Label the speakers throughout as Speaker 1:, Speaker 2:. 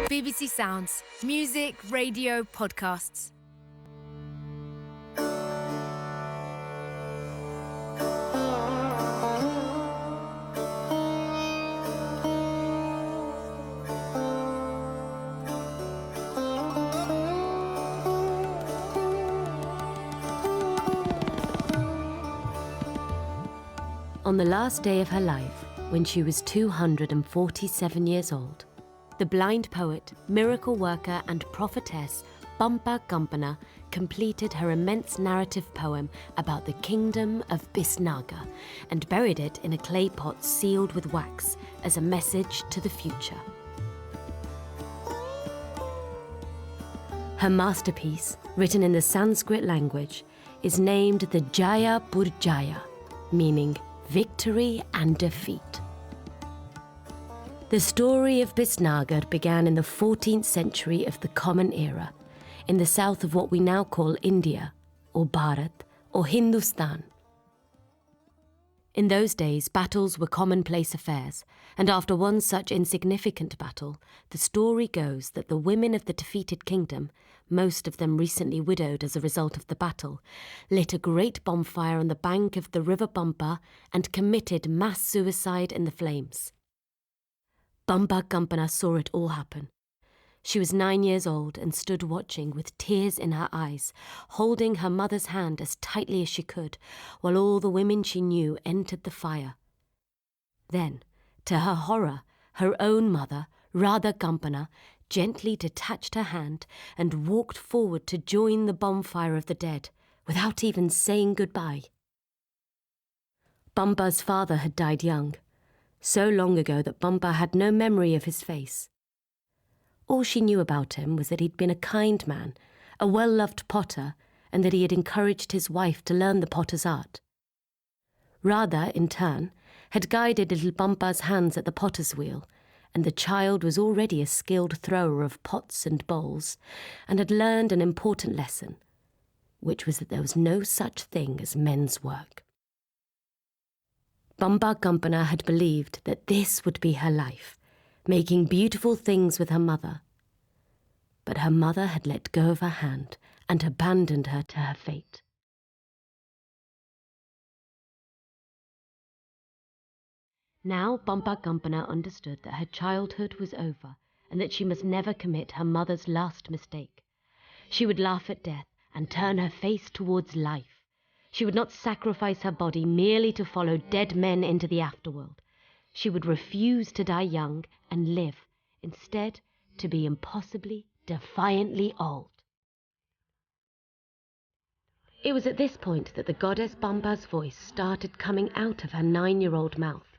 Speaker 1: BBC Sounds. Music, radio, podcasts.
Speaker 2: On the last day of her life, when she was 247 years old, the blind poet, miracle worker and prophetess Bumpa Gumpana completed her immense narrative poem about the kingdom of Bisnaga and buried it in a clay pot sealed with wax as a message to the future. Her masterpiece, written in the Sanskrit language, is named the Jaya Purjaya, meaning victory and defeat. The story of Bisnagar began in the 14th century of the Common Era, in the south of what we now call India, or Bharat, or Hindustan. In those days, battles were commonplace affairs, and after one such insignificant battle, the story goes that the women of the defeated kingdom, most of them recently widowed as a result of the battle, lit a great bonfire on the bank of the river Bumpa and committed mass suicide in the flames. Bumpa Gumpana saw it all happen. She was 9 years old and stood watching with tears in her eyes, holding her mother's hand as tightly as she could, while all the women she knew entered the fire. Then, to her horror, her own mother, Radha Gumpana, gently detached her hand and walked forward to join the bonfire of the dead, without even saying goodbye. Bumpa's father had died young, so long ago that Bumpa had no memory of his face. All she knew about him was that he'd been a kind man, a well-loved potter, and that he had encouraged his wife to learn the potter's art. Radha, in turn, had guided little Bumpa's hands at the potter's wheel, and the child was already a skilled thrower of pots and bowls, and had learned an important lesson, which was that there was no such thing as men's work. Bumpa Gumpana had believed that this would be her life, making beautiful things with her mother. But her mother had let go of her hand and abandoned her to her fate. Now Bumpa Gumpana understood that her childhood was over and that she must never commit her mother's last mistake. She would laugh at death and turn her face towards life. She would not sacrifice her body merely to follow dead men into the afterworld. She would refuse to die young and live, instead to be impossibly, defiantly old. It was at this point that the goddess Bumpa's voice started coming out of her 9-year-old mouth.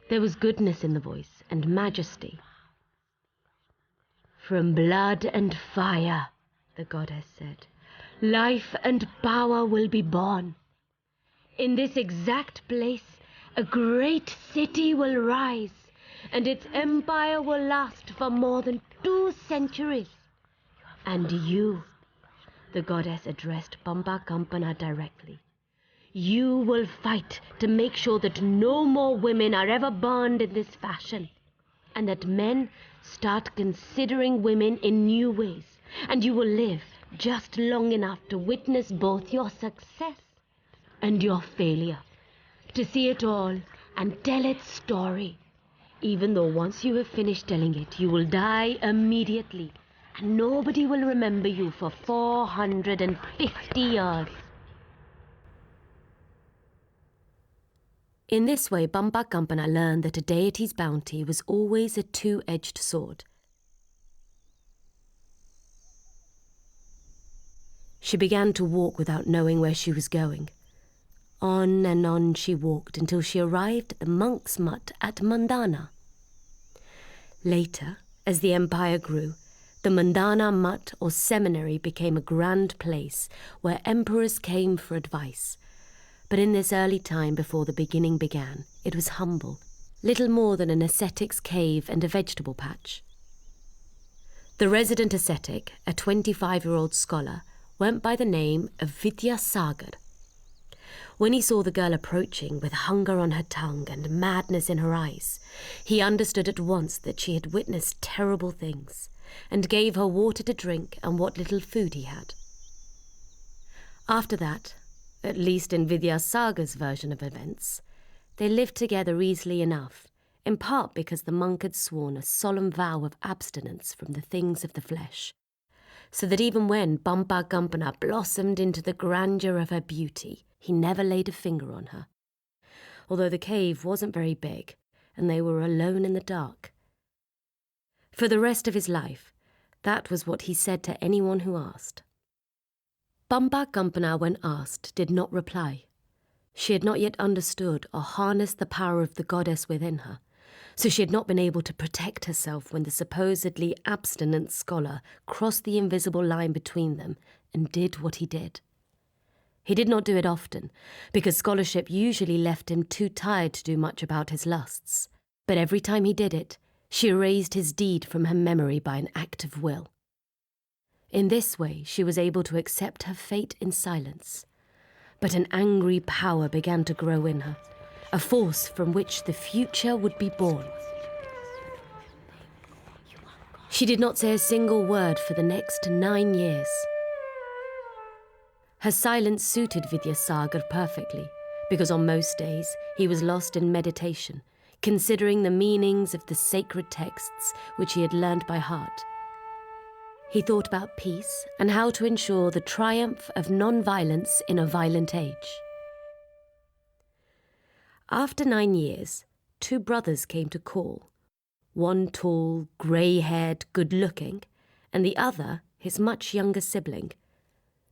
Speaker 2: There was goodness in the voice and majesty. "From blood and fire," the goddess said, "life and power will be born. In this exact place, a great city will rise, and its empire will last for more than 2 centuries. And you," the goddess addressed Bumpa Gumpana directly, "you will fight to make sure that no more women are ever burned in this fashion, and that men start considering women in new ways, and you will live just long enough to witness both your success and your failure, to see it all and tell its story, even though once you have finished telling it, you will die immediately, and nobody will remember you for 450 years. In this way, Bumpa Gumpana learned that a deity's bounty was always a two-edged sword. She began to walk without knowing where she was going. On and on she walked until she arrived at the monk's mutt at Mandana. Later, as the empire grew, the Mandana mutt or seminary became a grand place where emperors came for advice. But in this early time before the beginning began, it was humble, little more than an ascetic's cave and a vegetable patch. The resident ascetic, a 25-year-old scholar, went by the name of Vidyasagar. when he saw the girl approaching with hunger on her tongue and madness in her eyes, he understood at once that she had witnessed terrible things, and gave her water to drink and what little food he had. After that, at least in Vidyasaga's version of events, they lived together easily enough, in part because the monk had sworn a solemn vow of abstinence from the things of the flesh, so that even when Bampa Gampana blossomed into the grandeur of her beauty, he never laid a finger on her, although the cave wasn't very big, and they were alone in the dark. For the rest of his life, that was what he said to anyone who asked. Bampa Gampana, when asked, did not reply. She had not yet understood or harnessed the power of the goddess within her, so she had not been able to protect herself when the supposedly abstinent scholar crossed the invisible line between them and did what he did. He did not do it often, because scholarship usually left him too tired to do much about his lusts, but every time he did it, she erased his deed from her memory by an act of will. In this way, she was able to accept her fate in silence, but an angry power began to grow in her, a force from which the future would be born. She did not say a single word for the next 9 years. Her silence suited Vidyasagar perfectly, because on most days he was lost in meditation, considering the meanings of the sacred texts which he had learned by heart. He thought about peace and how to ensure the triumph of non-violence in a violent age. After 9 years, 2 brothers came to call, one tall, grey-haired, good-looking, and the other his much younger sibling.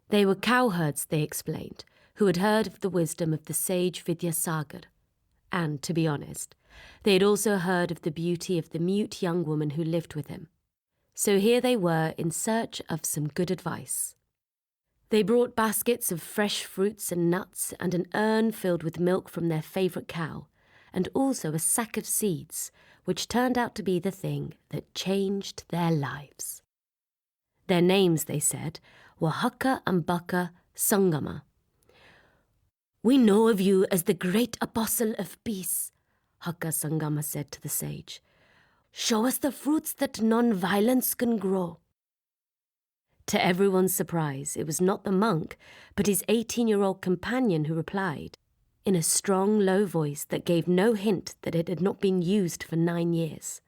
Speaker 2: They were cowherds, they explained, who had heard of the wisdom of the sage Vidyasagar, and, to be honest, they had also heard of the beauty of the mute young woman who lived with him. So here they were in search of some good advice. They brought baskets of fresh fruits and nuts and an urn filled with milk from their favourite cow, and also a sack of seeds, which turned out to be the thing that changed their lives. Their names, they said, were Hakka and Bakka Sangama. "We know of you as the great apostle of peace," Hakka Sangama said to the sage. "Show us the fruits that non-violence can grow." To everyone's surprise, it was not the monk, but his 18-year-old companion who replied, in a strong, low voice that gave no hint that it had not been used for 9 years.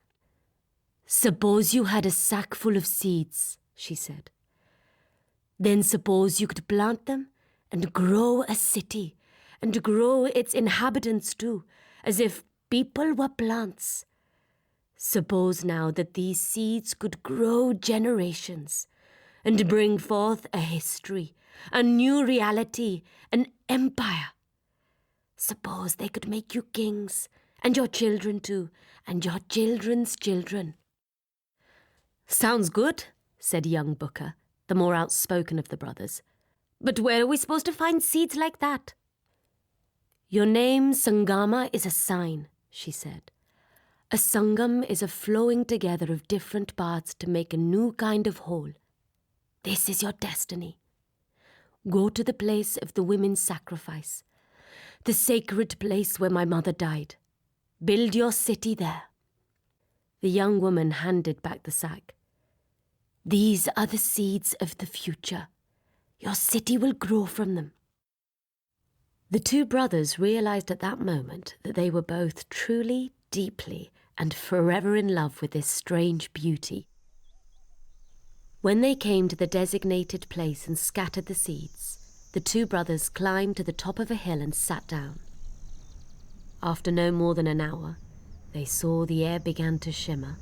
Speaker 2: "Suppose you had a sack full of seeds," she said. "Then suppose you could plant them and grow a city, and grow its inhabitants too, as if people were plants. Suppose now that these seeds could grow generations, and bring forth a history, a new reality, an empire. Suppose they could make you kings, and your children too, and your children's children." "Sounds good," said young Booker, the more outspoken of the brothers. "But where are we supposed to find seeds like that?" "Your name, Sangama, is a sign," she said. "A sangam is a flowing together of different parts to make a new kind of whole. This is your destiny. Go to the place of the women's sacrifice, the sacred place where my mother died. Build your city there." The young woman handed back the sack. "These are the seeds of the future. Your city will grow from them." The 2 brothers realized at that moment that they were both truly, deeply, and forever in love with this strange beauty. When they came to the designated place and scattered the seeds, the 2 brothers climbed to the top of a hill and sat down. After no more than an hour, they saw the air began to shimmer,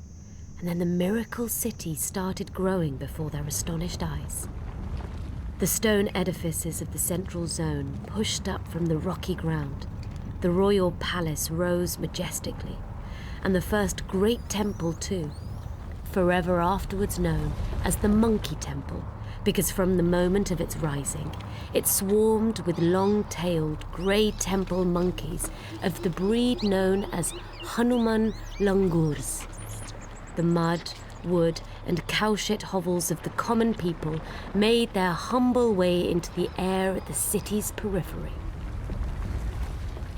Speaker 2: and then the miracle city started growing before their astonished eyes. The stone edifices of the central zone pushed up from the rocky ground. The royal palace rose majestically, and the first great temple too, forever afterwards known as the Monkey Temple, because from the moment of its rising, it swarmed with long-tailed, grey temple monkeys of the breed known as Hanuman langurs. The mud, wood, and cowshit hovels of the common people made their humble way into the air at the city's periphery.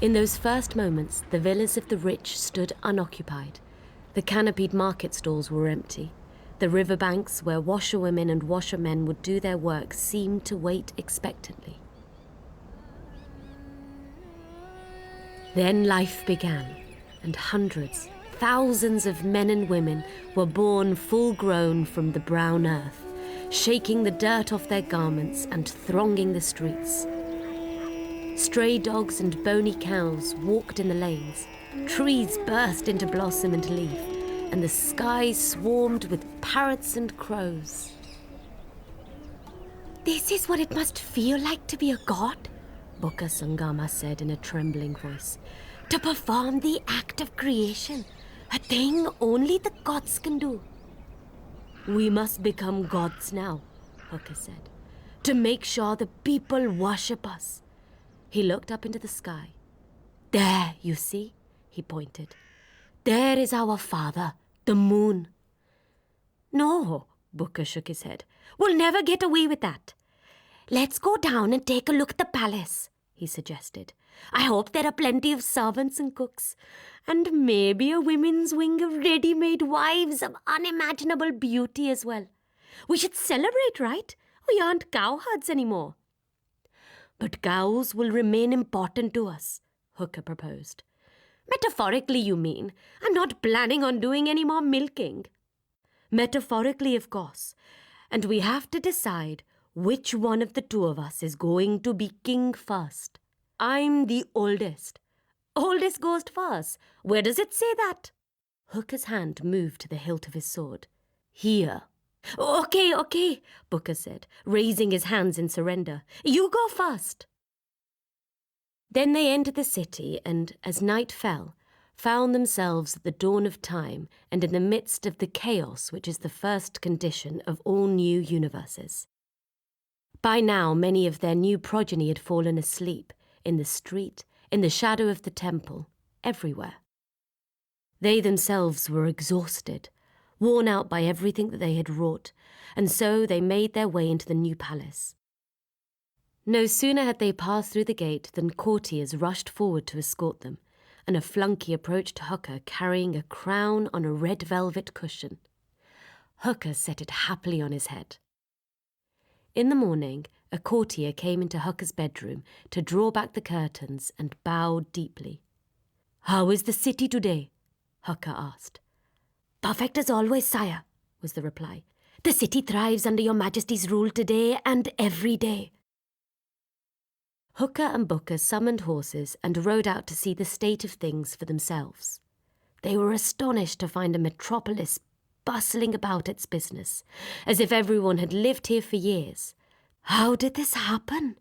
Speaker 2: In those first moments, the villas of the rich stood unoccupied. The canopied market stalls were empty. The riverbanks where washerwomen and washermen would do their work seemed to wait expectantly. Then life began, and hundreds, thousands of men and women were born full-grown from the brown earth, shaking the dirt off their garments and thronging the streets. Stray dogs and bony cows walked in the lanes. Trees burst into blossom and leaf, and the sky swarmed with parrots and crows. "This is what it must feel like to be a god," Bukka Sangama said in a trembling voice. "To perform the act of creation, a thing only the gods can do." "We must become gods now," Hooker said, "to make sure the people worship us." He looked up into the sky. "There, you see," he pointed. "There is our father, the moon." "No," Booker shook his head. "We'll never get away with that." "Let's go down and take a look at the palace," he suggested. "I hope there are plenty of servants and cooks, and maybe a women's wing of ready-made wives of unimaginable beauty as well. We should celebrate, right? We aren't cowherds anymore." "But cows will remain important to us," Hooker proposed. "Metaphorically, you mean? I'm not planning on doing any more milking." "Metaphorically, of course. And we have to decide which one of the two of us is going to be king first. I'm the oldest." "Oldest goes first. Where does it say that?" Hooker's hand moved to the hilt of his sword. "Here." Okay, Booker said, raising his hands in surrender. "You go first." Then they entered the city and, as night fell, found themselves at the dawn of time and in the midst of the chaos which is the first condition of all new universes. By now, many of their new progeny had fallen asleep, in the street, in the shadow of the temple, everywhere. They themselves were exhausted, worn out by everything that they had wrought, and so they made their way into the new palace. No sooner had they passed through the gate than courtiers rushed forward to escort them, and a flunky approached Hooker carrying a crown on a red velvet cushion. Hooker set it happily on his head. In the morning, a courtier came into Hooker's bedroom to draw back the curtains and bowed deeply. "How is the city today?" Hooker asked. "Perfect as always, sire," was the reply. "The city thrives under your majesty's rule today and every day." Hooker and Booker summoned horses and rode out to see the state of things for themselves. They were astonished to find a metropolis bustling about its business, as if everyone had lived here for years. "How did this happen?"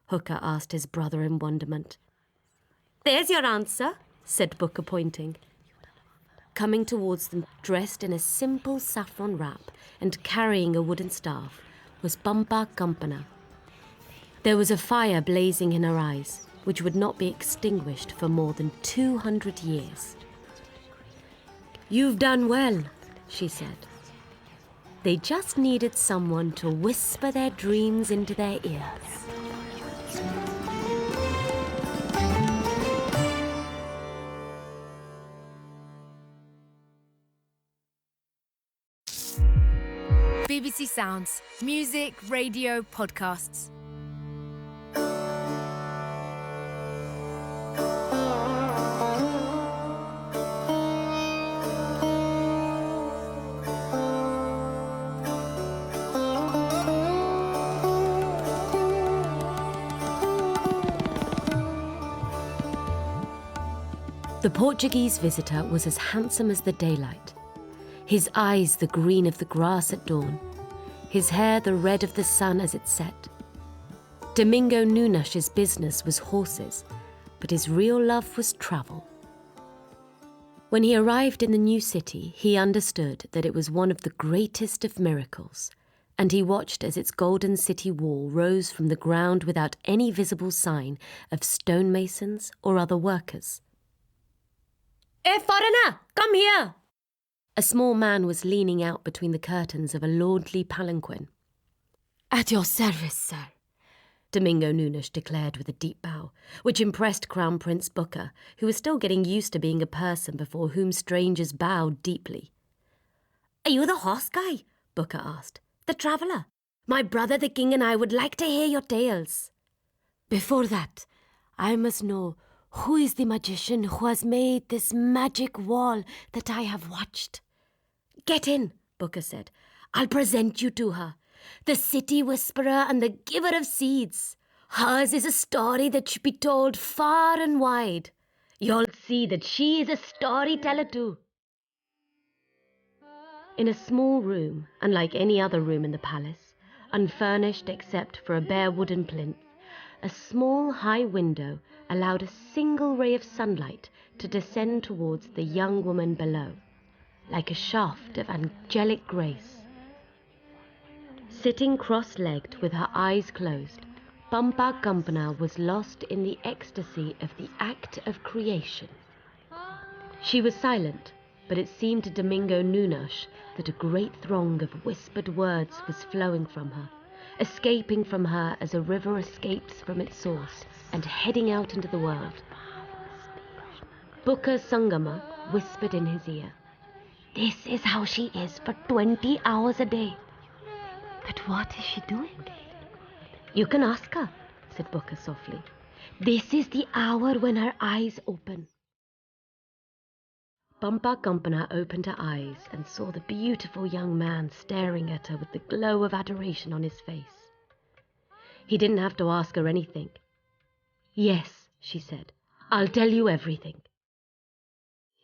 Speaker 2: Hooker asked his brother in wonderment. "There's your answer," said Booker, pointing. Coming towards them, dressed in a simple saffron wrap and carrying a wooden staff, was Bumpa Kampana. There was a fire blazing in her eyes, which would not be extinguished for more than 200 years. "You've done well," she said. They just needed someone to whisper their dreams into their ears.
Speaker 1: BBC Sounds, music, radio, podcasts.
Speaker 2: The Portuguese visitor was as handsome as the daylight. His eyes the green of the grass at dawn, his hair the red of the sun as it set. Domingo Nunash's business was horses, but his real love was travel. When he arrived in the new city, he understood that it was one of the greatest of miracles, and he watched as its golden city wall rose from the ground without any visible sign of stonemasons or other workers. "Hey, foreigner, come here!" A small man was leaning out between the curtains of a lordly palanquin. "At your service, sir." Domingo Nunes declared with a deep bow, which impressed Crown Prince Booker, who was still getting used to being a person before whom strangers bowed deeply. "Are you the horse guy?" Booker asked. "The traveller? My brother the king and I would like to hear your tales." "Before that, I must know who is the magician who has made this magic wall that I have watched." "Get in," Booker said. "I'll present you to her. The city whisperer and the giver of seeds. Hers is a story that should be told far and wide. You'll see that she is a storyteller too." In a small room, unlike any other room in the palace, unfurnished except for a bare wooden plinth, a small high window allowed a single ray of sunlight to descend towards the young woman below, like a shaft of angelic grace. Sitting cross-legged with her eyes closed, Pampa Campana was lost in the ecstasy of the act of creation. She was silent, but it seemed to Domingo Nunes that a great throng of whispered words was flowing from her, escaping from her as a river escapes from its source and heading out into the world. Booker Sangama whispered in his ear, "This is how she is for 20 hours a day." "But what is she doing?" "You can ask her," said Booker softly. "This is the hour when her eyes open." Pampa Campana opened her eyes and saw the beautiful young man staring at her with the glow of adoration on his face. He didn't have to ask her anything. "Yes," she said, "I'll tell you everything."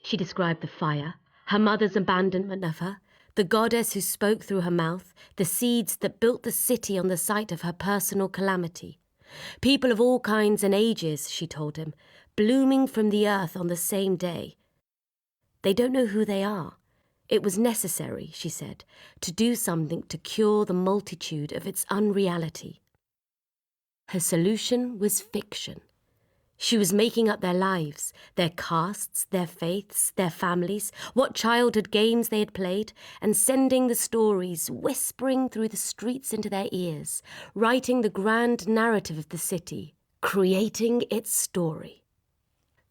Speaker 2: She described the fire, her mother's abandonment of her, the goddess who spoke through her mouth, the seeds that built the city on the site of her personal calamity. People of all kinds and ages, she told him, blooming from the earth on the same day. They don't know who they are. It was necessary, she said, to do something to cure the multitude of its unreality. Her solution was fiction. She was making up their lives, their castes, their faiths, their families, what childhood games they had played, and sending the stories whispering through the streets into their ears, writing the grand narrative of the city, creating its story.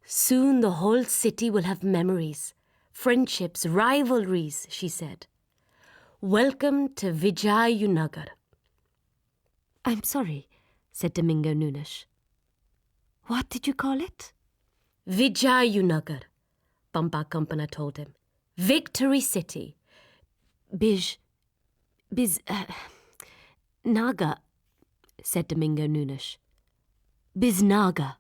Speaker 2: Soon the whole city will have memories, friendships, rivalries, she said. Welcome to Vijayanagar. "I'm sorry," said Domingo Nunes. "What did you call it?" "Vijayanagar," Pampa Campana told him. "Victory City." Naga, said Domingo Nunes. Biznaga.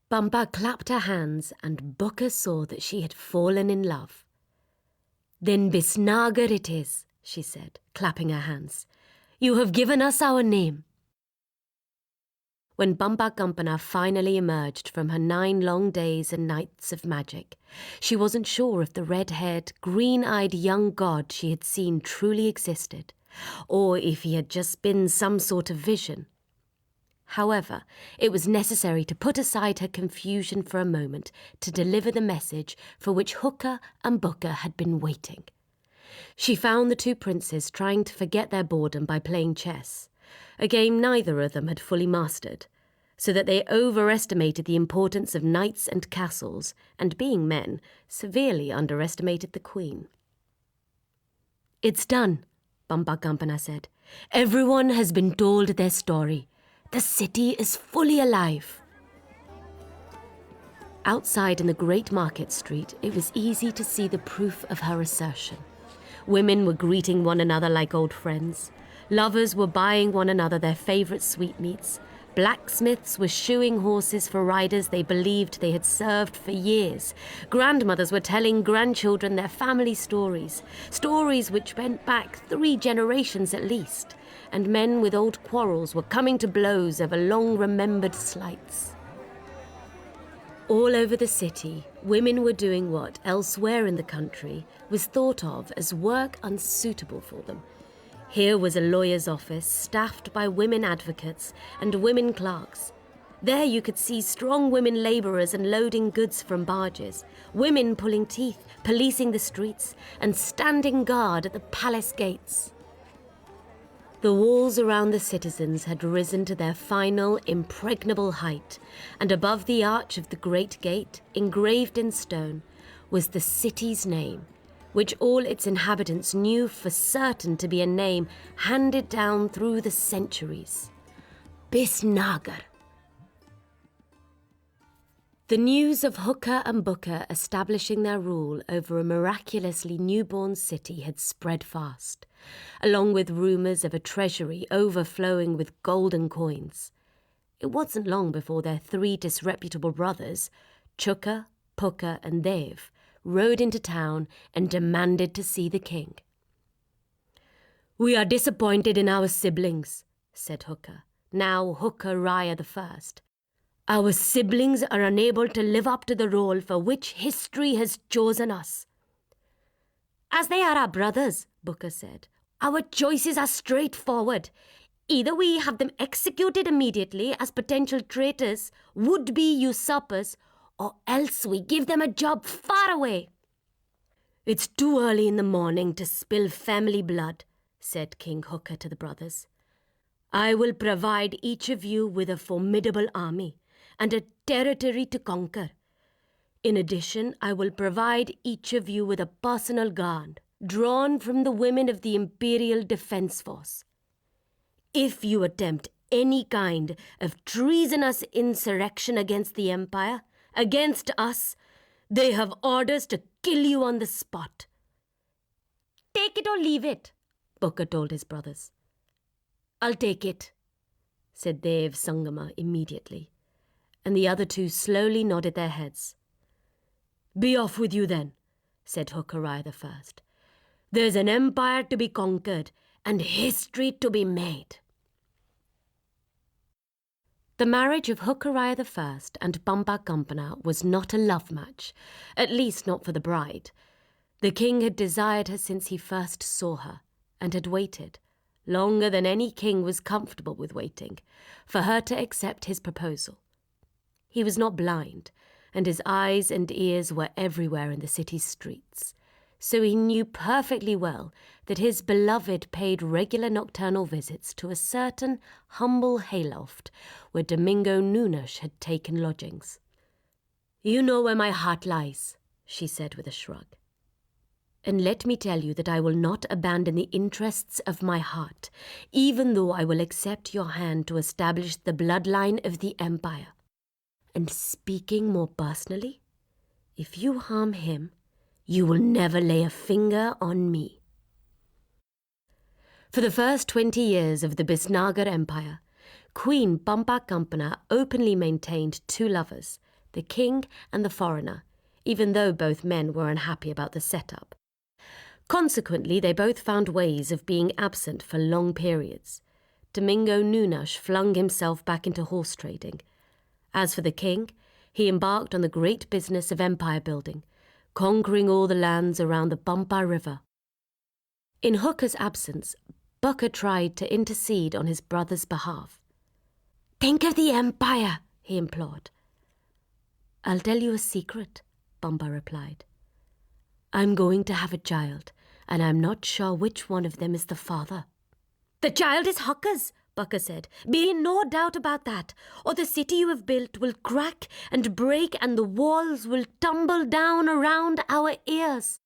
Speaker 2: Pampa clapped her hands and Booker saw that she had fallen in love. "Then Bisnagar it is," she said, clapping her hands. "You have given us our name." When Pampa Campana finally emerged from her 9 long days and nights of magic, she wasn't sure if the red-haired, green-eyed young god she had seen truly existed, or if he had just been some sort of vision. However, it was necessary to put aside her confusion for a moment to deliver the message for which Hooker and Booker had been waiting. She found the 2 princes trying to forget their boredom by playing chess, a game neither of them had fully mastered, so that they overestimated the importance of knights and castles, and being men, severely underestimated the queen. "It's done," Pampa Campana said. "Everyone has been told their story. The city is fully alive." Outside in the great market street, it was easy to see the proof of her assertion. Women were greeting one another like old friends. Lovers were buying one another their favourite sweetmeats. Blacksmiths were shoeing horses for riders they believed they had served for years. Grandmothers were telling grandchildren their family stories, stories which went back 3 generations at least, and men with old quarrels were coming to blows over long-remembered slights. All over the city, women were doing what elsewhere in the country was thought of as work unsuitable for them. Here was a lawyer's office staffed by women advocates and women clerks. There you could see strong women labourers unloading goods from barges, women pulling teeth, policing the streets, and standing guard at the palace gates. The walls around the citizens had risen to their final, impregnable height, and above the arch of the great gate, engraved in stone, was the city's name, which all its inhabitants knew for certain to be a name handed down through the centuries. Bisnagar. The news of Hooker and Booker establishing their rule over a miraculously newborn city had spread fast, along with rumours of a treasury overflowing with golden coins. It wasn't long before their three disreputable brothers, Chukka, Pukka and Dev, rode into town and demanded to see the king. "We are disappointed in our siblings," said Hooker, now Hooker Raya I. "Our siblings are unable to live up to the role for which history has chosen us." "As they are our brothers," Booker said, "our choices are straightforward. Either we have them executed immediately as potential traitors, would-be usurpers, or else we give them a job far away." "It's too early in the morning to spill family blood," said King Hooker to the brothers. "I will provide each of you with a formidable army and a territory to conquer. In addition, I will provide each of you with a personal guard, drawn from the women of the Imperial Defense Force. If you attempt any kind of treasonous insurrection against the Empire, against us, they have orders to kill you on the spot." "Take it or leave it," Booker told his brothers. "I'll take it," said Dev Sangama immediately, and the other two slowly nodded their heads. "Be off with you then," said Hooker Raya I. "There's an empire to be conquered and history to be made." The marriage of Hooker Raya I and Bamba Kampana was not a love match, at least not for the bride. The king had desired her since he first saw her, and had waited, longer than any king was comfortable with waiting, for her to accept his proposal. He was not blind, and his eyes and ears were everywhere in the city's streets, so he knew perfectly well that his beloved paid regular nocturnal visits to a certain humble hayloft where Domingo Nunes had taken lodgings. "You know where my heart lies," she said with a shrug. "And let me tell you that I will not abandon the interests of my heart, even though I will accept your hand to establish the bloodline of the Empire. And speaking more personally, if you harm him, you will never lay a finger on me." For the first 20 years of the Bisnagar Empire, Queen Bamba Kampana openly maintained two lovers, the king and the foreigner, even though both men were unhappy about the setup. Consequently, they both found ways of being absent for long periods. Domingo Nunes flung himself back into horse trading. As for the king, he embarked on the great business of empire building, conquering all the lands around the Pampa River. In Hooker's absence, Booker tried to intercede on his brother's behalf. "Think of the empire," he implored. "I'll tell you a secret," Bamba replied. "I'm going to have a child, and I'm not sure which one of them is the father." "The child is Hooker's," Booker said. "Be in no doubt about that, or the city you have built will crack and break and the walls will tumble down around our ears."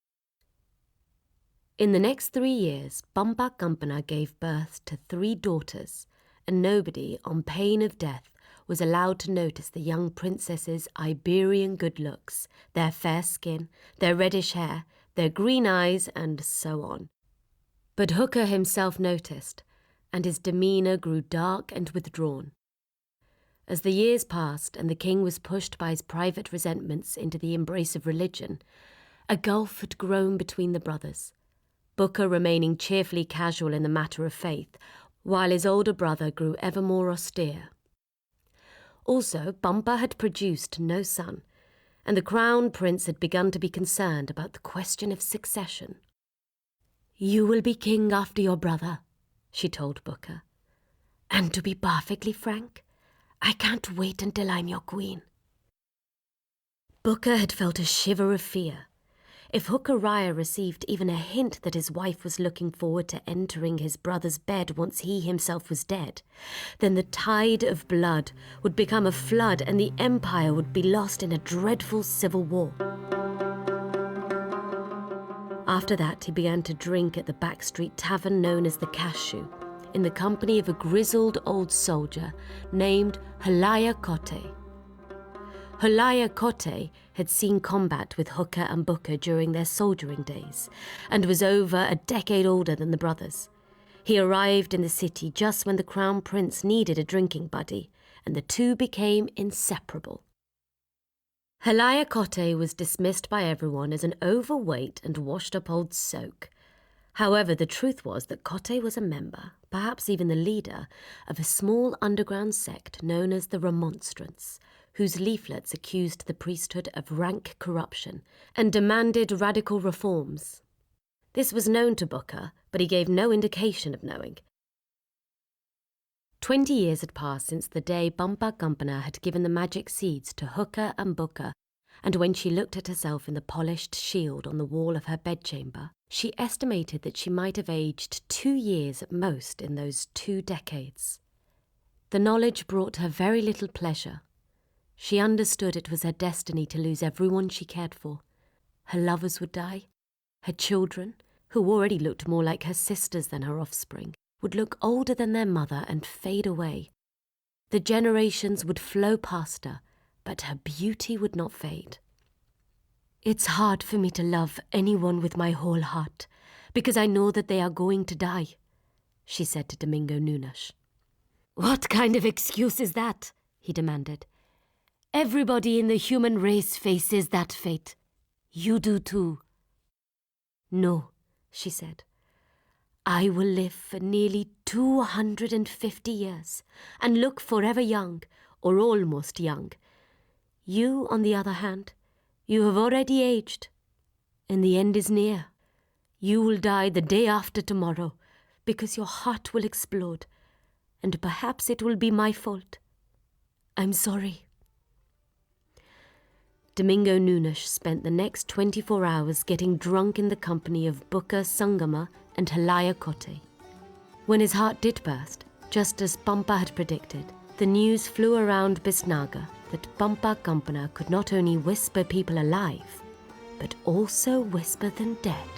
Speaker 2: In the next 3 years, Bamba Kampana gave birth to 3 daughters, and nobody, on pain of death, was allowed to notice the young princess's Iberian good looks, their fair skin, their reddish hair, their green eyes, and so on. But Hooker himself noticed, and his demeanour grew dark and withdrawn. As the years passed and the king was pushed by his private resentments into the embrace of religion, a gulf had grown between the brothers, Booker remaining cheerfully casual in the matter of faith, while his older brother grew ever more austere. Also, Bamba had produced no son, and the crown prince had begun to be concerned about the question of succession. "You will be king after your brother," she told Booker. "And to be perfectly frank, I can't wait until I'm your queen." Booker had felt a shiver of fear. If Hooker Raya received even a hint that his wife was looking forward to entering his brother's bed once he himself was dead, then the tide of blood would become a flood and the empire would be lost in a dreadful civil war. After that, he began to drink at the backstreet tavern known as the Cashew, in the company of a grizzled old soldier named Halaya Kote. Halaya Kote had seen combat with Hooker and Booker during their soldiering days, and was over a decade older than the brothers. He arrived in the city just when the Crown Prince needed a drinking buddy, and the two became inseparable. Halaya Kote was dismissed by everyone as an overweight and washed-up old soak. However, the truth was that Kote was a member, perhaps even the leader, of a small underground sect known as the Remonstrants, whose leaflets accused the priesthood of rank corruption and demanded radical reforms. This was known to Booker, but he gave no indication of knowing. 20 years had passed since the day Bumpa Gumpana had given the magic seeds to Hooker and Booker, and when she looked at herself in the polished shield on the wall of her bedchamber, she estimated that she might have aged 2 years at most in those 2 decades. The knowledge brought her very little pleasure. She understood it was her destiny to lose everyone she cared for. Her lovers would die. Her children, who already looked more like her sisters than her offspring, would look older than their mother and fade away. The generations would flow past her, but her beauty would not fade. "It's hard for me to love anyone with my whole heart, because I know that they are going to die," she said to Domingo Nunes. "What kind of excuse is that?" he demanded. "Everybody in the human race faces that fate. You do too." "No," she said. "I will live for nearly 250 years and look forever young, or almost young. You, on the other hand, you have already aged, and the end is near. You will die the day after tomorrow, because your heart will explode, and perhaps it will be my fault. I'm sorry." Domingo Nunes spent the next 24 hours getting drunk in the company of Booker Sangama and Halaya Kote. When his heart did burst, just as Bumpa had predicted, the news flew around Bisnaga that Bumpa Gumpana could not only whisper people alive, but also whisper them dead.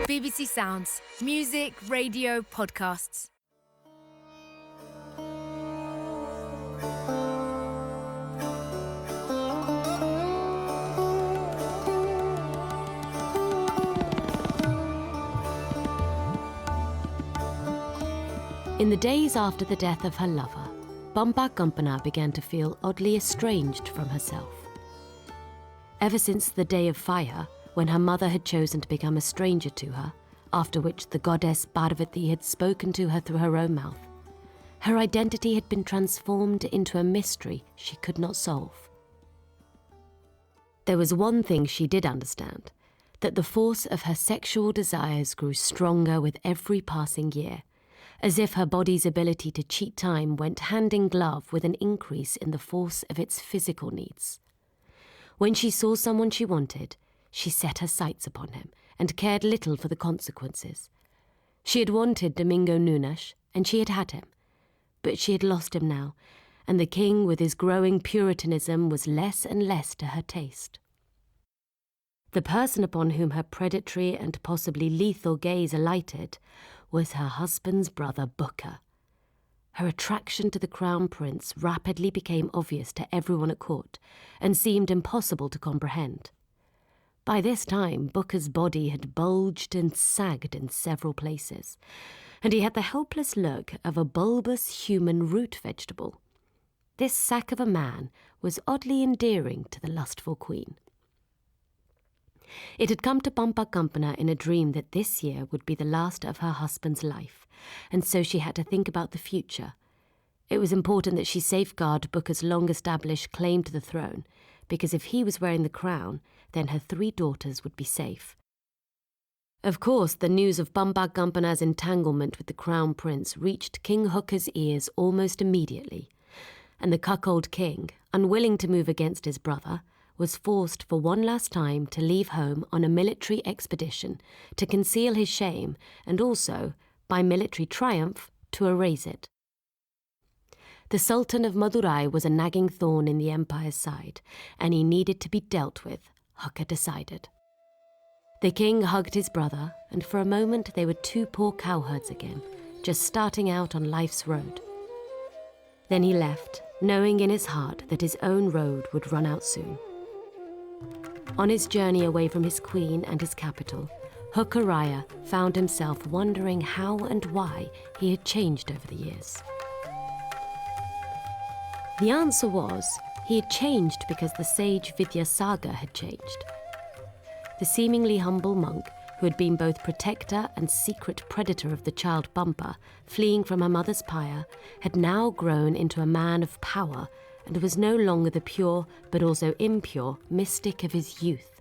Speaker 1: BBC Sounds. Music, radio, podcasts.
Speaker 2: In the days after the death of her lover, Bumpa Gumpana began to feel oddly estranged from herself. Ever since the day of fire, when her mother had chosen to become a stranger to her, after which the goddess Parvati had spoken to her through her own mouth, her identity had been transformed into a mystery she could not solve. There was one thing she did understand, that the force of her sexual desires grew stronger with every passing year, as if her body's ability to cheat time went hand in glove with an increase in the force of its physical needs. When she saw someone she wanted, she set her sights upon him and cared little for the consequences. She had wanted Domingo Nunes, and she had had him. But she had lost him now, and the king with his growing puritanism was less and less to her taste. The person upon whom her predatory and possibly lethal gaze alighted was her husband's brother Booker. Her attraction to the Crown Prince rapidly became obvious to everyone at court and seemed impossible to comprehend. By this time, Booker's body had bulged and sagged in several places, and he had the helpless look of a bulbous human root vegetable. This sack of a man was oddly endearing to the lustful queen. It had come to Bumpa Gumpana in a dream that this year would be the last of her husband's life, and so she had to think about the future. It was important that she safeguard Booker's long-established claim to the throne, because if he was wearing the crown, then her 3 daughters would be safe. Of course, the news of Bumpa Gumpana's entanglement with the Crown Prince reached King Hooker's ears almost immediately, and the cuckold king, unwilling to move against his brother, was forced for one last time to leave home on a military expedition to conceal his shame and also, by military triumph, to erase it. The Sultan of Madurai was a nagging thorn in the empire's side, and he needed to be dealt with, Hooker decided. The king hugged his brother, and for a moment they were two poor cowherds again, just starting out on life's road. Then he left, knowing in his heart that his own road would run out soon. On his journey away from his queen and his capital, Hookariah found himself wondering how and why he had changed over the years. The answer was, he had changed because the sage Vidyasagar had changed. The seemingly humble monk, who had been both protector and secret predator of the child Bumper, fleeing from her mother's pyre, had now grown into a man of power and was no longer the pure but also impure mystic of his youth.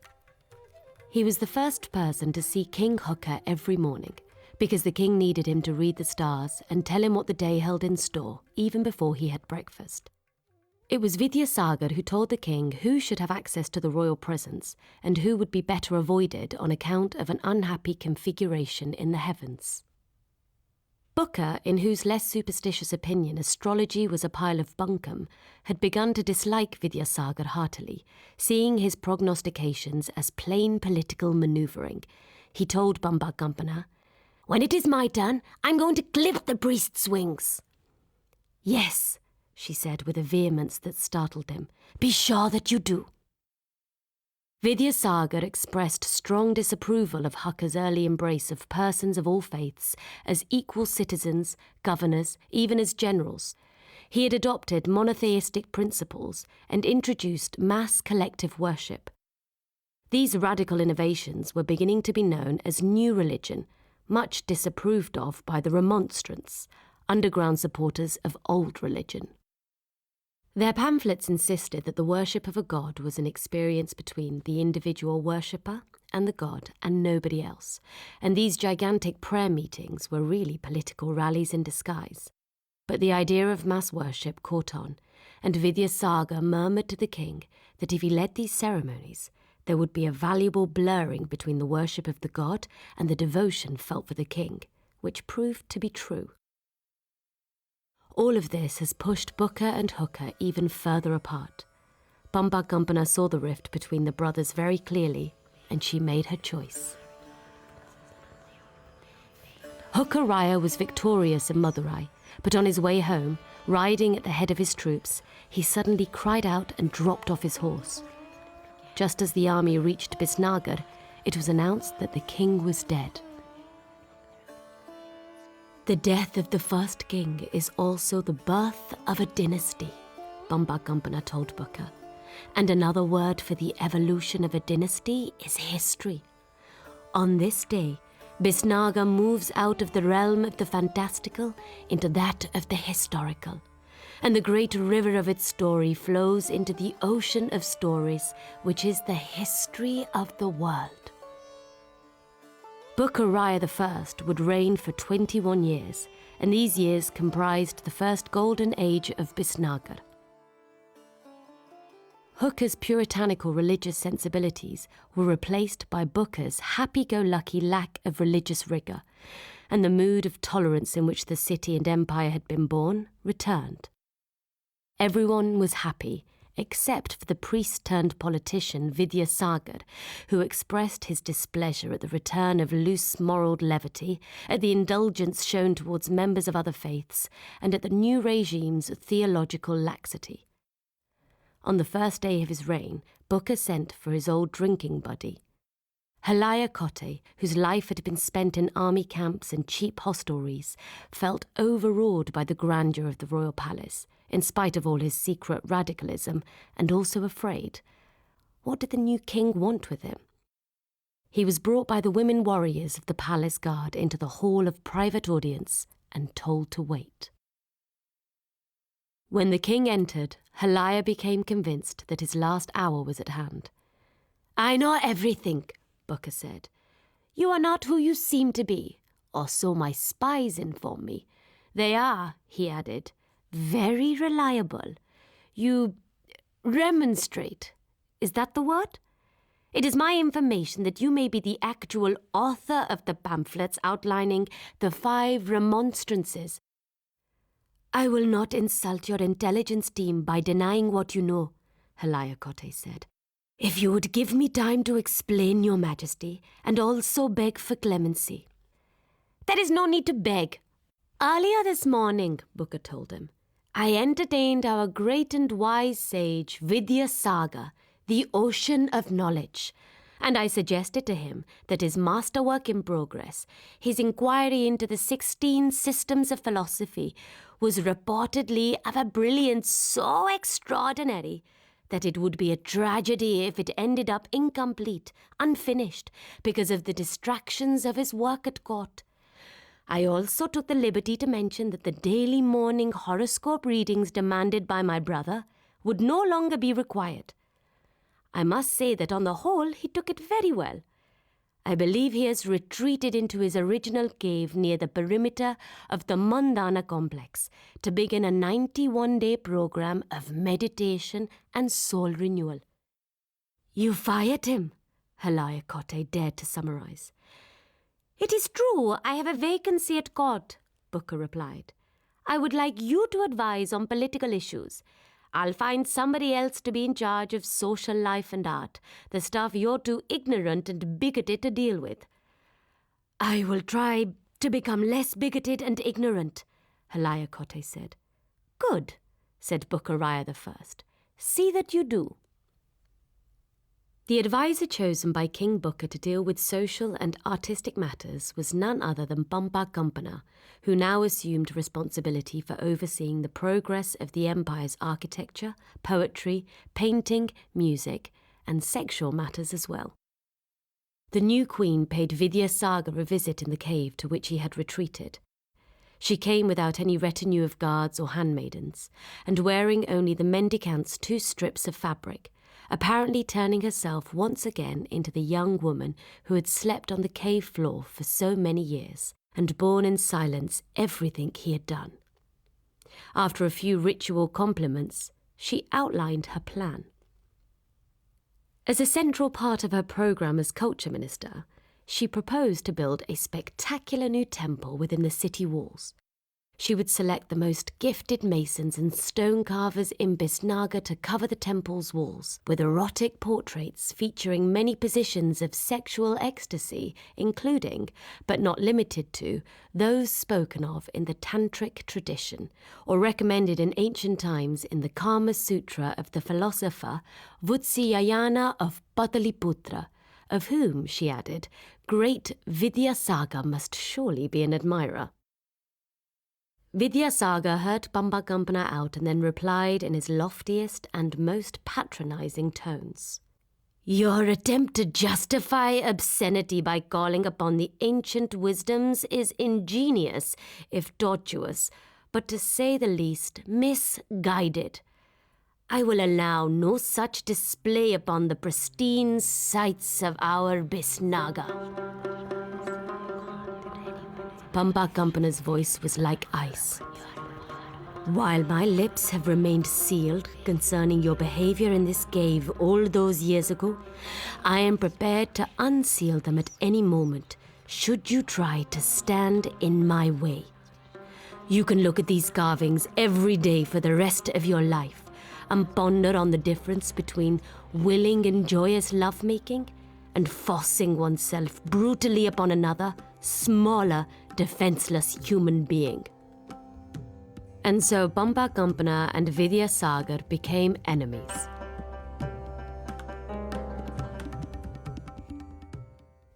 Speaker 2: He was the first person to see King Hooker every morning, because the king needed him to read the stars and tell him what the day held in store, even before he had breakfast. It was Vidyasagar who told the king who should have access to the royal presence and who would be better avoided on account of an unhappy configuration in the heavens. Booker, in whose less superstitious opinion astrology was a pile of bunkum, had begun to dislike Vidyasagar heartily, seeing his prognostications as plain political manoeuvring. He told Bambagampana, "When it is my turn, I'm going to clip the priest's wings." "Yes," she said with a vehemence that startled him. "Be sure that you do." Vidyasagar expressed strong disapproval of Hooker's early embrace of persons of all faiths as equal citizens, governors, even as generals. He had adopted monotheistic principles and introduced mass collective worship. These radical innovations were beginning to be known as new religion, much disapproved of by the remonstrants, underground supporters of old religion. Their pamphlets insisted that the worship of a god was an experience between the individual worshipper and the god and nobody else, and these gigantic prayer meetings were really political rallies in disguise. But the idea of mass worship caught on, and Vidyasagar murmured to the king that if he led these ceremonies, there would be a valuable blurring between the worship of the god and the devotion felt for the king, which proved to be true. All of this has pushed Booker and Hooker even further apart. Bambagampana saw the rift between the brothers very clearly, and she made her choice. Hookariah was victorious in Madurai, but on his way home, riding at the head of his troops, he suddenly cried out and dropped off his horse. Just as the army reached Bisnagar, it was announced that the king was dead. "The death of the first king is also the birth of a dynasty," Bambagampana told Booker. "And another word for the evolution of a dynasty is history. On this day, Bisnagar moves out of the realm of the fantastical into that of the historical, and the great river of its story flows into the ocean of stories, which is the history of the world." Hookariah I would reign for 21 years, and these years comprised the first golden age of Bisnagar. Hooker's puritanical religious sensibilities were replaced by Booker's happy-go-lucky lack of religious rigour, and the mood of tolerance in which the city and empire had been born returned. Everyone was happy, except for the priest-turned-politician Vidyasagar, who expressed his displeasure at the return of loose-moraled levity, at the indulgence shown towards members of other faiths, and at the new regime's theological laxity. On the first day of his reign, Booker sent for his old drinking buddy. Halaya Kote, whose life had been spent in army camps and cheap hostelries, felt overawed by the grandeur of the royal palace, in spite of all his secret radicalism, and also afraid. What did the new king want with him? He was brought by the women warriors of the palace guard into the hall of private audience and told to wait. When the king entered, Halaya became convinced that his last hour was at hand. "I know everything," Booker said. "You are not who you seem to be, or so my spies inform me. They are," he added, "very reliable, You remonstrate. Is that the word? It is my information that you may be the actual author of the pamphlets outlining the 5 remonstrances. I will not insult your intelligence team by denying what you know, Heliakote said. If you would give me time to explain, Your Majesty, and also beg for clemency. There is no need to beg. Earlier this morning, Booker told him, I entertained our great and wise sage Vidyasagar, the ocean of knowledge, and I suggested to him that his masterwork in progress, his inquiry into the 16 systems of philosophy, was reportedly of a brilliance so extraordinary that it would be a tragedy if it ended up incomplete, unfinished, because of the distractions of his work at court. I also took the liberty to mention that the daily morning horoscope readings demanded by my brother would no longer be required. I must say that on the whole he took it very well. I believe he has retreated into his original cave near the perimeter of the Mandana complex to begin a 91-day program of meditation and soul renewal. You fired him, Heliakote dared to summarize. It is true, I have a vacancy at court, Booker replied. I would like you to advise on political issues. I'll find somebody else to be in charge of social life and art, the stuff you're too ignorant and bigoted to deal with. I will try to become less bigoted and ignorant, Heliakote said. Good, said Bukariah I. See that you do. The advisor chosen by King Booker to deal with social and artistic matters was none other than Bumpa Gumpana, who now assumed responsibility for overseeing the progress of the empire's architecture, poetry, painting, music, and sexual matters as well. The new queen paid Vidyasagar a visit in the cave to which he had retreated. She came without any retinue of guards or handmaidens, and wearing only the mendicant's 2 strips of fabric, apparently turning herself once again into the young woman who had slept on the cave floor for so many years and borne in silence everything he had done. After a few ritual compliments, she outlined her plan. As a central part of her program as culture minister, she proposed to build a spectacular new temple within the city walls. She would select the most gifted masons and stone carvers in Bisnagar to cover the temple's walls, with erotic portraits featuring many positions of sexual ecstasy, including, but not limited to, those spoken of in the Tantric tradition, or recommended in ancient times in the Kama Sutra of the philosopher Vutsiyayana of Pataliputra, of whom, she added, great Vidyasagar must surely be an admirer. Vidyasagar heard Bumpa Gumpana out and then replied in his loftiest and most patronizing tones. Your attempt to justify obscenity by calling upon the ancient wisdoms is ingenious, if tortuous, but to say the least, misguided. I will allow no such display upon the pristine sites of our Bisnagar. Bumpa Gumpana's voice was like ice. While my lips have remained sealed concerning your behavior in this cave all those years ago, I am prepared to unseal them at any moment, should you try to stand in my way. You can look at these carvings every day for the rest of your life and ponder on the difference between willing and joyous lovemaking and forcing oneself brutally upon another, smaller, defenseless human being. And so Bumpa Gumpana and Vidyasagar became enemies.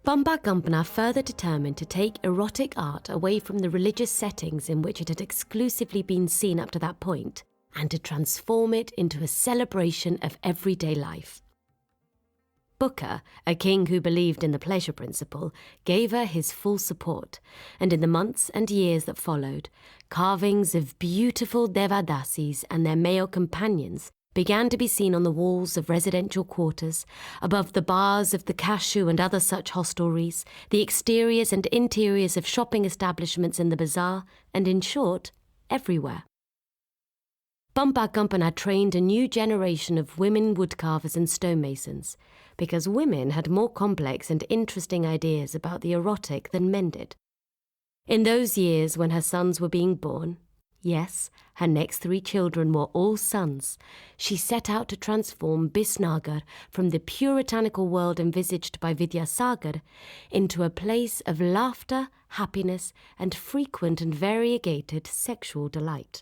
Speaker 2: Bumpa Gumpana further determined to take erotic art away from the religious settings in which it had exclusively been seen up to that point, and to transform it into a celebration of everyday life. Booker, a king who believed in the pleasure principle, gave her his full support, and in the months and years that followed, carvings of beautiful Devadasis and their male companions began to be seen on the walls of residential quarters, above the bars of the cashew and other such hostelries, the exteriors and interiors of shopping establishments in the bazaar, and in short, everywhere. Bumpa trained a new generation of women woodcarvers and stonemasons, because women had more complex and interesting ideas about the erotic than men did. In those years when her sons were being born, yes, her next 3 children were all sons, she set out to transform Bisnagar from the puritanical world envisaged by Vidyasagar into a place of laughter, happiness, and frequent and variegated sexual delight.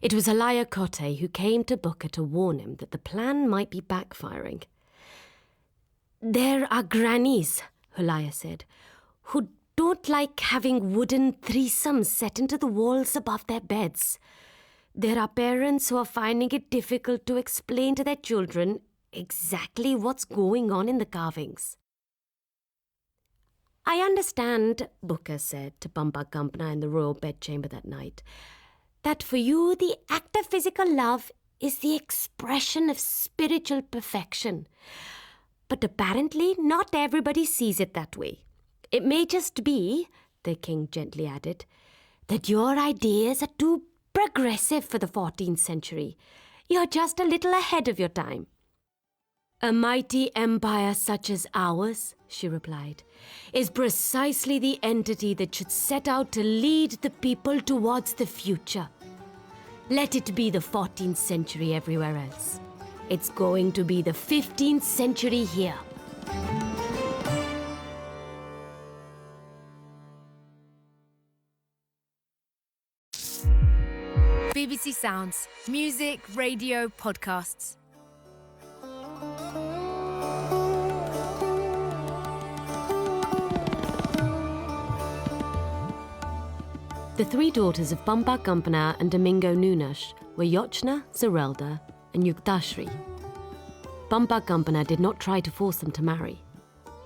Speaker 2: It was Halaya Kote who came to Booker to warn him that the plan might be backfiring. "There are grannies," Halaya said, "who don't like having wooden threesomes set into the walls above their beds. There are parents who are finding it difficult to explain to their children exactly what's going on in the carvings." "I understand," Booker said to Bumpa in the royal bedchamber that night, "that for you the act of physical love is the expression of spiritual perfection. But apparently not everybody sees it that way. It may just be," the king gently added, "that your ideas are too progressive for the 14th century. You're just a little ahead of your time." "A mighty empire such as ours," she replied, "is precisely the entity that should set out to lead the people towards the future. Let it be the 14th century everywhere else. It's going to be the 15th century here."
Speaker 1: BBC Sounds. Music, radio, podcasts.
Speaker 2: The 3 daughters of Bumpa and Domingo Nunash were Yochna, Zerelda, and Yuktashri. Bumpa did not try to force them to marry.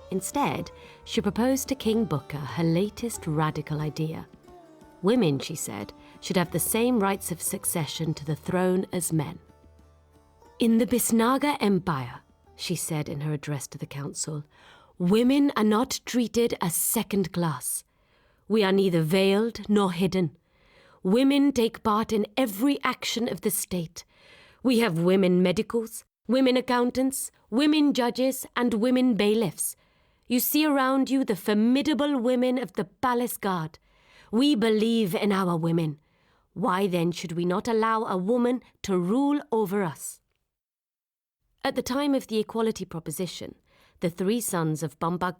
Speaker 2: Instead, she proposed to King Booker her latest radical idea. Women, she said, should have the same rights of succession to the throne as men. "In the Bisnagar Empire," she said in her address to the council, "women are not treated as second class. We are neither veiled nor hidden. Women take part in every action of the state. We have women medicals, women accountants, women judges, and women bailiffs. You see around you the formidable women of the palace guard. We believe in our women. Why then should we not allow a woman to rule over us?" At the time of the equality proposition, the 3 sons of Bumpa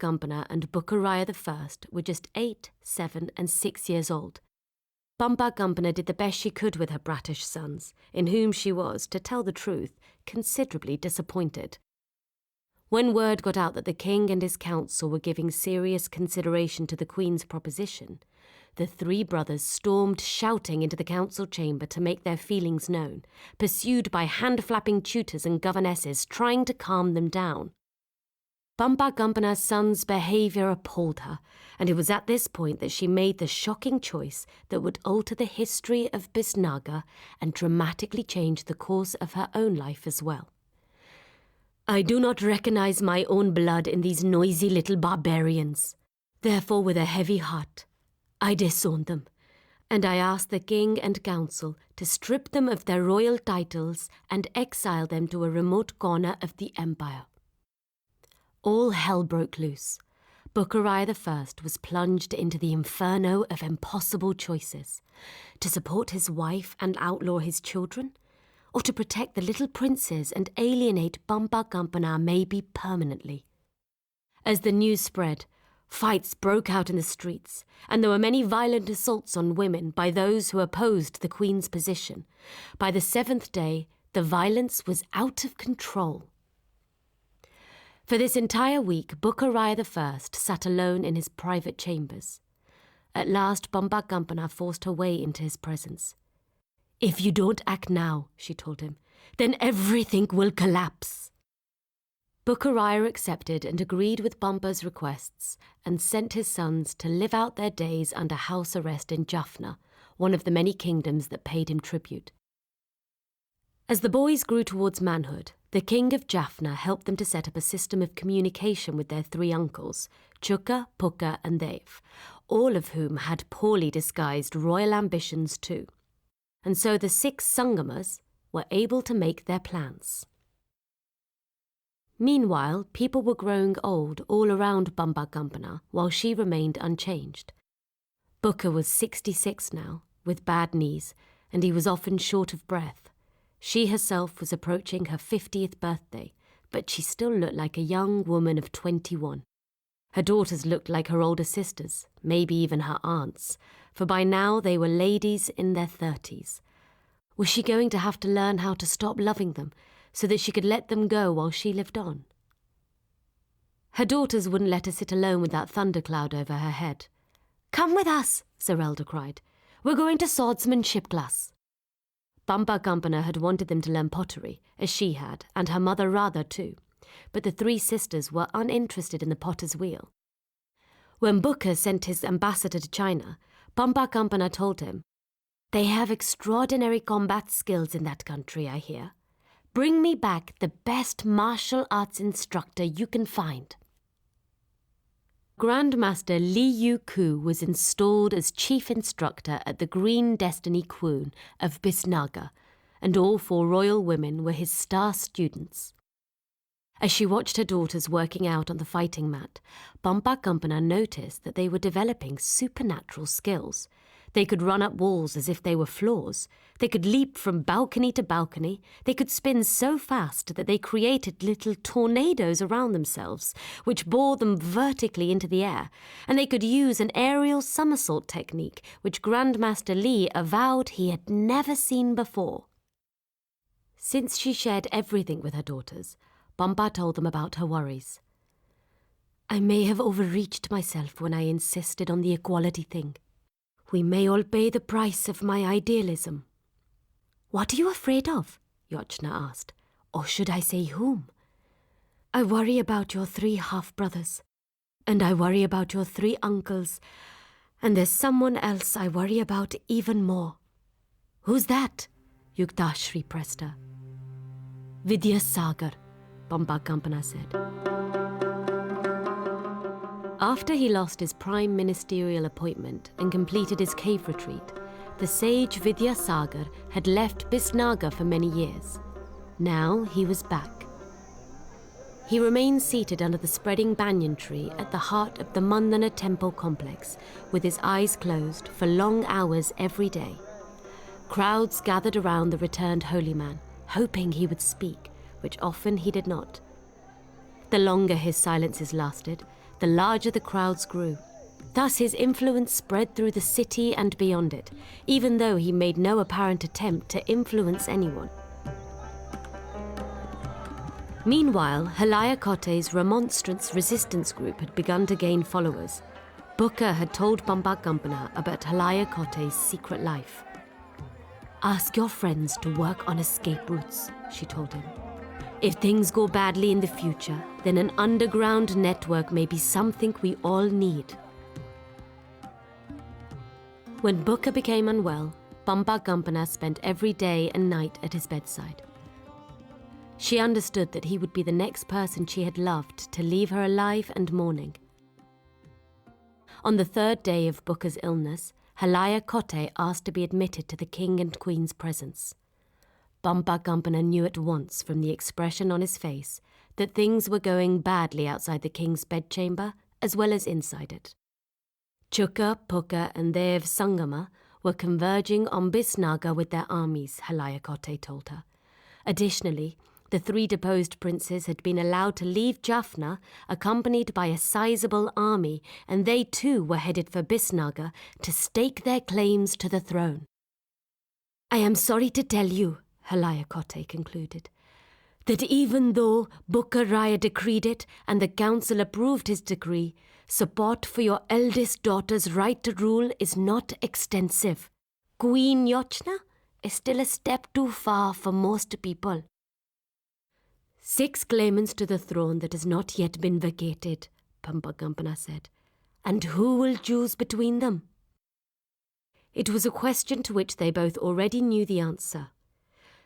Speaker 2: and Bukaraya I were just 8, 7, and 6 years old. Bumpa did the best she could with her bratish sons, in whom she was, to tell the truth, considerably disappointed. When word got out that the king and his council were giving serious consideration to the Queen's proposition, the 3 brothers stormed shouting into the council chamber to make their feelings known, pursued by hand-flapping tutors and governesses trying to calm them down. Bumpa son's behaviour appalled her, and it was at this point that she made the shocking choice that would alter the history of Bisnagar and dramatically change the course of her own life as well. "I do not recognise my own blood in these noisy little barbarians. Therefore, with a heavy heart, I disown them, and I ask the king and council to strip them of their royal titles and exile them to a remote corner of the empire." All hell broke loose. Bukaraya I was plunged into the inferno of impossible choices: to support his wife and outlaw his children, or to protect the little princes and alienate Bumpa maybe permanently. As the news spread, fights broke out in the streets, and there were many violent assaults on women by those who opposed the Queen's position. By the 7th day, the violence was out of control. For this entire week, Bukaraya I sat alone in his private chambers. At last, Bumpa forced her way into his presence. "If you don't act now," she told him, "then everything will collapse." Bukaraya accepted and agreed with Bumpa's requests and sent his sons to live out their days under house arrest in Jaffna, one of the many kingdoms that paid him tribute. As the boys grew towards manhood, the king of Jaffna helped them to set up a system of communication with their 3 uncles, Chuka, Puka, and Dev, all of whom had poorly disguised royal ambitions too. and so the 6 Sangamas were able to make their plans. Meanwhile, people were growing old all around Bambagampana while she remained unchanged. Booker was 66 now, with bad knees, and he was often short of breath. She herself was approaching her 50th birthday, but she still looked like a young woman of 21. Her daughters looked like her older sisters, maybe even her aunts, for by now they were ladies in their 30s. Was she going to have to learn how to stop loving them so that she could let them go while she lived on? Her daughters wouldn't let her sit alone with that thundercloud over her head. "Come with us," Zerelda cried. "We're going to swordsmanship class." Bambagampana had wanted them to learn pottery, as she had, and her mother Radha too, but the 3 sisters were uninterested in the potter's wheel. When Booker sent his ambassador to China, Bambagampana told him, "They have extraordinary combat skills in that country, I hear. Bring me back the best martial arts instructor you can find." Grandmaster Li Yu Ku was installed as chief instructor at the Green Destiny Queen of Bisnaga, and all 4 royal women were his star students. As she watched her daughters working out on the fighting mat, Bambagampana noticed that they were developing supernatural skills. They could run up walls as if they were floors. They could leap from balcony to balcony. They could spin so fast that they created little tornadoes around themselves, which bore them vertically into the air. And they could use an aerial somersault technique, which Grandmaster Li avowed he had never seen before. Since she shared everything with her daughters, Bamba told them about her worries. "I may have overreached myself when I insisted on the equality thing. We may all pay the price of my idealism." "What are you afraid of?" Yochna asked. "Or should I say whom?" "I worry about your 3 half-brothers, and I worry about your 3 uncles, and there's someone else I worry about even more." "Who's that?" Yuktashri pressed her. "Vidyasagar," Bambagampana said. After he lost his prime ministerial appointment and completed his cave retreat, the sage Vidyasagar had left Bisnaga for many years. Now he was back. He remained seated under the spreading banyan tree at the heart of the Mandana temple complex, with his eyes closed for long hours every day. Crowds gathered around the returned holy man, hoping he would speak, which often he did not. The longer his silences lasted, the larger the crowds grew. Thus his influence spread through the city and beyond it, even though he made no apparent attempt to influence anyone. Meanwhile, Halayakote's remonstrance resistance group had begun to gain followers. Booker had told Bambagampana about Halayakote's secret life. "Ask your friends to work on escape routes," she told him. "If things go badly in the future, then an underground network may be something we all need." When Booker became unwell, Bambagampana spent every day and night at his bedside. She understood that he would be the next person she had loved to leave her alive and mourning. On the 3rd day of Booker's illness, Halayakote asked to be admitted to the king and queen's presence. Bambagampana knew at once from the expression on his face that things were going badly outside the king's bedchamber as well as inside it. Chukka, Pukka and Dev Sangama were converging on Bisnaga with their armies, Halayakote told her. Additionally, the 3 deposed princes had been allowed to leave Jaffna accompanied by a sizable army, and they too were headed for Bisnaga to stake their claims to the throne. "I am sorry to tell you," Halayakote concluded, "that even though Bukka Raya decreed it and the council approved his decree, support for your eldest daughter's right to rule is not extensive. Queen Yochna is still a step too far for most people." 6 claimants to the throne that has not yet been vacated, Bambagampana said. "And who will choose between them?" It was a question to which they both already knew the answer.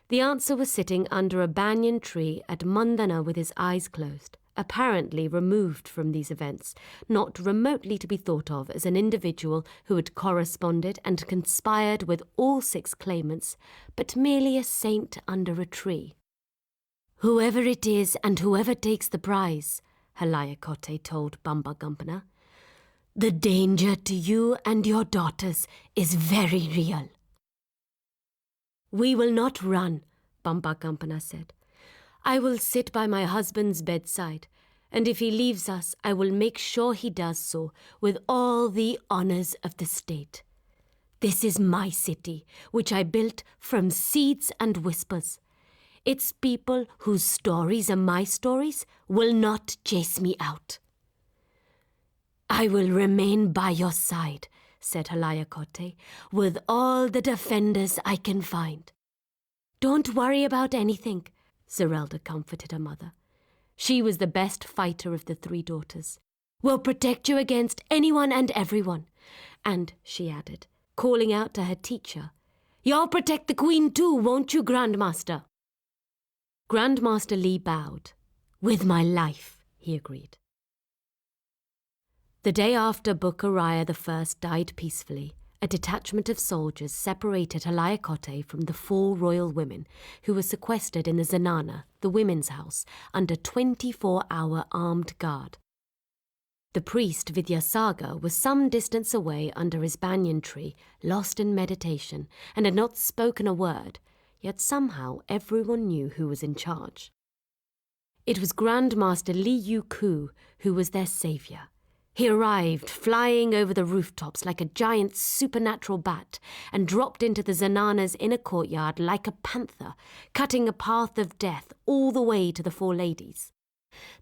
Speaker 2: The answer was sitting under a banyan tree at Mandana with his eyes closed, apparently removed from these events, not remotely to be thought of as an individual who had corresponded and conspired with all 6 claimants, but merely a saint under a tree. "Whoever it is and whoever takes the prize," Halayakote told Bambagumpana, "the danger to you and your daughters is very real." "We will not run," Bambagumpana said. "I will sit by my husband's bedside, and if he leaves us, I will make sure he does so with all the honors of the state. This is my city, which I built from seeds and whispers. Its people, whose stories are my stories, will not chase me out." "I will remain by your side," said Halayakote, "with all the defenders I can find." "Don't worry about anything," Zerelda comforted her mother. She was the best fighter of the 3 daughters. "We'll protect you against anyone and everyone." And, she added, calling out to her teacher, "You'll protect the Queen too, won't you, Grandmaster?" Grandmaster Lee bowed. "With my life," he agreed. The day after Bukariah I died peacefully, a detachment of soldiers separated Halayakote from the 4 royal women who were sequestered in the Zenana, the women's house, under 24-hour armed guard. The priest Vidyasagar was some distance away under his banyan tree, lost in meditation, and had not spoken a word, yet somehow everyone knew who was in charge. It was Grandmaster Li Yuku who was their saviour. He arrived, flying over the rooftops like a giant supernatural bat, and dropped into the Zenana's inner courtyard like a panther, cutting a path of death all the way to the 4 ladies.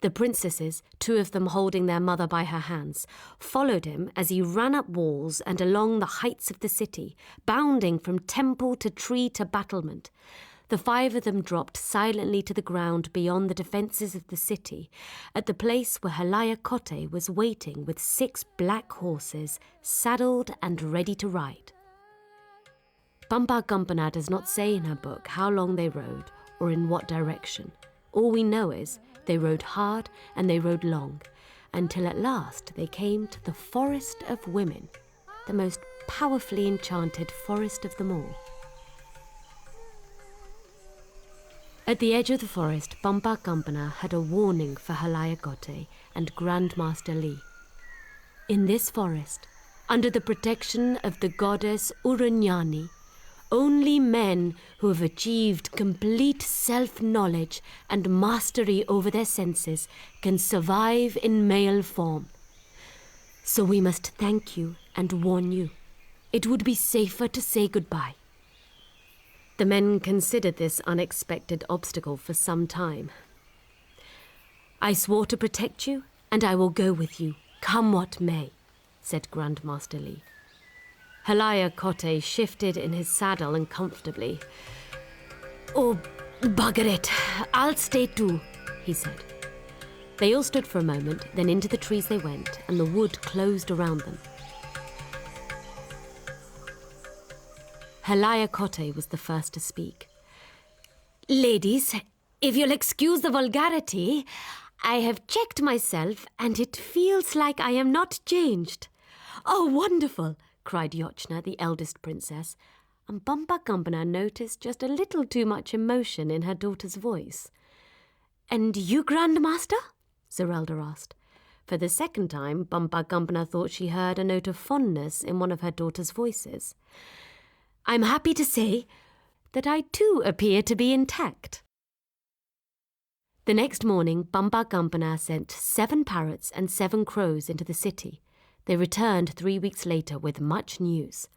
Speaker 2: The princesses, 2 of them holding their mother by her hands, followed him as he ran up walls and along the heights of the city, bounding from temple to tree to battlement. The 5 of them dropped silently to the ground beyond the defences of the city, at the place where Halayakote was waiting with 6 black horses, saddled and ready to ride. Bambagumpana does not say in her book how long they rode or in what direction. All we know is they rode hard and they rode long, until at last they came to the Forest of Women, the most powerfully enchanted forest of them all. At the edge of the forest, Bambagumpana had a warning for Halayakote and Grandmaster Lee. In this forest, under the protection of the goddess Uranyani, only men who have achieved complete self-knowledge and mastery over their senses can survive in male form. So we must thank you and warn you. It would be safer to say goodbye. The men considered this unexpected obstacle for some time. "I swore to protect you, and I will go with you, come what may," said Grandmaster Lee. Halayakote shifted in his saddle uncomfortably. "Oh, bugger it, I'll stay too," he said. They all stood for a moment, then into the trees they went, and the wood closed around them. Halayakote was the first to speak. "Ladies, if you'll excuse the vulgarity, I have checked myself and it feels like I am not changed." "Oh, wonderful!" cried Yochna, the eldest princess, and Bambagumpana noticed just a little too much emotion in her daughter's voice. "And you, Grandmaster?" Zerelda asked. For the second time, Bambagumpana thought she heard a note of fondness in one of her daughter's voices. "I'm happy to say that I too appear to be intact." The next morning, Bambagumpana sent 7 parrots and 7 crows into the city. They returned 3 weeks later with much news.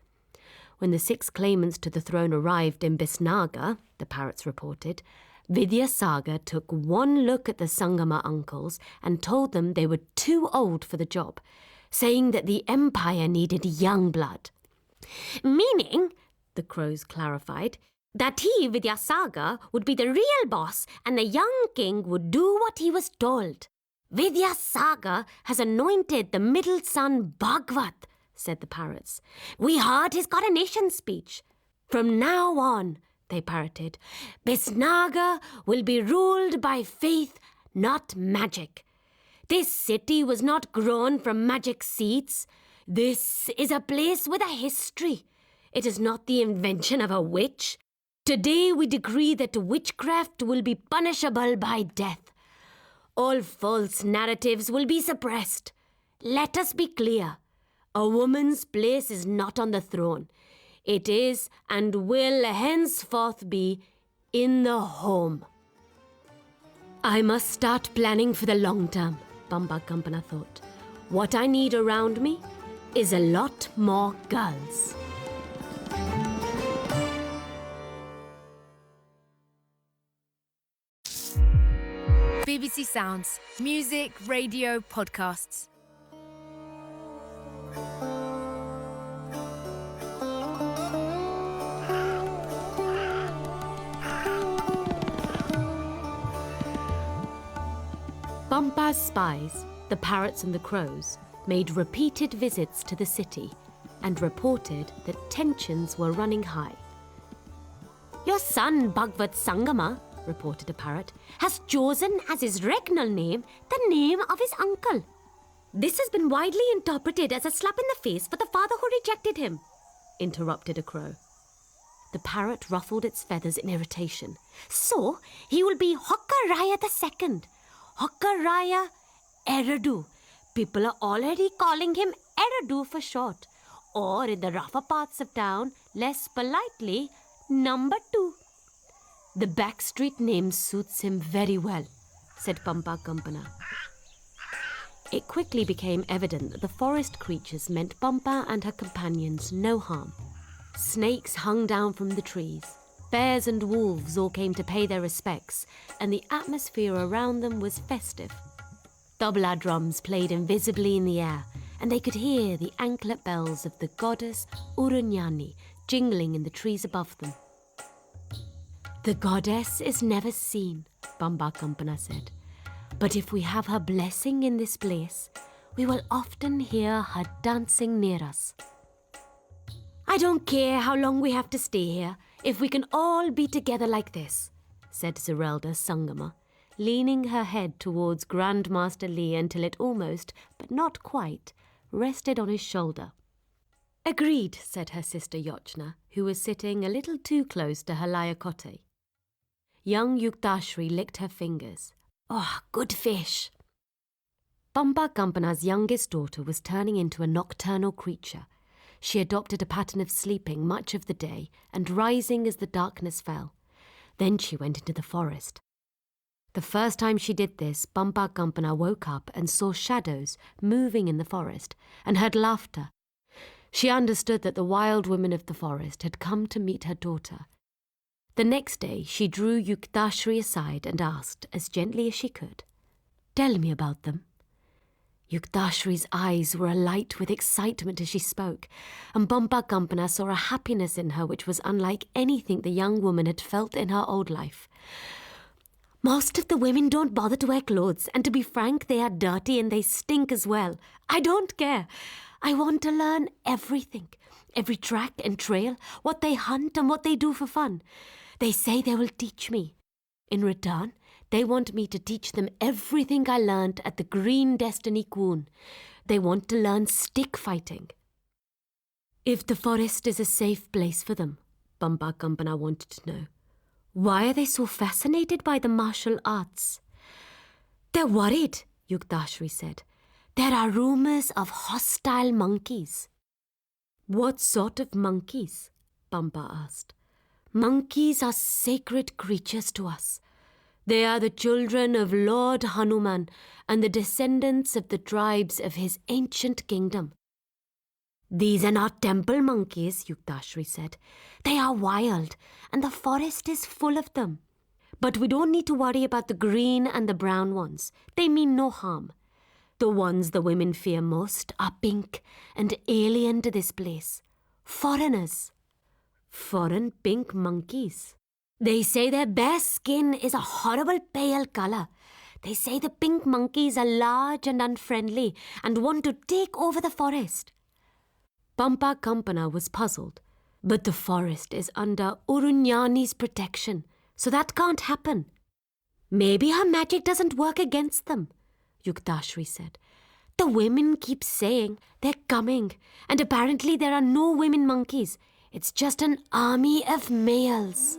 Speaker 2: When the 6 claimants to the throne arrived in Bisnaga, the parrots reported, Vidyasagar took one look at the Sangama uncles and told them they were too old for the job, saying that the empire needed young blood. "Meaning," the crows clarified, "that he, Vidyasagar, would be the real boss and the young king would do what he was told. Vidyasagar has anointed the middle son Bhagwat," said the parrots. "We heard his coronation speech. From now on," they parroted, "Bisnaga will be ruled by faith, not magic. This city was not grown from magic seeds. This is a place with a history. It is not the invention of a witch. Today we decree that witchcraft will be punishable by death. All false narratives will be suppressed. Let us be clear. A woman's place is not on the throne. It is and will henceforth be in the home. I must start planning for the long term, Bamba Kampana thought. What I need around me is a lot more girls.
Speaker 1: BBC Sounds. Music, radio, podcasts.
Speaker 2: Bampa's spies, the parrots and the crows, made repeated visits to the city and reported that tensions were running high. Your son, Bhagvat Sangama, reported a parrot, has chosen as his regnal name the name of his uncle. This has been widely interpreted as a slap in the face for the father who rejected him, interrupted a crow. The parrot ruffled its feathers in irritation. So he will be Hokkaraya II. Hokkaraya Eradu. People are already calling him Eradu for short, or in the rougher parts of town, less politely, number 2. The backstreet name suits him very well, said Bamba Kampana. It quickly became evident that the forest creatures meant Bamba and her companions no harm. Snakes hung down from the trees. Bears and wolves all came to pay their respects, and the atmosphere around them was festive. Tabla drums played invisibly in the air, and they could hear the anklet bells of the goddess Urunyani jingling in the trees above them. The goddess is never seen, Bamba Kampana said. But if we have her blessing in this place, we will often hear her dancing near us. I don't care how long we have to stay here, if we can all be together like this, said Zerelda Sangama, leaning her head towards Grandmaster Lee until it almost, but not quite, rested on his shoulder. Agreed, said her sister Yochna, who was sitting a little too close to her Layakote. Young Yuktashri licked her fingers. Oh, good fish. Bamba Kampana's youngest daughter was turning into a nocturnal creature. She adopted a pattern of sleeping much of the day and rising as the darkness fell. Then she went into the forest. The first time she did this, Bamba Kampana woke up and saw shadows moving in the forest and heard laughter. She understood that the wild women of the forest had come to meet her daughter. The next day, she drew Yuktashri aside and asked, as gently as she could, "Tell me about them." Yuktashri's eyes were alight with excitement as she spoke, and Bamba Kampana saw a happiness in her which was unlike anything the young woman had felt in her old life. Most of the women don't bother to wear clothes, and to be frank, they are dirty and they stink as well. I don't care. I want to learn everything, every track and trail, what they hunt and what they do for fun. They say they will teach me. In return, they want me to teach them everything I learned at the Green Destiny Quoon. They want to learn stick fighting. If the forest is a safe place for them, Bamba Kampana wanted to know, why are they so fascinated by the martial arts? They're worried, Yuktashri said. There are rumors of hostile monkeys. What sort of monkeys? Bamba asked. Monkeys are sacred creatures to us. They are the children of Lord Hanuman and the descendants of the tribes of his ancient kingdom. These are not temple monkeys, Yuktashri said. They are wild, and the forest is full of them. But we don't need to worry about the green and the brown ones. They mean no harm. The ones the women fear most are pink and alien to this place. Foreigners. Foreign pink monkeys. They say their bare skin is a horrible pale colour. They say the pink monkeys are large and unfriendly and want to take over the forest. Bamba Kampana was puzzled, but the forest is under Urunyani's protection, so that can't happen. Maybe her magic doesn't work against them. Yuktashri said. The women keep saying they're coming, and apparently there are no women monkeys. It's just an army of males.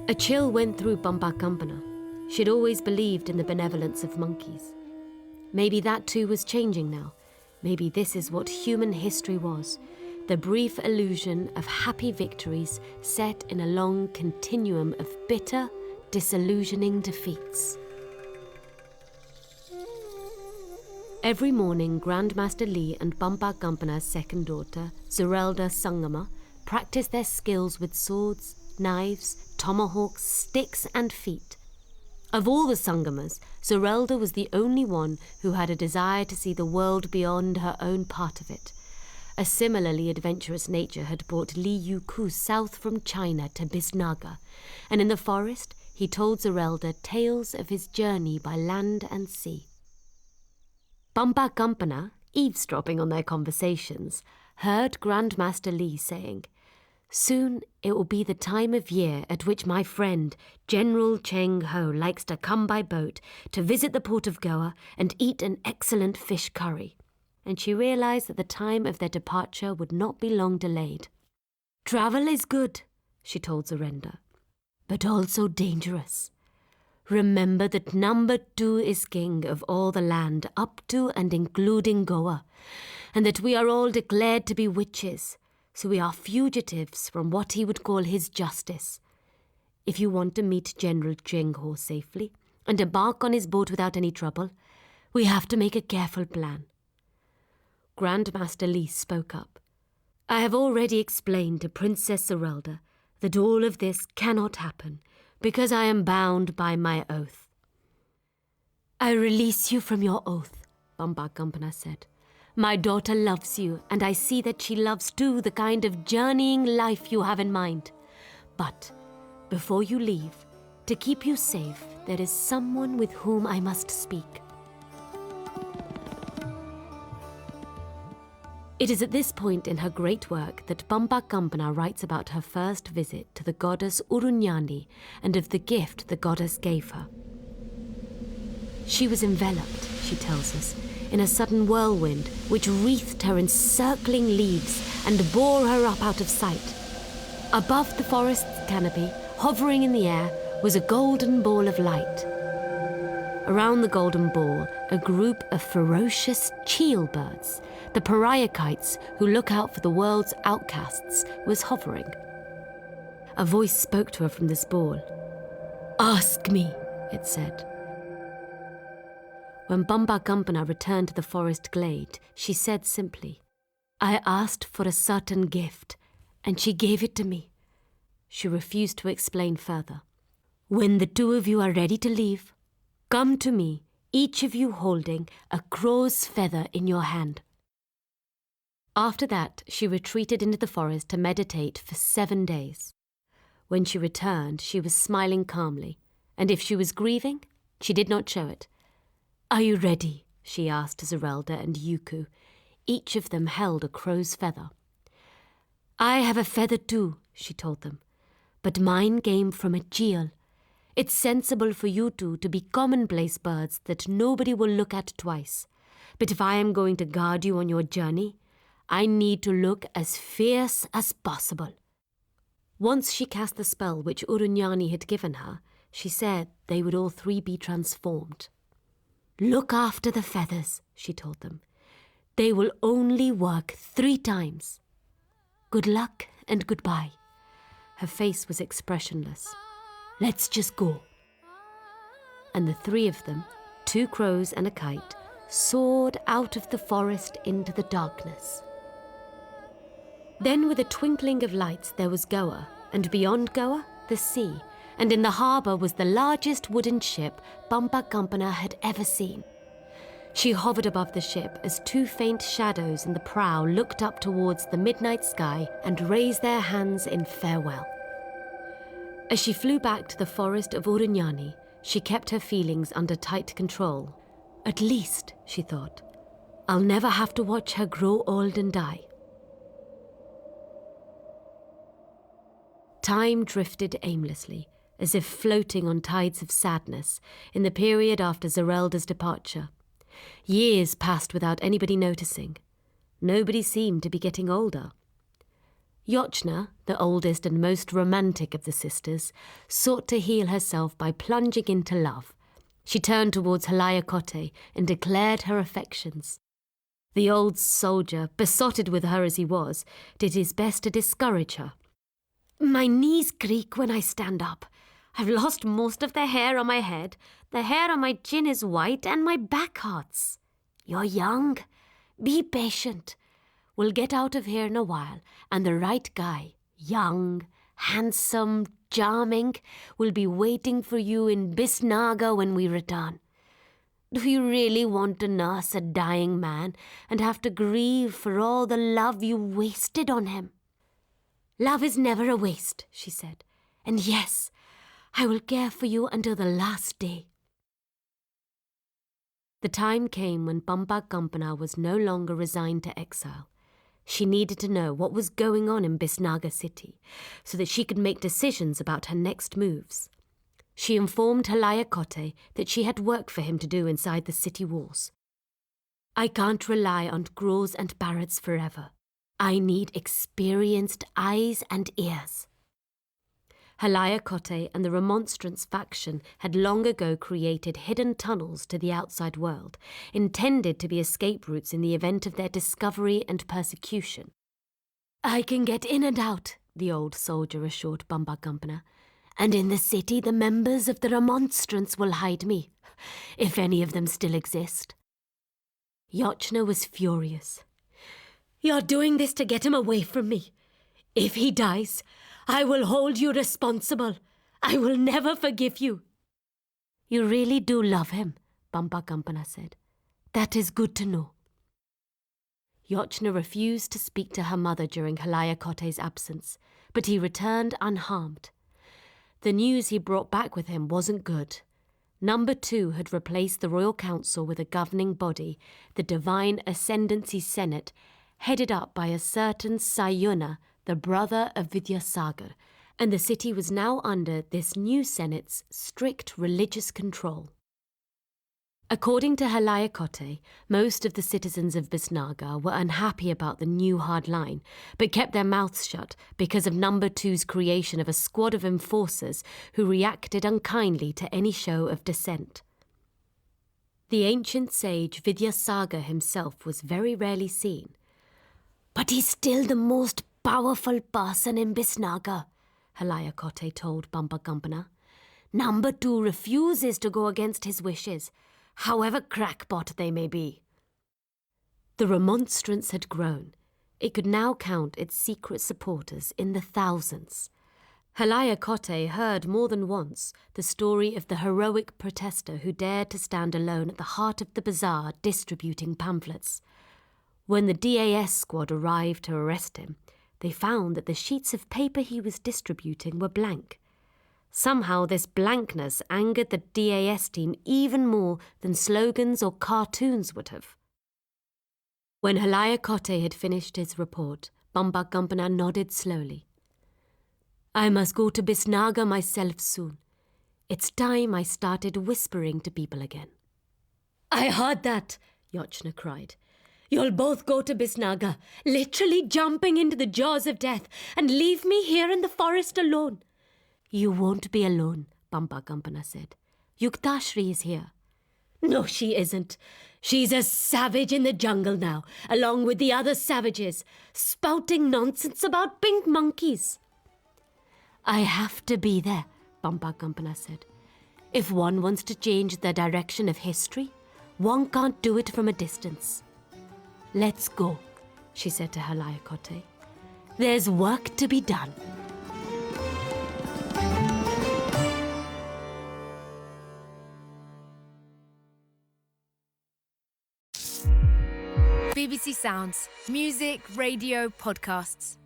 Speaker 2: A chill went through Bambakampana. She'd always believed in the benevolence of monkeys. Maybe that too was changing now. Maybe this is what human history was, the brief illusion of happy victories set in a long continuum of bitter, disillusioning defeats. Every morning, Grandmaster Lee and Bambakampana's second daughter, Zurelda Sangama, practiced their skills with swords, knives, tomahawks, sticks and feet. Of all the Sangamas, Zurelda was the only one who had a desire to see the world beyond her own part of it. A similarly adventurous nature had brought Li Yuku south from China to Bisnaga, and in the forest he told Zurelda tales of his journey by land and sea. Bambakampana, eavesdropping on their conversations, heard Grandmaster Li saying, "Soon it will be the time of year at which my friend General Cheng Ho likes to come by boat to visit the port of Goa and eat an excellent fish curry." And she realized that the time of their departure would not be long delayed. "Travel is good," she told Zurelda, "but also dangerous. Remember that number 2 is king of all the land up to and including Goa, and that we are all declared to be witches, so we are fugitives from what he would call his justice. If you want to meet General Cheng Ho safely and embark on his boat without any trouble, we have to make a careful plan." Grandmaster Li spoke up. "I have already explained to Princess Zurelda that all of this cannot happen because I am bound by my oath." "I release you from your oath," Bambakampana said. "My daughter loves you, and I see that she loves too the kind of journeying life you have in mind. But before you leave, to keep you safe, there is someone with whom I must speak." It is at this point in her great work that Bambakampana writes about her first visit to the goddess Urunyani and of the gift the goddess gave her. She was enveloped, she tells us, in a sudden whirlwind which wreathed her in circling leaves and bore her up out of sight. Above the forest's canopy, hovering in the air, was a golden ball of light. Around the golden ball, a group of ferocious cheel birds, the pariahites who look out for the world's outcasts, was hovering. A voice spoke to her from this ball. "Ask me," it said. When Bambakampana returned to the forest glade, she said simply, "I asked for a certain gift, and she gave it to me." She refused to explain further. "When the 2 of you are ready to leave, come to me, each of you holding a crow's feather in your hand." After that, she retreated into the forest to meditate for 7 days. When she returned, she was smiling calmly, and if she was grieving, she did not show it. "Are you ready?" she asked Zurelda and Yuku. Each of them held a crow's feather. "I have a feather too," she told them, "but mine came from a cheel. It's sensible for you two to be commonplace birds that nobody will look at twice. But if I am going to guard you on your journey, I need to look as fierce as possible." Once she cast the spell which Urunyani had given her, she said they would all 3 be transformed. "Look after the feathers," she told them. "They will only work 3 times. Good luck and goodbye." Her face was expressionless. "Let's just go." And the 3 of them, 2 crows and a kite, soared out of the forest into the darkness. Then with a twinkling of lights there was Goa, and beyond Goa, the sea, and in the harbour was the largest wooden ship Bambakampana had ever seen. She hovered above the ship as 2 faint shadows in the prow looked up towards the midnight sky and raised their hands in farewell. As she flew back to the forest of Urunyani, she kept her feelings under tight control. At least, she thought, I'll never have to watch her grow old and die. Time drifted aimlessly, as if floating on tides of sadness in the period after Zerelda's departure. Years passed without anybody noticing. Nobody seemed to be getting older. Yotchna, the oldest and most romantic of the sisters, sought to heal herself by plunging into love. She turned towards Halayakote and declared her affections. The old soldier, besotted with her as he was, did his best to discourage her. "My knees creak when I stand up. I've lost most of the hair on my head. The hair on my chin is white and my back hurts. You're young. Be patient. We'll get out of here in a while, and the right guy, young, handsome, charming, will be waiting for you in Bisnaga when we return. Do you really want to nurse a dying man and have to grieve for all the love you wasted on him?" "Love is never a waste," she said. "And yes, I will care for you until the last day." The time came when Bamba Gampana was no longer resigned to exile. She needed to know what was going on in Bisnaga city so that she could make decisions about her next moves. She informed Halayakote that she had work for him to do inside the city walls. "I can't rely on Grows and Barretts forever. I need experienced eyes and ears." Halayakote and the Remonstrance faction had long ago created hidden tunnels to the outside world, intended to be escape routes in the event of their discovery and persecution. "I can get in and out," the old soldier assured Bamba Gampana, "and in the city the members of the Remonstrance will hide me, if any of them still exist." Yotchna was furious. "You're doing this to get him away from me. If he dies, I will hold you responsible. I will never forgive you." "You really do love him," Bamba Gampana said. "That is good to know." Yotchna refused to speak to her mother during Halayakote's absence, but he returned unharmed. The news he brought back with him wasn't good. Number 2 had replaced the Royal Council with a governing body, the Divine Ascendancy Senate, headed up by a certain Sayuna, the brother of Vidyasagar, and the city was now under this new Senate's strict religious control. According to Halayakote, most of the citizens of Bisnaga were unhappy about the new hard line, but kept their mouths shut because of Number 2's creation of a squad of enforcers who reacted unkindly to any show of dissent. The ancient sage Vidyasagar himself was very rarely seen. "But he's still the most powerful person in Bisnaga," Halayakote told Bamba Gampana. "Number 2 refuses to go against his wishes, however crackpot they may be." The Remonstrance had grown. It could now count its secret supporters in the thousands. Halayakote heard more than once the story of the heroic protester who dared to stand alone at the heart of the bazaar distributing pamphlets. When the DAS squad arrived to arrest him, they found that the sheets of paper he was distributing were blank. Somehow this blankness angered the DAS team even more than slogans or cartoons would have. When Halayakote had finished his report, Bamba Gampana nodded slowly. "I must go to Bisnaga myself soon. It's time I started whispering to people again." "I heard that," Yotchna cried. "You'll both go to Bisnaga, literally jumping into the jaws of death, and leave me here in the forest alone." "You won't be alone," Bamba Gampana said. "Yuktashri is here." "No, she isn't. She's a savage in the jungle now, along with the other savages, spouting nonsense about pink monkeys." "I have to be there," Bamba Gampana said. "If one wants to change the direction of history, one can't do it from a distance." "Let's go," she said to Halayakote. "There's work to be done."
Speaker 1: BBC Sounds. Music, radio, podcasts.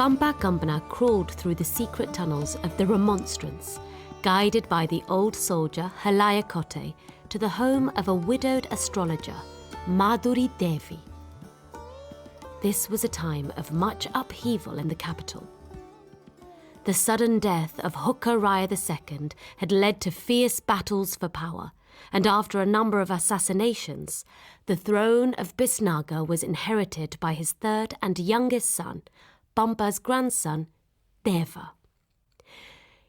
Speaker 2: Bamba Gumbana crawled through the secret tunnels of the Remonstrance, guided by the old soldier Halayakote to the home of a widowed astrologer, Madhuri Devi. This was a time of much upheaval in the capital. The sudden death of Hukka Raya II had led to fierce battles for power, and after a number of assassinations, the throne of Bisnagar was inherited by his third and youngest son, Bamba's grandson, Deva.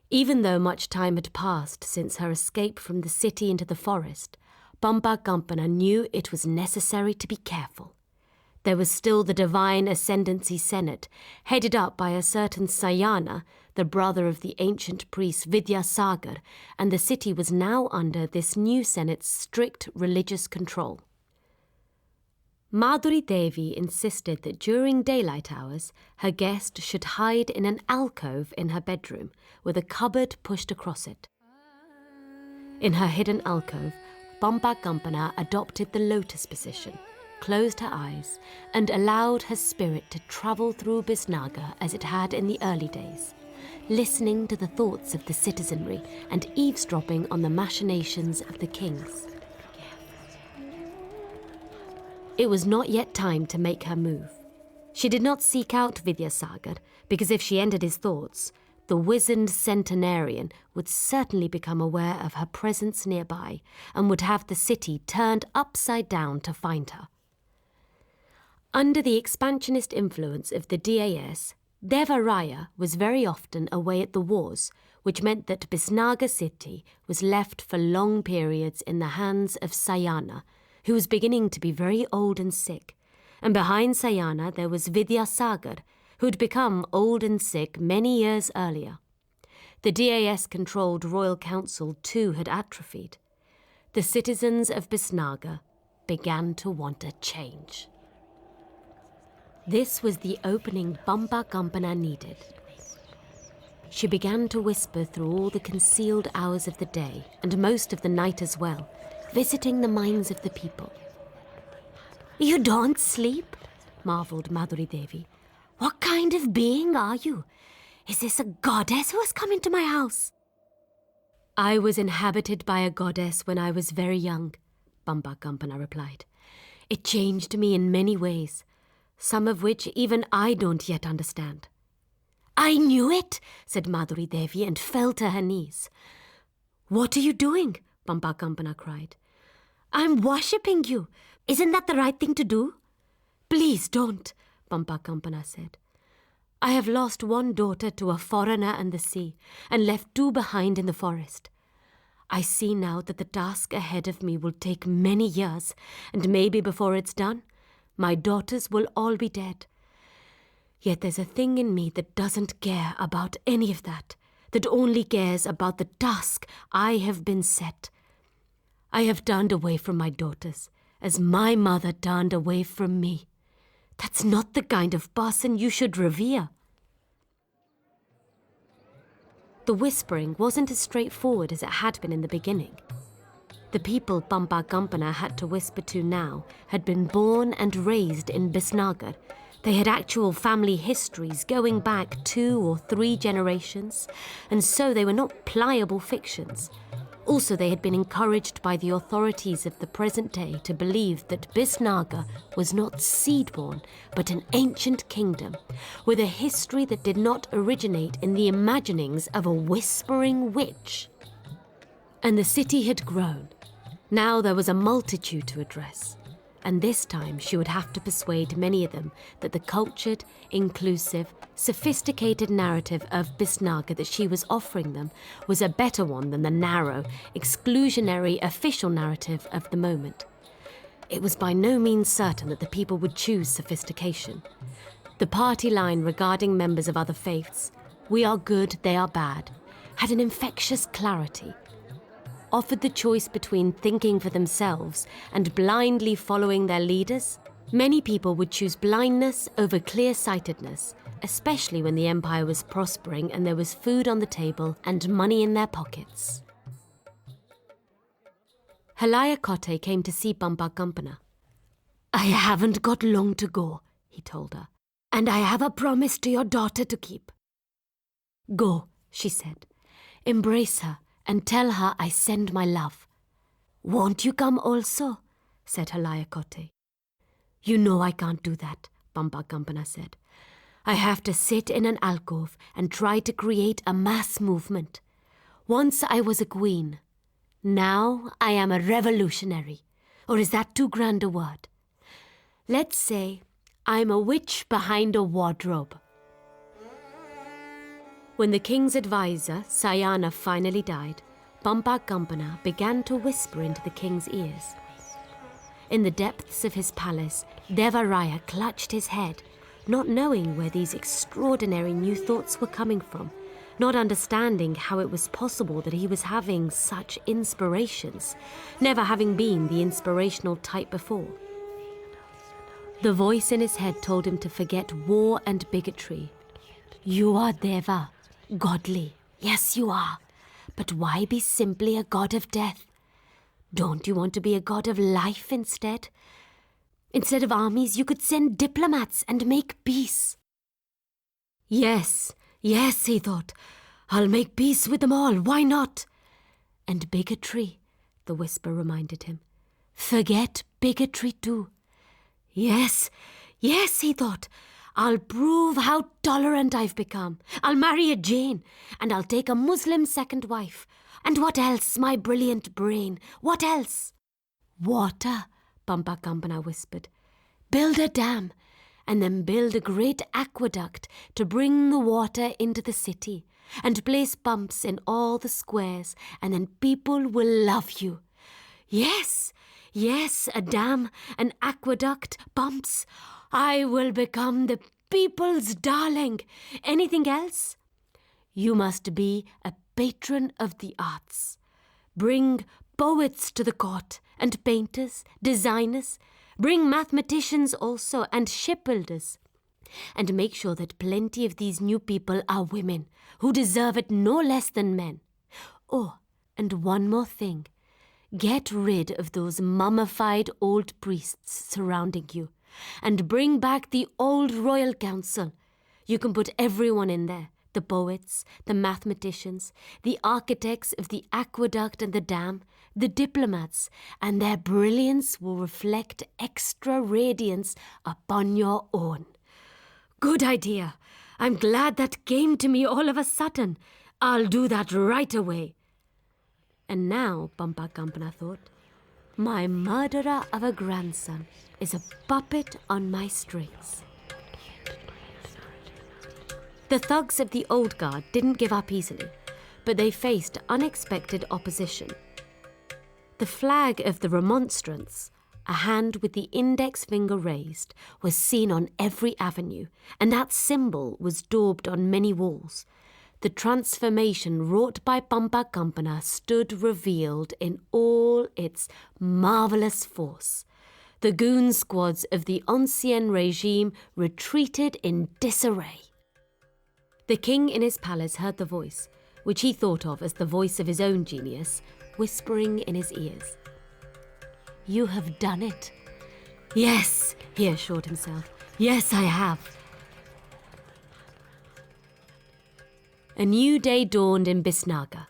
Speaker 2: Even though much time had passed since her escape from the city into the forest, Bamba Gumbana knew it was necessary to be careful. There was still the Divine Ascendancy Senate, headed up by a certain Sayana, the brother of the ancient priest Vidyasagar, and the city was now under this new Senate's strict religious control. Madhuri Devi insisted that during daylight hours, her guest should hide in an alcove in her bedroom, with a cupboard pushed across it. In her hidden alcove, Bamba Gumbana adopted the lotus position, closed her eyes, and allowed her spirit to travel through Bisnagar as it had in the early days, listening to the thoughts of the citizenry and eavesdropping on the machinations of the kings. It was not yet time to make her move. She did not seek out Vidyasagar, because if she entered his thoughts, the wizened centenarian would certainly become aware of her presence nearby and would have the city turned upside down to find her. Under the expansionist influence of the DAS, Deva Raya was very often away at the wars, which meant that Bisnagar city was left for long periods in the hands of Sayana, who was beginning to be very old and sick, and behind Sayana there was Vidyasagar, who had become old and sick many years earlier. The DAS-controlled royal council too had atrophied. The citizens of Bisnagar began to want a change. This was the opening Bamba Gumbana needed. She began to whisper through all the concealed hours of the day, and most of the night as well, visiting the minds of the people. "You don't sleep?" marvelled Madhuri Devi. "What kind of being are you? Is this a goddess who has come into my house?" "I was inhabited by a goddess when I was very young," Bamba Gumbana replied. "It changed me in many ways, some of which even I don't yet understand." "I knew it," said Madhuri Devi and fell to her knees. "What are you doing?" Bamba Gumbana cried. "I'm worshipping you. Isn't that the right thing to do?" "Please don't," Bamba Gumbana said. "I have lost one daughter to a foreigner and the sea, and left two behind in the forest. I see now that the task ahead of me will take many years, and maybe before it's done, my daughters will all be dead. Yet there's a thing in me that doesn't care about any of that only cares about the task I have been set. I have turned away from my daughters, as my mother turned away from me. That's not the kind of person you should revere." The whispering wasn't as straightforward as it had been in the beginning. The people Bamba Gumbana had to whisper to now had been born and raised in Bisnagar. They had actual family histories going back 2 or 3 generations, and so they were not pliable fictions. Also, they had been encouraged by the authorities of the present day to believe that Bisnagar was not seed-born, but an ancient kingdom, with a history that did not originate in the imaginings of a whispering witch. And the city had grown. Now there was a multitude to address, and this time she would have to persuade many of them that the cultured, inclusive, sophisticated narrative of Bisnagar that she was offering them was a better one than the narrow, exclusionary official narrative of the moment. It was by no means certain that the people would choose sophistication. The party line regarding members of other faiths, "We are good, they are bad," had an infectious clarity. Offered the choice between thinking for themselves and blindly following their leaders, many people would choose blindness over clear-sightedness, especially when the empire was prospering and there was food on the table and money in their pockets. Halayakote came to see Bamba Gumbana. "I haven't got long to go," he told her. and I have a promise to your daughter to keep. Go, she said. Embrace her and tell her I send my love. Won't you come also? Said Halayakote. You know I can't do that, Pampakampana said. I have to sit in an alcove and try to create a mass movement. Once I was a queen. Now I am a revolutionary. Or is that too grand a word? Let's say I'm a witch behind a wardrobe. When the king's advisor, Sayana, finally died, Pampakampana began to whisper into the king's ears. In the depths of his palace, Devaraya clutched his head, not knowing where these extraordinary new thoughts were coming from, not understanding how it was possible that he was having such inspirations, never having been the inspirational type before. The voice in his head told him to forget war and bigotry. You are Deva, godly. Yes, you are. But why be simply a god of death? Don't you want to be a god of life instead? Instead of armies, you could send diplomats and make peace. Yes, he thought. I'll make peace with them all. Why not? And bigotry, the whisper reminded him. Forget bigotry too. Yes, he thought. I'll prove how tolerant I've become. I'll marry a Jain, and I'll take a Muslim second wife. And what else, my brilliant brain? What else? Water, Pampakampana whispered. Build a dam, and then build a great aqueduct to bring the water into the city, and place pumps in all the squares, and then people will love you. Yes, a dam, an aqueduct, pumps. I will become the people's darling. Anything else? You must be a patron of the arts. Bring poets to the court, and painters, designers. Bring mathematicians also, and shipbuilders. And make sure that plenty of these new people are women, who deserve it no less than men. Oh, and one more thing. Get rid of those mummified old priests surrounding you, and bring back the old royal council. You can put everyone in there. The poets, the mathematicians, the architects of the aqueduct and the dam, the diplomats, and their brilliance will reflect extra radiance upon your own. Good idea. I'm glad that came to me all of a sudden. I'll do that right away. And now, Pampakampana thought, my murderer of a grandson is a puppet on my strings. The thugs of the old guard didn't give up easily, but they faced unexpected opposition. The flag of the Remonstrance, a hand with the index finger raised, was seen on every avenue, and that symbol was daubed on many walls. The transformation wrought by Pampakampana stood revealed in all its marvellous force. The goon squads of the ancien regime retreated in disarray. The king in his palace heard the voice, which he thought of as the voice of his own genius, whispering in his ears. You have done it. Yes, he assured himself. Yes, I have. A new day dawned in Bisnaga.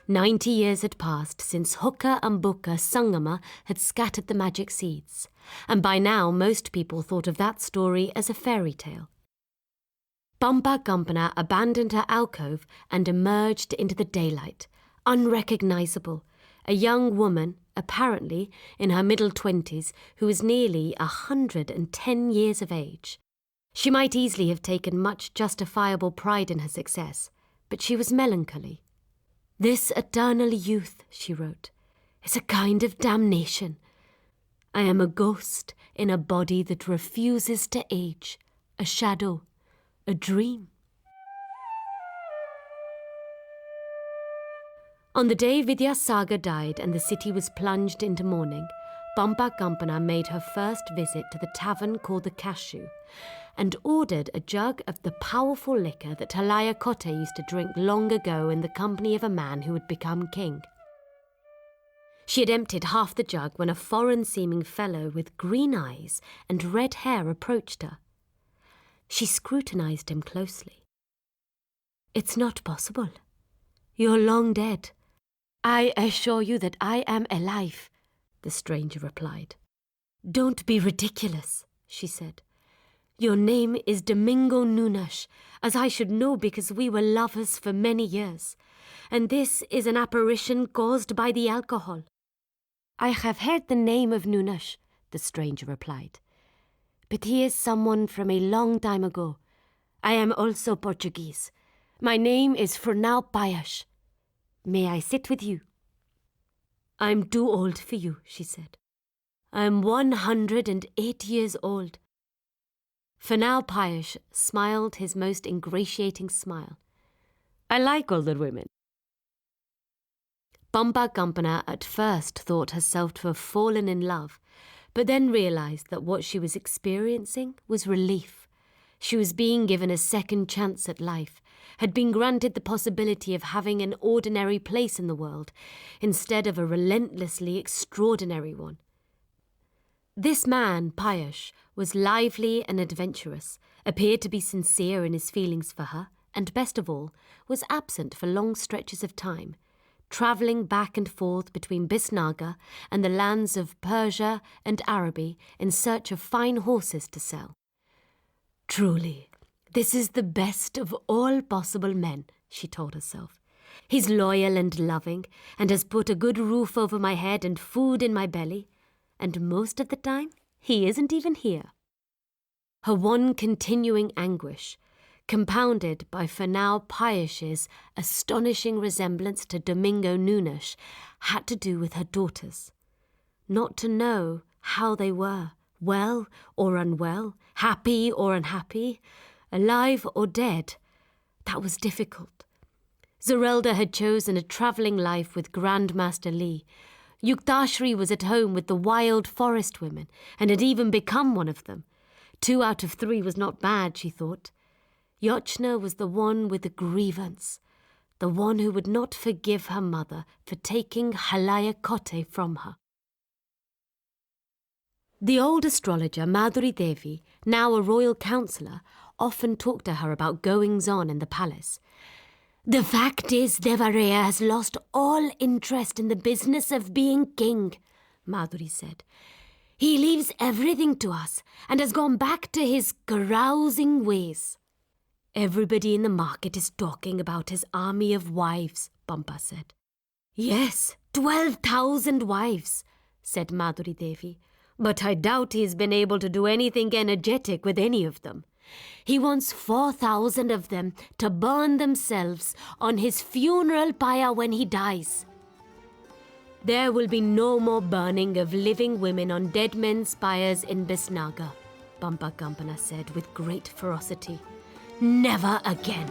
Speaker 2: 90 years had passed since Hooker and Booker Sangama had scattered the magic seeds, and by now most people thought of that story as a fairy tale. Pampakampana abandoned her alcove and emerged into the daylight, unrecognizable, a young woman, apparently in her middle 20s, who was nearly 110 years of age. She might easily have taken much justifiable pride in her success, but she was melancholy. This eternal youth, she wrote, is a kind of damnation. I am a ghost in a body that refuses to age, a shadow, a dream. On the day Vidyasagar died and the city was plunged into mourning, Pampakampana made her first visit to the tavern called the Cashew and ordered a jug of the powerful liquor that Halayakote used to drink long ago in the company of a man who had become king. She had emptied half the jug when a foreign-seeming fellow with green eyes and red hair approached her. She scrutinized him closely. "It's not possible. You're long dead." "I assure you that I am alive," the stranger replied. "Don't be ridiculous," she said. "Your name is Domingo Nunes, as I should know because we were lovers for many years, and this is an apparition caused by the alcohol." "I have heard the name of Nunes," the stranger replied, "but he is someone from a long time ago. I am also Portuguese. My name is Fernão Paias. May I sit with you?" "I'm too old for you," she said. "I'm 108 years old." Fernão Paias smiled his most ingratiating smile. "I like older women." Bumba Gumpana at first thought herself to have fallen in love, but then realized that what she was experiencing was relief. She was being given a second chance at life, had been granted the possibility of having an ordinary place in the world instead of a relentlessly extraordinary one. This man, Paias, was lively and adventurous, appeared to be sincere in his feelings for her, and best of all, was absent for long stretches of time, travelling back and forth between Bisnaga and the lands of Persia and Araby in search of fine horses to sell. "Truly, this is the best of all possible men," she told herself. "He's loyal and loving, and has put a good roof over my head and food in my belly, and most of the time he isn't even here." Her one continuing anguish, compounded by Fernão Paias's astonishing resemblance to Domingo Nunes, had to do with her daughters. Not to know how they were, well or unwell, happy or unhappy, alive or dead, that was difficult. Zerelda had chosen a travelling life with Grandmaster Lee. Yuktashri was at home with the wild forest women, and had even become one of them. 2 out of 3 was not bad, she thought. Yochna was the one with the grievance, the one who would not forgive her mother for taking Halaya Kote from her. The old astrologer Madhuri Devi, now a royal counsellor, often talked to her about goings-on in the palace. "The fact is, Devaraya has lost all interest in the business of being king," Madhuri said. "He leaves everything to us and has gone back to his carousing ways." "Everybody in the market is talking about his army of wives," Bumpa said. "Yes, 12,000 wives," said Madhuri Devi. "But I doubt he's been able to do anything energetic with any of them. He wants 4,000 of them to burn themselves on his funeral pyre when he dies." "There will be no more burning of living women on dead men's pyres in Bisnaga," Bumpa Gumpana said with great ferocity. "Never again."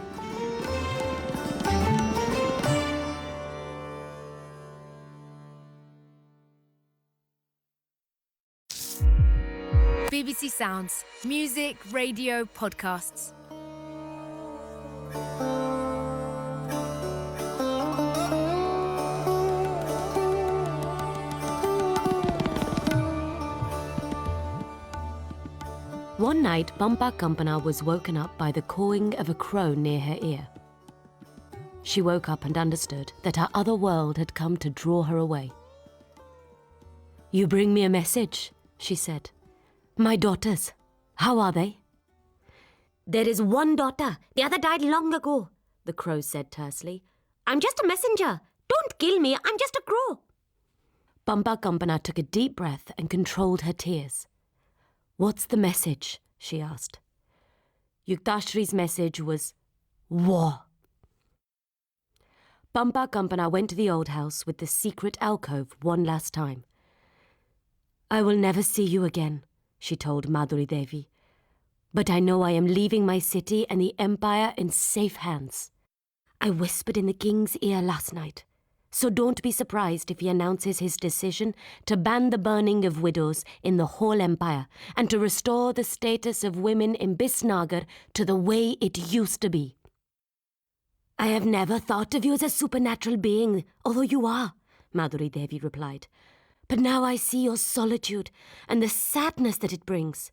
Speaker 1: BBC Sounds, music, radio, podcasts.
Speaker 2: One night, Bumpa Gumpana was woken up by the cawing of a crow near her ear. She woke up and understood that her other world had come to draw her away. "You bring me a message," she said. "My daughters, how are they?" "There is one daughter. The other died long ago," the crow said tersely. "I'm just a messenger. Don't kill me. I'm just a crow." Bumpa Gumpana took a deep breath and controlled her tears. "What's the message?" she asked. Yuktashri's message was war. Bumpa Gumpana went to the old house with the secret alcove one last time. "I will never see you again," she told Madhuri Devi. "But I know I am leaving my city and the empire in safe hands. I whispered in the king's ear last night, so don't be surprised if he announces his decision to ban the burning of widows in the whole empire and to restore the status of women in Bisnagar to the way it used to be." "I have never thought of you as a supernatural being, although you are," Madhuri Devi replied. "But now I see your solitude and the sadness that it brings.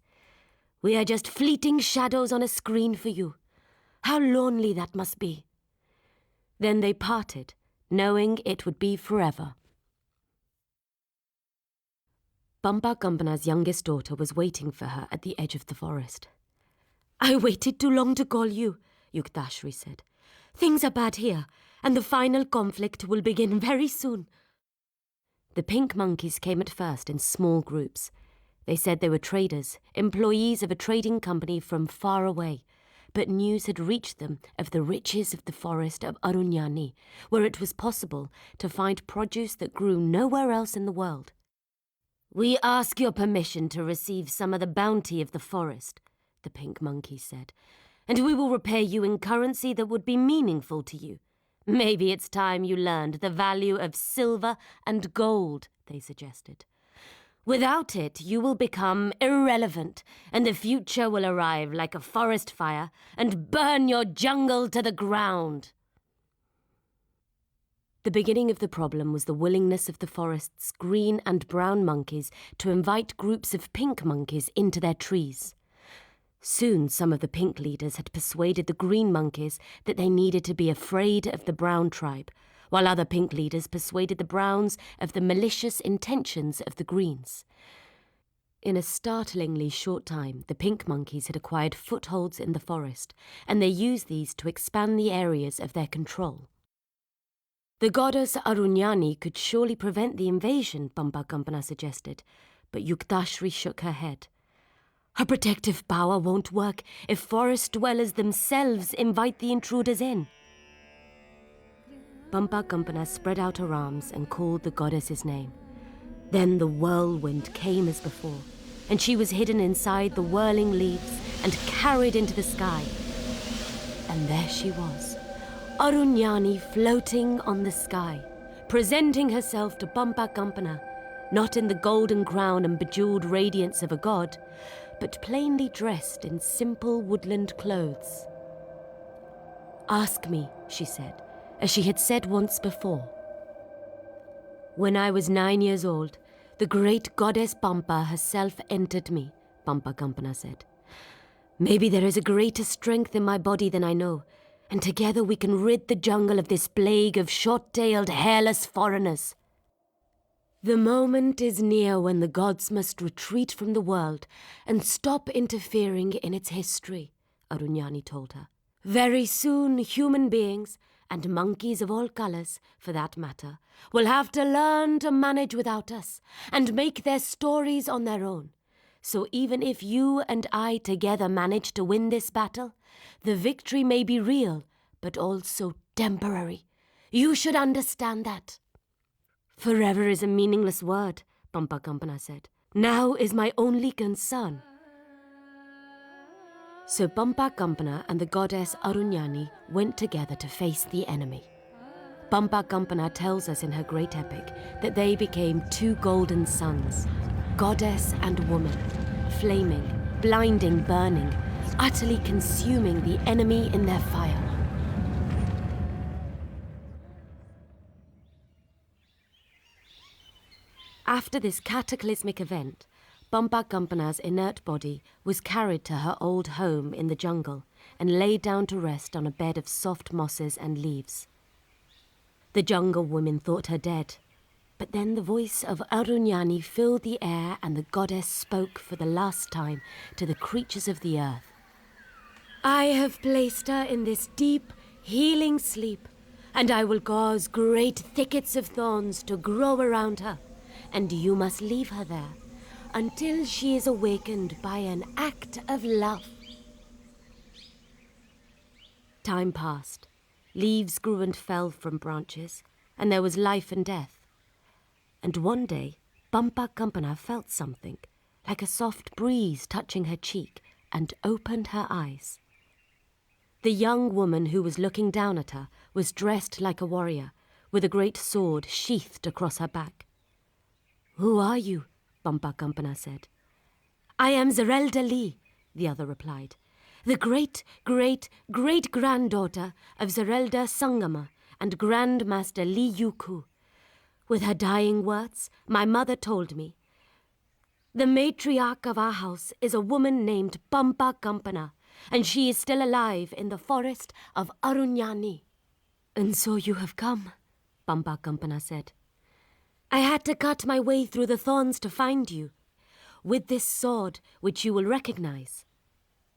Speaker 2: We are just fleeting shadows on a screen for you. How lonely that must be." Then they parted, knowing it would be forever. Bumpa Gumpana's youngest daughter was waiting for her at the edge of the forest. "I waited too long to call you," Yuktashri said. "Things are bad here, and the final conflict will begin very soon." The pink monkeys came at first in small groups. They said they were traders, employees of a trading company from far away, but news had reached them of the riches of the forest of Arunyani, where it was possible to find produce that grew nowhere else in the world. "We ask your permission to receive some of the bounty of the forest," the pink monkey said, "and we will repay you in currency that would be meaningful to you. Maybe it's time you learned the value of silver and gold," they suggested. "Without it, you will become irrelevant, and the future will arrive like a forest fire and burn your jungle to the ground." The beginning of the problem was the willingness of the forest's green and brown monkeys to invite groups of pink monkeys into their trees. Soon some of the pink leaders had persuaded the green monkeys that they needed to be afraid of the brown tribe, while other pink leaders persuaded the browns of the malicious intentions of the greens. In a startlingly short time, the pink monkeys had acquired footholds in the forest, and they used these to expand the areas of their control. The goddess Arunyani could surely prevent the invasion, Bumpa Gumpana suggested, but Yuktashri shook her head. "Her protective power won't work if forest dwellers themselves invite the intruders in." Bumpa Gumpana spread out her arms and called the goddess's name. Then the whirlwind came as before, and she was hidden inside the whirling leaves and carried into the sky. And there she was, Arunyani floating on the sky, presenting herself to Bumpa Gumpana, not in the golden crown and bejeweled radiance of a god, but plainly dressed in simple woodland clothes. "Ask me," she said, as she had said once before. "When I was 9 years old, the great goddess Bumpa herself entered me," Bumpa Gumpana said. "Maybe there is a greater strength in my body than I know, and together we can rid the jungle of this plague of short-tailed, hairless foreigners." "The moment is near when the gods must retreat from the world and stop interfering in its history," Arunyani told her. "Very soon human beings, and monkeys of all colors, for that matter, will have to learn to manage without us and make their stories on their own. So even if you and I together manage to win this battle, the victory may be real, but also temporary. You should understand that." "Forever is a meaningless word," Bumpa Gumpana said. "Now is my only concern." So Bumpa Gumpana and the goddess Arunyani went together to face the enemy. Bumpa Gumpana tells us in her great epic that they became two golden suns, goddess and woman, flaming, blinding, burning, utterly consuming the enemy in their fire. After this cataclysmic event, Bumpa Gumpana's inert body was carried to her old home in the jungle and laid down to rest on a bed of soft mosses and leaves. The jungle women thought her dead, but then the voice of Arunyani filled the air and the goddess spoke for the last time to the creatures of the earth. "I have placed her in this deep, healing sleep, and I will cause great thickets of thorns to grow around her, and you must leave her there until she is awakened by an act of love." Time passed. Leaves grew and fell from branches, and there was life and death. And one day, Bumpa Gumpana felt something, like a soft breeze touching her cheek, and opened her eyes. The young woman who was looking down at her was dressed like a warrior, with a great sword sheathed across her back. "Who are you?" Bumpa Gumpana said. "I am Zerelda Lee," the other replied, "the great-great-great-granddaughter of Zerelda Sangama and Grandmaster Lee Yuku. With her dying words, my mother told me, The matriarch of our house is a woman named Pampa Kampana, and she is still alive in the forest of Arunyani." "And so you have come," Pampa Kampana said. "I had to cut my way through the thorns to find you, with this sword which you will recognize.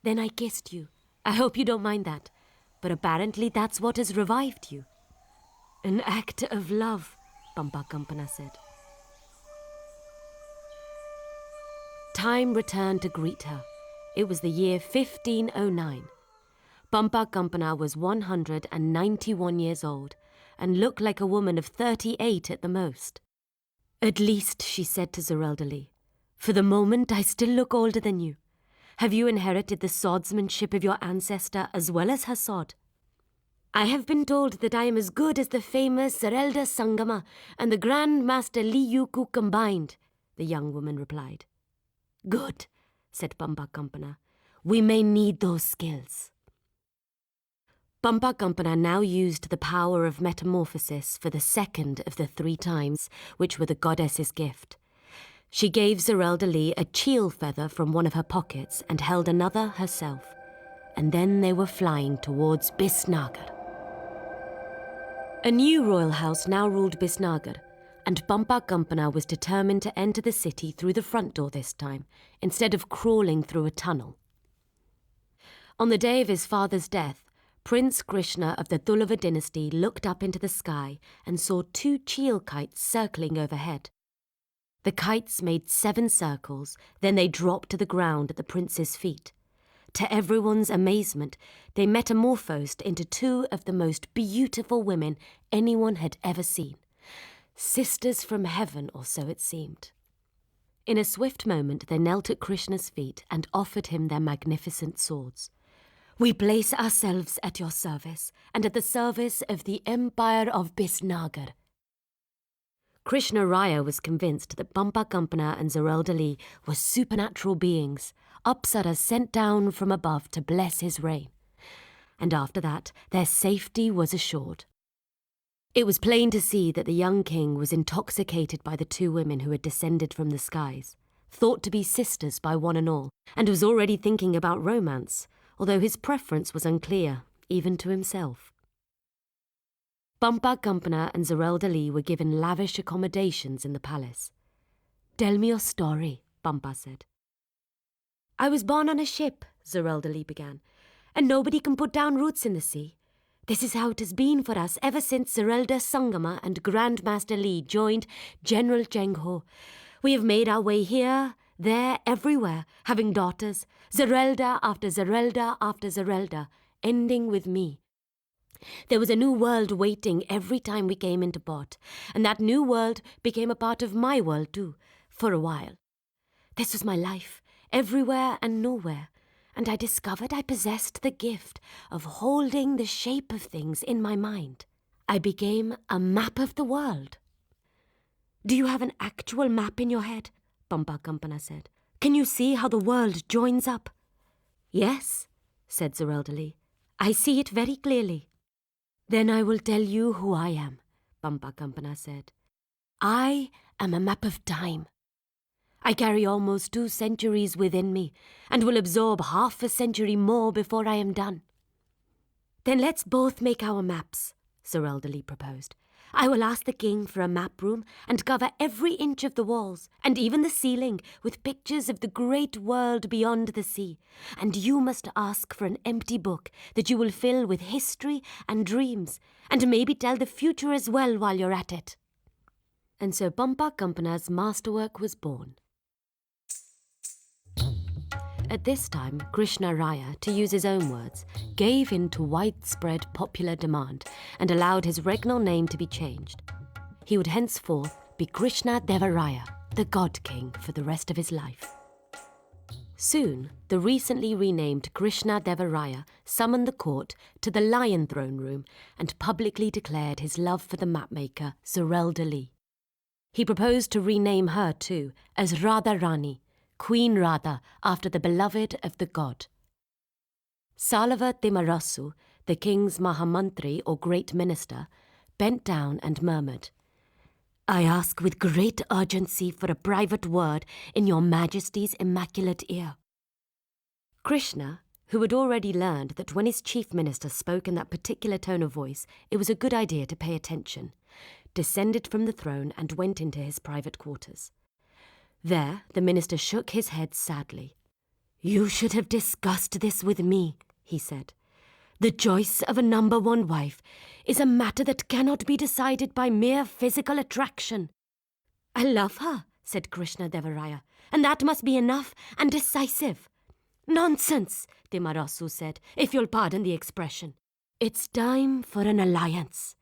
Speaker 2: Then I kissed you. I hope you don't mind that, but apparently that's what has revived you." "An act of love," Pampa Kampana said. Time returned to greet her. It was the year 1509. Pampa Kampana was 191 years old and looked like a woman of 38 at the most. "At least," she said to Zerelda, "for the moment I still look older than you. Have you inherited the swordsmanship of your ancestor as well as her sword?" "I have been told that I am as good as the famous Zerelda Sangama and the Grand Master Liyuku combined," the young woman replied. "Good," said Pampa Kampana. "We may need those skills." Pampa Kampana now used the power of metamorphosis for the second of the 3 times, which were the goddess's gift. She gave Zerelda a cheel feather from one of her pockets and held another herself, and then they were flying towards Bisnagar. A new royal house now ruled Bisnagar, and Pampa Kampana was determined to enter the city through the front door this time, instead of crawling through a tunnel. On the day of his father's death, Prince Krishna of the Thulava dynasty looked up into the sky and saw 2 cheel kites circling overhead. The kites made 7 circles, then they dropped to the ground at the prince's feet. To everyone's amazement, they metamorphosed into 2 of the most beautiful women anyone had ever seen. Sisters from heaven, or so it seemed. In a swift moment, they knelt at Krishna's feet and offered him their magnificent swords. "We place ourselves at your service, and at the service of the Empire of Bisnagar." Krishna Raya was convinced that Pampa Kampana and Zerelda were supernatural beings, Apsaras sent down from above to bless his reign. And after that, their safety was assured. It was plain to see that the young king was intoxicated by the 2 women who had descended from the skies, thought to be sisters by one and all, and was already thinking about romance, although his preference was unclear, even to himself. Pampa Kampana and Zerelda were given lavish accommodations in the palace. "Tell me your story," Pampa said. "I was born on a ship," Zerelda began, "and nobody can put down roots in the sea. This is how it has been for us ever since Zerelda Sangama and Grandmaster Li joined General Chengho. We have made our way here, there, everywhere, having daughters, Zerelda after Zerelda after Zerelda, ending with me. There was a new world waiting every time we came into port, and that new world became a part of my world too, for a while. This was my life, everywhere and nowhere, and I discovered I possessed the gift of holding the shape of things in my mind. I became a map of the world." "Do you have an actual map in your head?" Pampa Kampana said. "Can you see how the world joins up?" "Yes," said Zerelda. "I see it very clearly." "Then I will tell you who I am," Pampa Kampana said. "I am a map of time. I carry almost 2 centuries within me, and will absorb half a century more before I am done." "Then let's both make our maps," Zerelda proposed. "I will ask the king for a map room and cover every inch of the walls, and even the ceiling, with pictures of the great world beyond the sea. And you must ask for an empty book that you will fill with history and dreams, and maybe tell the future as well while you're at it." And so Pampa Kampana's masterwork was born. At this time, Krishna Raya, to use his own words, gave in to widespread popular demand and allowed his regnal name to be changed. He would henceforth be Krishna Deva Raya, the God King, for the rest of his life. Soon, the recently renamed Krishna Deva Raya summoned the court to the Lion Throne Room and publicly declared his love for the mapmaker Zerelda. He proposed to rename her too as Radha Rani, Queen Radha, after the beloved of the god. Salava Timarasu, the king's Mahamantri or great minister, bent down and murmured, I ask with great urgency for a private word in your Majesty's immaculate ear." Krishna, who had already learned that when his chief minister spoke in that particular tone of voice, it was a good idea to pay attention, descended from the throne and went into his private quarters. There, the minister shook his head sadly. "You should have discussed this with me," he said. "The choice of a number one wife is a matter that cannot be decided by mere physical attraction." "I love her," said Krishna Devaraya, "and that must be enough and decisive." "Nonsense," Timarasu said, "if you'll pardon the expression. It's time for an alliance.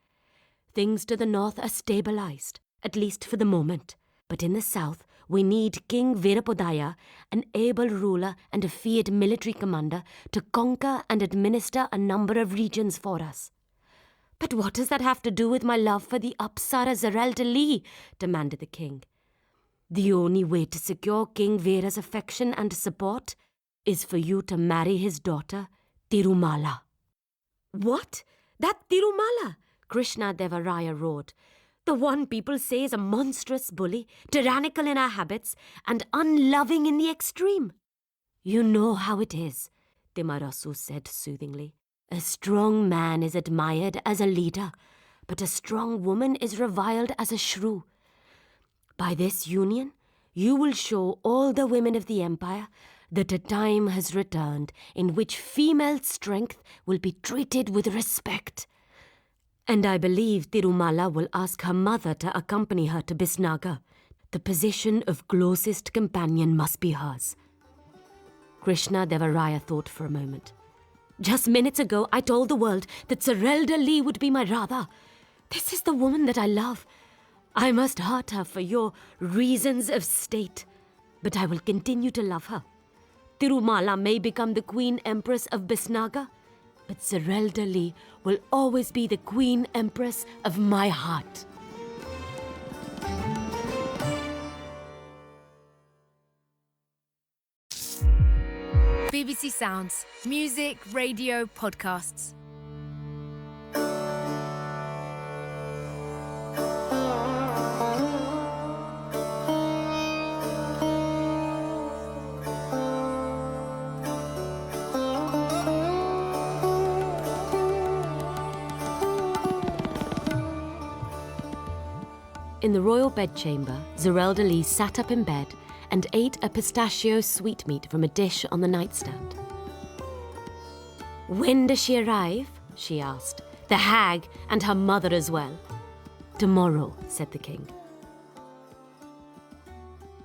Speaker 2: Things to the north are stabilized, at least for the moment. But in the south, we need King Virapodaya, an able ruler and a feared military commander, to conquer and administer a number of regions for us." "But what does that have to do with my love for the Apsara Zarelda-Lee?" demanded the king. "The only way to secure King Vira's affection and support is for you to marry his daughter, Tirumala." "What? That Tirumala?" Krishna Devaraya roared. "The one people say is a monstrous bully, tyrannical in her habits, and unloving in the extreme." "You know how it is," Timarasu said soothingly. "A strong man is admired as a leader, but a strong woman is reviled as a shrew. By this union, you will show all the women of the empire that a time has returned in which female strength will be treated with respect. And I believe Tirumala will ask her mother to accompany her to Bisnagar. The position of closest companion must be hers." Krishna Devaraya thought for a moment. "Just minutes ago, I told the world that Zarelda-Lee would be my Radha. This is the woman that I love. I must hurt her for your reasons of state, but I will continue to love her. Tirumala may become the Queen Empress of Bisnagar, but Zarelda-Lee will always be the Queen Empress of my heart."
Speaker 1: BBC Sounds. Music, radio, podcasts.
Speaker 2: In the royal bedchamber, Zarelda-Lee sat up in bed and ate a pistachio sweetmeat from a dish on the nightstand. "When does she arrive?" she asked. "The hag and her mother as well." "Tomorrow," said the king.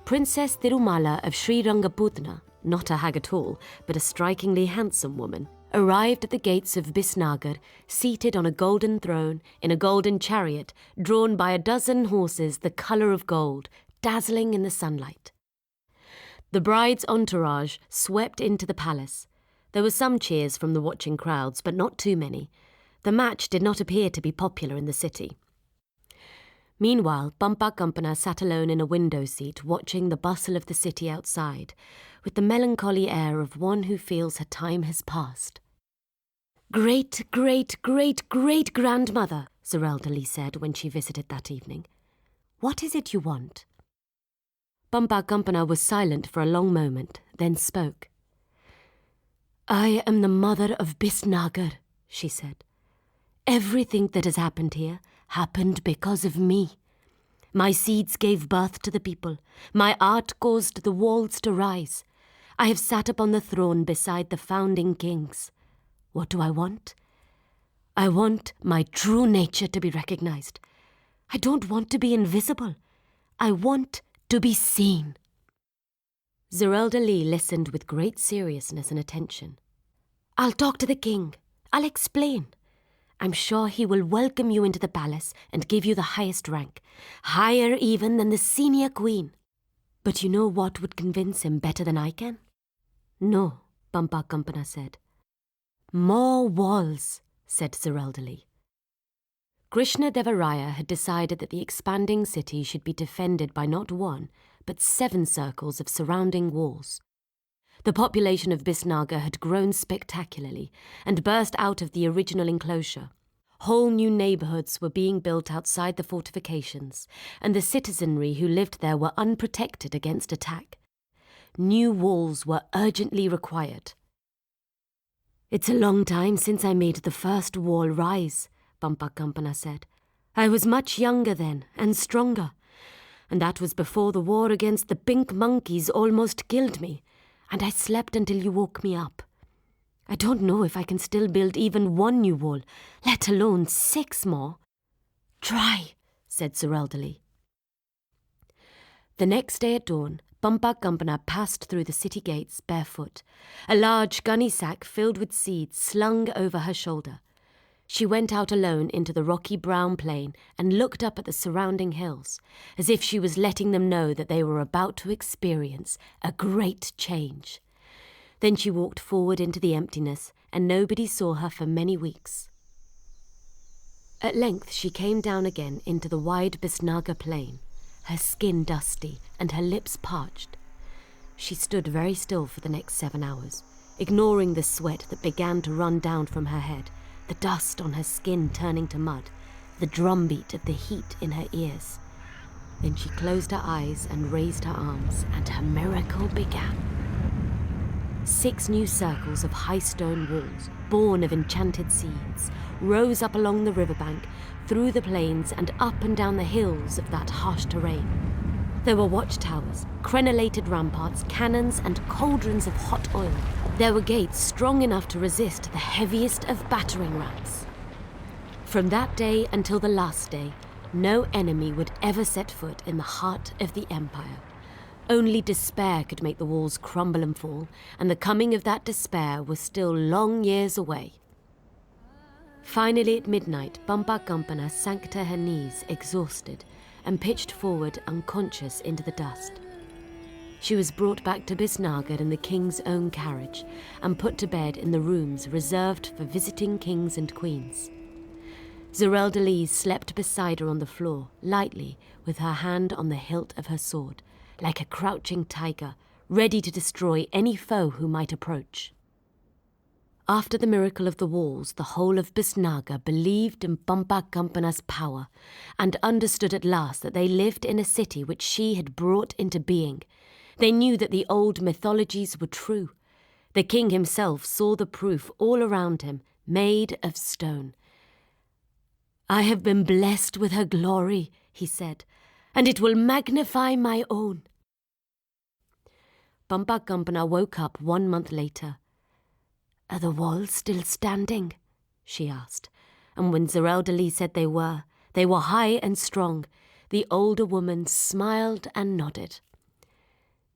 Speaker 2: Princess Tirumala of Sri Rangaputna, not a hag at all, but a strikingly handsome woman, arrived at the gates of Bisnagar, seated on a golden throne in a golden chariot drawn by a dozen horses the colour of gold, dazzling in the sunlight. The bride's entourage swept into the palace. There were some cheers from the watching crowds, but not too many. The match did not appear to be popular in the city. Meanwhile, Bampa Kampana sat alone in a window seat watching the bustle of the city outside, with the melancholy air of one who feels her time has passed. "Great-great-great-great-grandmother," Zarelda-Lee said when she visited that evening. "What is it you want?" Bampa Kampana was silent for a long moment, then spoke. "I am the mother of Bisnagar," she said. "Everything that has happened here happened because of me. My seeds gave birth to the people. My art caused the walls to rise. I have sat upon the throne beside the founding kings. What do I want? I want my true nature to be recognized. I don't want to be invisible. I want to be seen." Zarelda-Lee listened with great seriousness and attention. "I'll talk to the king. I'll explain. I'm sure he will welcome you into the palace and give you the highest rank, higher even than the senior queen. But you know what would convince him better than I can?" "No," Bampa Kampana said. "More walls," said Zarelda-Lee. Krishna Devaraya had decided that the expanding city should be defended by not one, but 7 circles of surrounding walls. The population of Bisnagar had grown spectacularly and burst out of the original enclosure. Whole new neighbourhoods were being built outside the fortifications, and the citizenry who lived there were unprotected against attack. New walls were urgently required. "It's a long time since I made the first wall rise," Pampakampana said. "I was much younger then, and stronger. And that was before the war against the pink monkeys almost killed me, and I slept until you woke me up. I don't know if I can still build even one new wall, let alone 6 more." "Try," said Sir Elderly. The next day at dawn, Pampakampana passed through the city gates barefoot, a large gunny sack filled with seeds slung over her shoulder. She went out alone into the rocky brown plain and looked up at the surrounding hills, as if she was letting them know that they were about to experience a great change. Then she walked forward into the emptiness, and nobody saw her for many weeks. At length she came down again into the wide Bisnaga plain, her skin dusty and her lips parched. She stood very still for the next 7 hours, ignoring the sweat that began to run down from her head, the dust on her skin turning to mud, the drumbeat of the heat in her ears. Then she closed her eyes and raised her arms, and her miracle began. 6 new circles of high stone walls, born of enchanted seeds, rose up along the riverbank, through the plains and up and down the hills of that harsh terrain. There were watchtowers, crenellated ramparts, cannons, and cauldrons of hot oil. There were gates strong enough to resist the heaviest of battering rams. From that day until the last day, no enemy would ever set foot in the heart of the empire. Only despair could make the walls crumble and fall, and the coming of that despair was still long years away. Finally at midnight, Pampakampana sank to her knees, exhausted, and pitched forward unconscious into the dust. She was brought back to Bisnagar in the king's own carriage, and put to bed in the rooms reserved for visiting kings and queens. Zereldalis slept beside her on the floor, lightly, with her hand on the hilt of her sword, like a crouching tiger, ready to destroy any foe who might approach. After the miracle of the walls, the whole of Bisnagar believed in Pampakampana's power, and understood at last that they lived in a city which she had brought into being. They knew that the old mythologies were true. The king himself saw the proof all around him, made of stone. "I have been blessed with her glory," he said, "and it will magnify my own." Pampakampana woke up 1 month later. "Are the walls still standing?" she asked, and when Zereldalis said they were high and strong, the older woman smiled and nodded.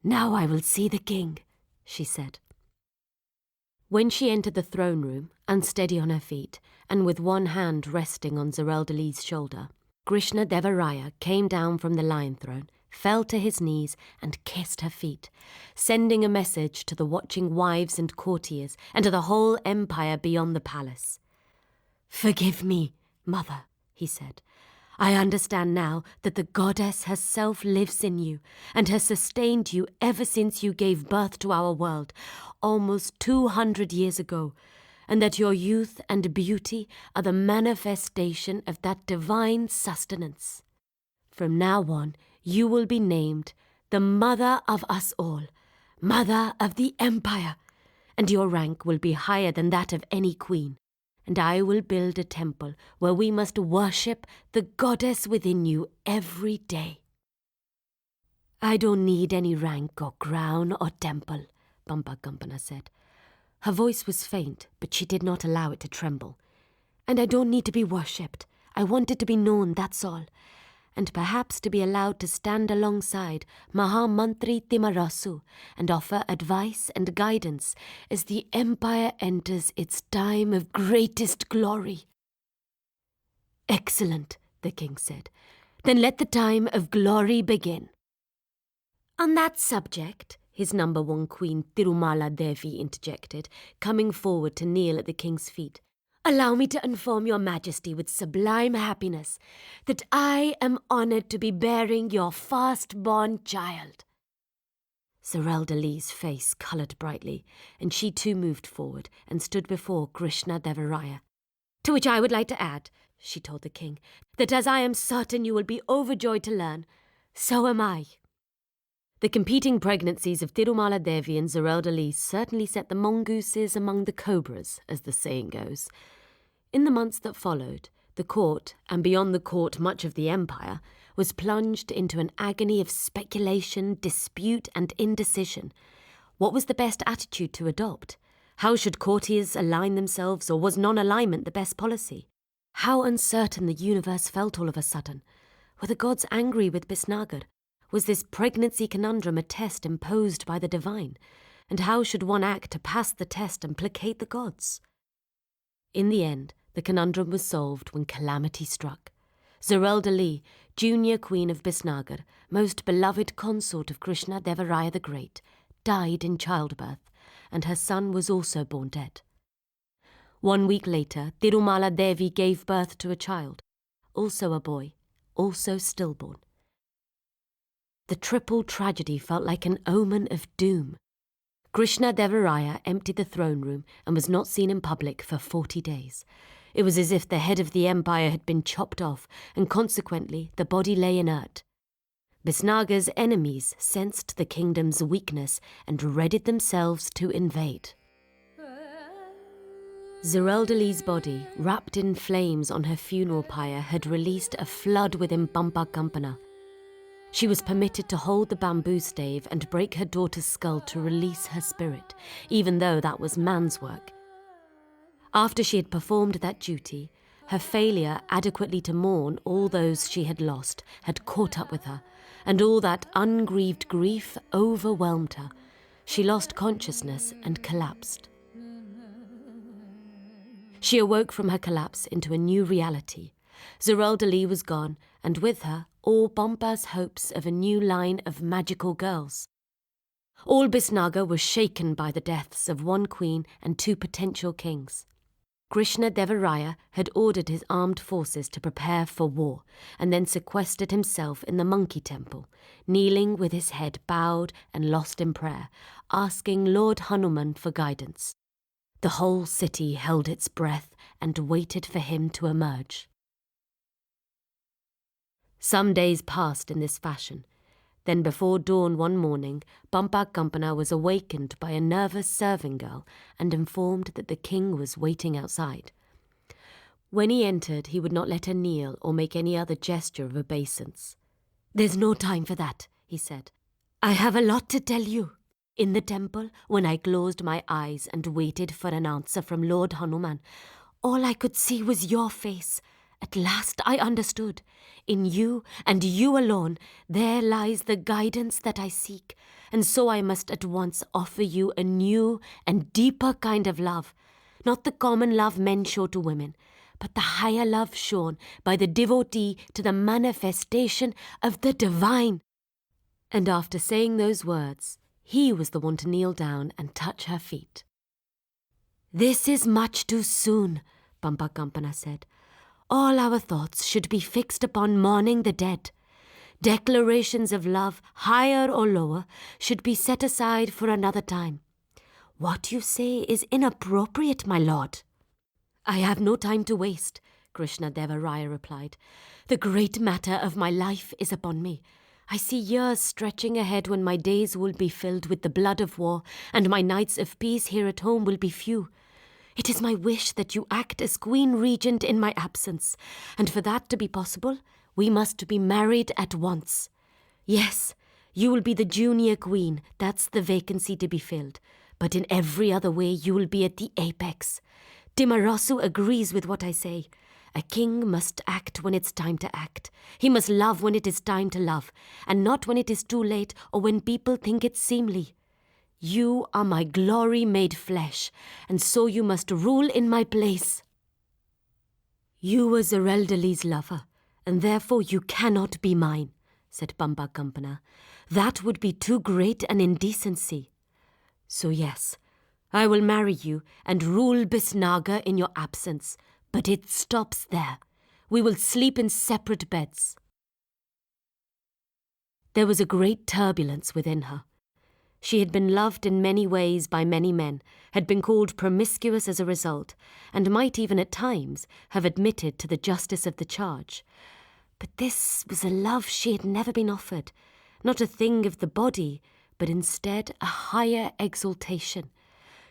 Speaker 2: "Now I will see the king," she said. When she entered the throne room, unsteady on her feet, and with one hand resting on Zereldalis' shoulder, Krishna Devaraya came down from the lion throne, fell to his knees and kissed her feet, sending a message to the watching wives and courtiers and to the whole empire beyond the palace. "Forgive me, mother," he said. "I understand now that the goddess herself lives in you and has sustained you ever since you gave birth to our world, almost 200 years ago, and that your youth and beauty are the manifestation of that divine sustenance. From now on, you will be named the Mother of us all, Mother of the Empire, and your rank will be higher than that of any queen. And I will build a temple where we must worship the goddess within you every day." "I don't need any rank or crown or temple," Pampakampana said. Her voice was faint, but she did not allow it to tremble. "And I don't need to be worshipped. I want it to be known, that's all. And perhaps to be allowed to stand alongside Mahamantri Timarasu and offer advice and guidance as the empire enters its time of greatest glory." "Excellent," the king said. "Then let the time of glory begin." "On that subject," his number 1 queen Tirumala Devi interjected, coming forward to kneel at the king's feet, "allow me to inform your majesty with sublime happiness that I am honoured to be bearing your first-born child." Zereldalis' face coloured brightly, and she too moved forward and stood before Krishna Devaraya. To which I would like to add, she told the king, that as I am certain you will be overjoyed to learn, so am I. The competing pregnancies of Tirumala Devi and Zarelda certainly set the mongooses among the cobras, as the saying goes. In the months that followed, the court, and beyond the court much of the empire, was plunged into an agony of speculation, dispute, and indecision. What was the best attitude to adopt? How should courtiers align themselves, or was non-alignment the best policy? How uncertain the universe felt all of a sudden. Were the gods angry with Bisnagar? Was this pregnancy conundrum a test imposed by the divine? And how should one act to pass the test and placate the gods? In the end, the conundrum was solved when calamity struck. Zarelda, junior queen of Bisnagar, most beloved consort of Krishna Devaraya the Great, died in childbirth, and her son was also born dead. 1 week later, Tirumala Devi gave birth to a child, also a boy, also stillborn. The triple tragedy felt like an omen of doom. Krishna Devaraya emptied the throne room and was not seen in public for 40 days. It was as if the head of the empire had been chopped off, and consequently the body lay inert. Bisnagar's enemies sensed the kingdom's weakness and readied themselves to invade. Zarelda body, wrapped in flames on her funeral pyre, had released a flood within Pampakampana. She was permitted to hold the bamboo stave and break her daughter's skull to release her spirit, even though that was man's work. After she had performed that duty, her failure adequately to mourn all those she had lost had caught up with her, and all that ungrieved grief overwhelmed her. She lost consciousness and collapsed. She awoke from her collapse into a new reality. Zarelda was gone, and with her all Bompa's hopes of a new line of magical girls. All Bisnagar was shaken by the deaths of one queen and 2 potential kings. Krishna Devaraya had ordered his armed forces to prepare for war, and then sequestered himself in the monkey temple, kneeling with his head bowed and lost in prayer, asking Lord Hanuman for guidance. The whole city held its breath and waited for him to emerge. Some days passed in this fashion. Then before dawn one morning, Pampakampana was awakened by a nervous serving girl and informed that the king was waiting outside. When he entered, he would not let her kneel or make any other gesture of obeisance. "There's no time for that," he said. "I have a lot to tell you." In the temple, when I closed my eyes and waited for an answer from Lord Hanuman, all I could see was your face. At last I understood. In you, and you alone, there lies the guidance that I seek, and so I must at once offer you a new and deeper kind of love, not the common love men show to women, but the higher love shown by the devotee to the manifestation of the divine. And after saying those words, he was the one to kneel down and touch her feet. "This is much too soon," Pampakampana said. "All our thoughts should be fixed upon mourning the dead. Declarations of love, higher or lower, should be set aside for another time. What you say is inappropriate, my lord." "I have no time to waste," Krishna Devaraya replied. "The great matter of my life is upon me. I see years stretching ahead when my days will be filled with the blood of war, and my nights of peace here at home will be few. It is my wish that you act as Queen Regent in my absence, and for that to be possible, we must be married at once. Yes, you will be the junior queen, that's the vacancy to be filled, but in every other way you will be at the apex. Timarasu agrees with what I say. A king must act when it's time to act. He must love when it is time to love, and not when it is too late or when people think it seemly. You are my glory made flesh, and so you must rule in my place." "You were Zarelda lover, and therefore you cannot be mine," said Pampakampana. "That would be too great an indecency. So yes, I will marry you and rule Bisnagar in your absence, but it stops there. We will sleep in separate beds." There was a great turbulence within her. She had been loved in many ways by many men, had been called promiscuous as a result, and might even at times have admitted to the justice of the charge. But this was a love she had never been offered, not a thing of the body, but instead a higher exaltation.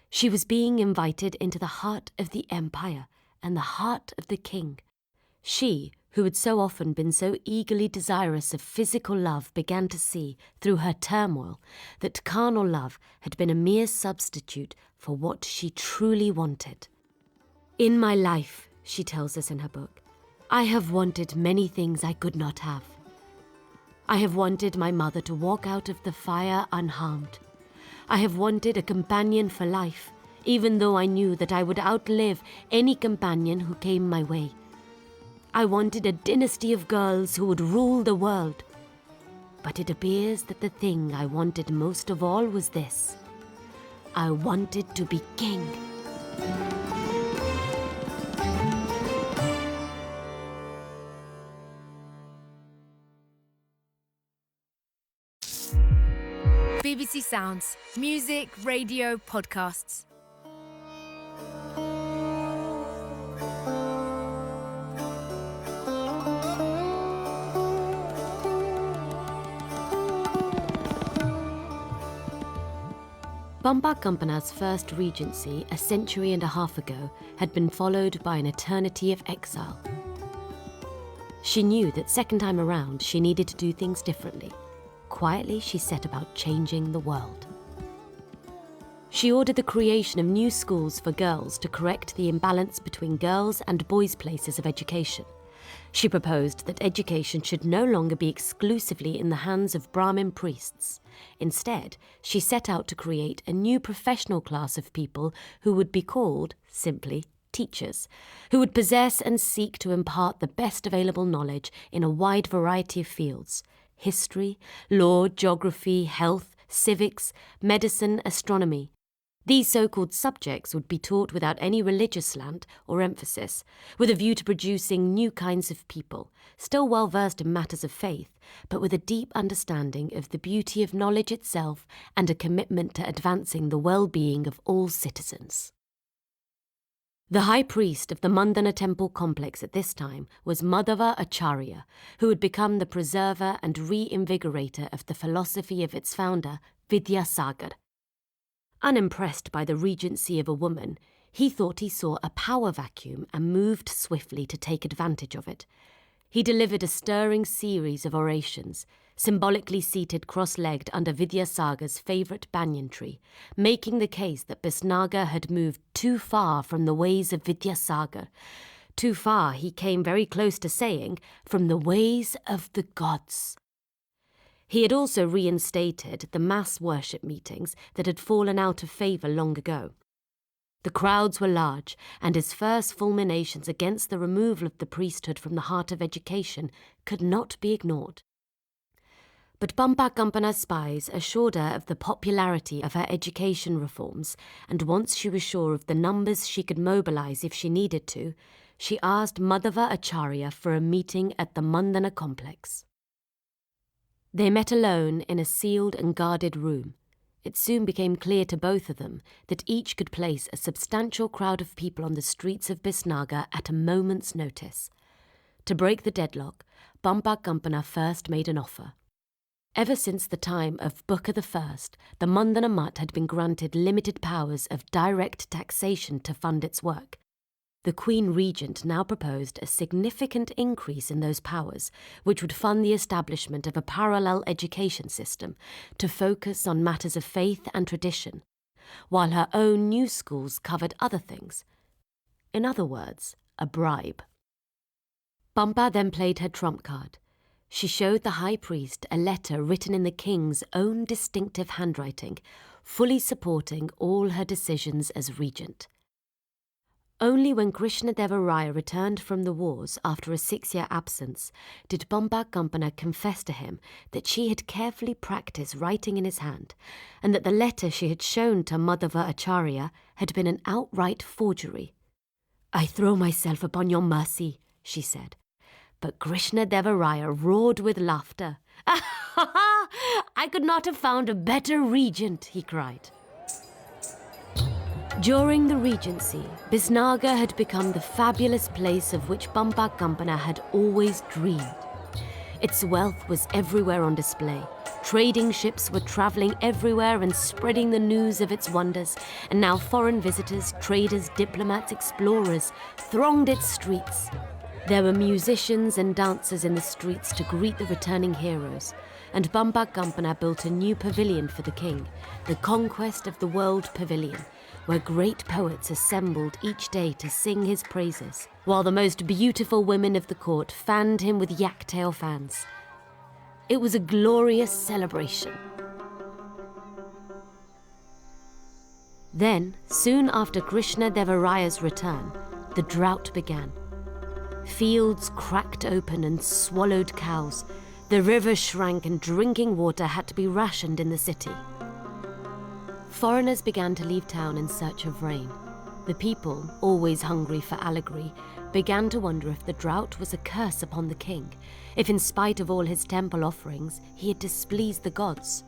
Speaker 2: She was being invited into the heart of the empire and the heart of the king. She, who had so often been so eagerly desirous of physical love, began to see, through her turmoil, that carnal love had been a mere substitute for what she truly wanted. "In my life," she tells us in her book, "I have wanted many things I could not have. I have wanted my mother to walk out of the fire unharmed. I have wanted a companion for life, even though I knew that I would outlive any companion who came my way. I wanted a dynasty of girls who would rule the world. But it appears that the thing I wanted most of all was this. I wanted to be king."
Speaker 1: BBC Sounds, music, radio, podcasts.
Speaker 2: Bumbar Kampana's first regency, a century and a half ago, had been followed by an eternity of exile. She knew that second time around she needed to do things differently. Quietly, she set about changing the world. She ordered the creation of new schools for girls to correct the imbalance between girls' and boys' places of education. She proposed that education should no longer be exclusively in the hands of Brahmin priests. Instead, she set out to create a new professional class of people who would be called, simply, teachers, who would possess and seek to impart the best available knowledge in a wide variety of fields: history, law, geography, health, civics, medicine, astronomy. These so-called subjects would be taught without any religious slant or emphasis, with a view to producing new kinds of people, still well versed in matters of faith, but with a deep understanding of the beauty of knowledge itself and a commitment to advancing the well-being of all citizens. The high priest of the Mandana temple complex at this time was Madhava Acharya, who had become the preserver and reinvigorator of the philosophy of its founder, Vidyasagar. Unimpressed by the regency of a woman, he thought he saw a power vacuum and moved swiftly to take advantage of it. He delivered a stirring series of orations, symbolically seated cross-legged under Vidyasagar's favourite banyan tree, making the case that Bisnagar had moved too far from the ways of Vidyasagar. Too far, he came very close to saying, from the ways of the gods. He had also reinstated the mass worship meetings that had fallen out of favour long ago. The crowds were large, and his first fulminations against the removal of the priesthood from the heart of education could not be ignored. But Bumbar Kampana's spies assured her of the popularity of her education reforms, and once she was sure of the numbers she could mobilise if she needed to, she asked Madhava Acharya for a meeting at the Mandana complex. They met alone in a sealed and guarded room. It soon became clear to both of them that each could place a substantial crowd of people on the streets of Bisnagar at a moment's notice. To break the deadlock, Bumbar Kampana first made an offer. Ever since the time of Bukka I, the Mandana Mutt had been granted limited powers of direct taxation to fund its work. The Queen Regent now proposed a significant increase in those powers, which would fund the establishment of a parallel education system to focus on matters of faith and tradition, while her own new schools covered other things. In other words, a bribe. Bumbar then played her trump card. She showed the high priest a letter written in the king's own distinctive handwriting, fully supporting all her decisions as regent. Only when Krishnadeva Raya returned from the wars after a 6-year absence did Bumbar Kampana confess to him that she had carefully practiced writing in his hand, and that the letter she had shown to Madhava Acharya had been an outright forgery. "I throw myself upon your mercy," she said. But Krishnadeva Raya roared with laughter. I could not have found a better regent, he cried. During the regency, Bisnaga had become the fabulous place of which Bampa Gampana had always dreamed. Its wealth was everywhere on display. Trading ships were traveling everywhere and spreading the news of its wonders, and now foreign visitors, traders, diplomats, explorers thronged its streets. There were musicians and dancers in the streets to greet the returning heroes, and Bampa Gampana built a new pavilion for the king, the Conquest of the World Pavilion, where great poets assembled each day to sing his praises, while the most beautiful women of the court fanned him with yak-tail fans. It was a glorious celebration. Then, soon after Krishna Deva Raya's return, the drought began. Fields cracked open and swallowed cows. The river shrank and drinking water had to be rationed in the city. Foreigners began to leave town in search of rain. The people, always hungry for allegory, began to wonder if the drought was a curse upon the king, if in spite of all his temple offerings, he had displeased the gods.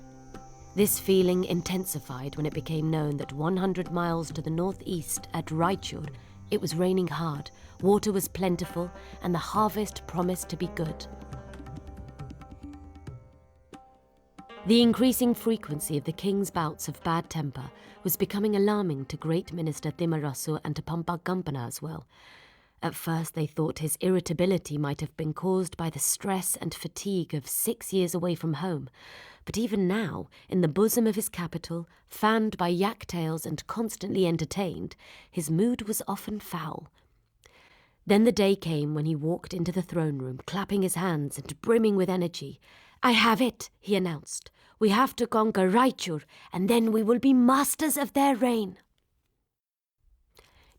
Speaker 2: This feeling intensified when it became known that 100 miles to the northeast at Raichur, it was raining hard, water was plentiful, and the harvest promised to be good. The increasing frequency of the king's bouts of bad temper was becoming alarming to Great Minister Timarasu and to Bampa Gampana as well. At first they thought his irritability might have been caused by the stress and fatigue of 6 years away from home, but even now, in the bosom of his capital, fanned by yak-tails and constantly entertained, his mood was often foul. Then the day came when he walked into the throne room, clapping his hands and brimming with energy. "I have it," he announced. "We have to conquer Raichur, and then we will be masters of their reign."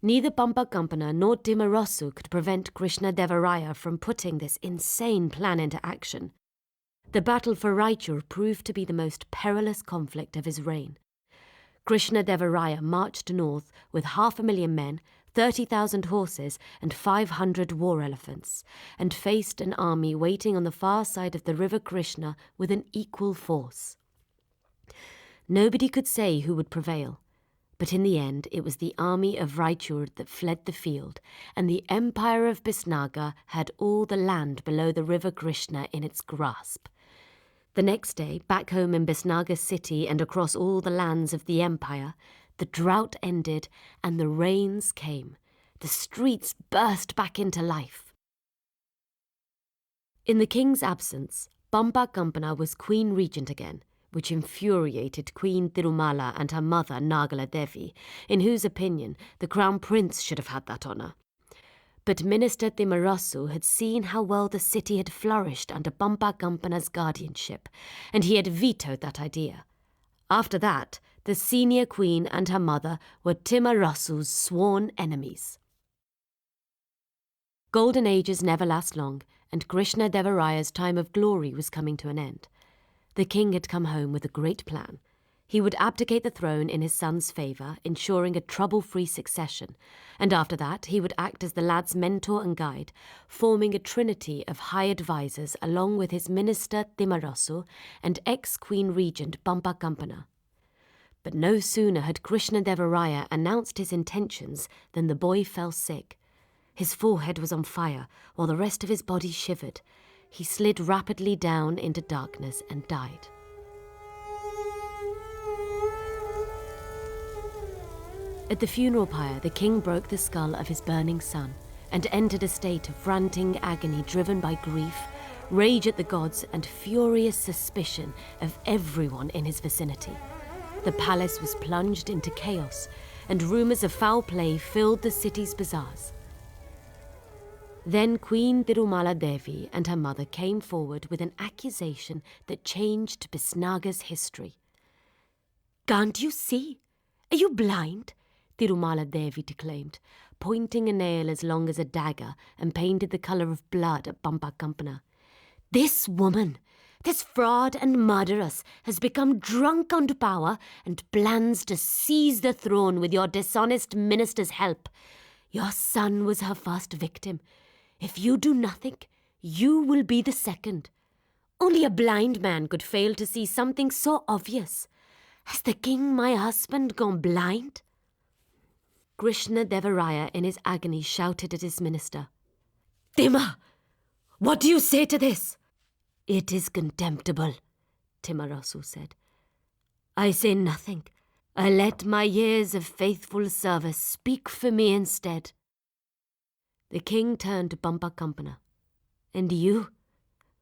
Speaker 2: Neither Bampa Gampana nor Timarasu could prevent Krishna Deva Raya from putting this insane plan into action. The battle for Raichur proved to be the most perilous conflict of his reign. Krishna Deva Raya marched north with 500,000 men, 30,000 horses and 500 war elephants, and faced an army waiting on the far side of the river Krishna with an equal force. Nobody could say who would prevail, but in the end it was the army of Raichur that fled the field, and the empire of Bisnaga had all the land below the river Krishna in its grasp. The next day, back home in Bisnaga city and across all the lands of the empire, the drought ended and the rains came. The streets burst back into life. In the king's absence, Bampa Gampana was queen regent again, which infuriated Queen Tirumala and her mother Nagala Devi, in whose opinion the crown prince should have had that honour. But Minister Timarasu had seen how well the city had flourished under Bampa Gampana's guardianship, and he had vetoed that idea. After that, the senior queen and her mother were Timarasu's sworn enemies. Golden ages never last long, and Krishna Deva Raya's time of glory was coming to an end. The king had come home with a great plan. He would abdicate the throne in his son's favour, ensuring a trouble-free succession, and after that he would act as the lad's mentor and guide, forming a trinity of high advisers along with his minister Timarasu and ex-queen regent Bampa Gampana. But no sooner had Krishna Deva Raya announced his intentions than the boy fell sick. His forehead was on fire, while the rest of his body shivered. He slid rapidly down into darkness and died. At the funeral pyre, the king broke the skull of his burning son and entered a state of ranting agony driven by grief, rage at the gods, and furious suspicion of everyone in his vicinity. The palace was plunged into chaos, and rumours of foul play filled the city's bazaars. Then Queen Tirumala Devi and her mother came forward with an accusation that changed Bisnaga's history. "Can't you see? Are you blind?" Tirumala Devi declaimed, pointing a nail as long as a dagger and painted the colour of blood at Bampa Gampana. "This woman, this fraud and murderess, has become drunk on power and plans to seize the throne with your dishonest minister's help. Your son was her first victim. If you do nothing, you will be the second. Only a blind man could fail to see something so obvious. Has the king, my husband, gone blind? Krishna Devaraya in his agony shouted at his minister. Timur, what do you say to this? It is contemptible, Timarasu said. I say nothing. I let my years of faithful service speak for me instead. The king turned to Bampa Kampana. And you?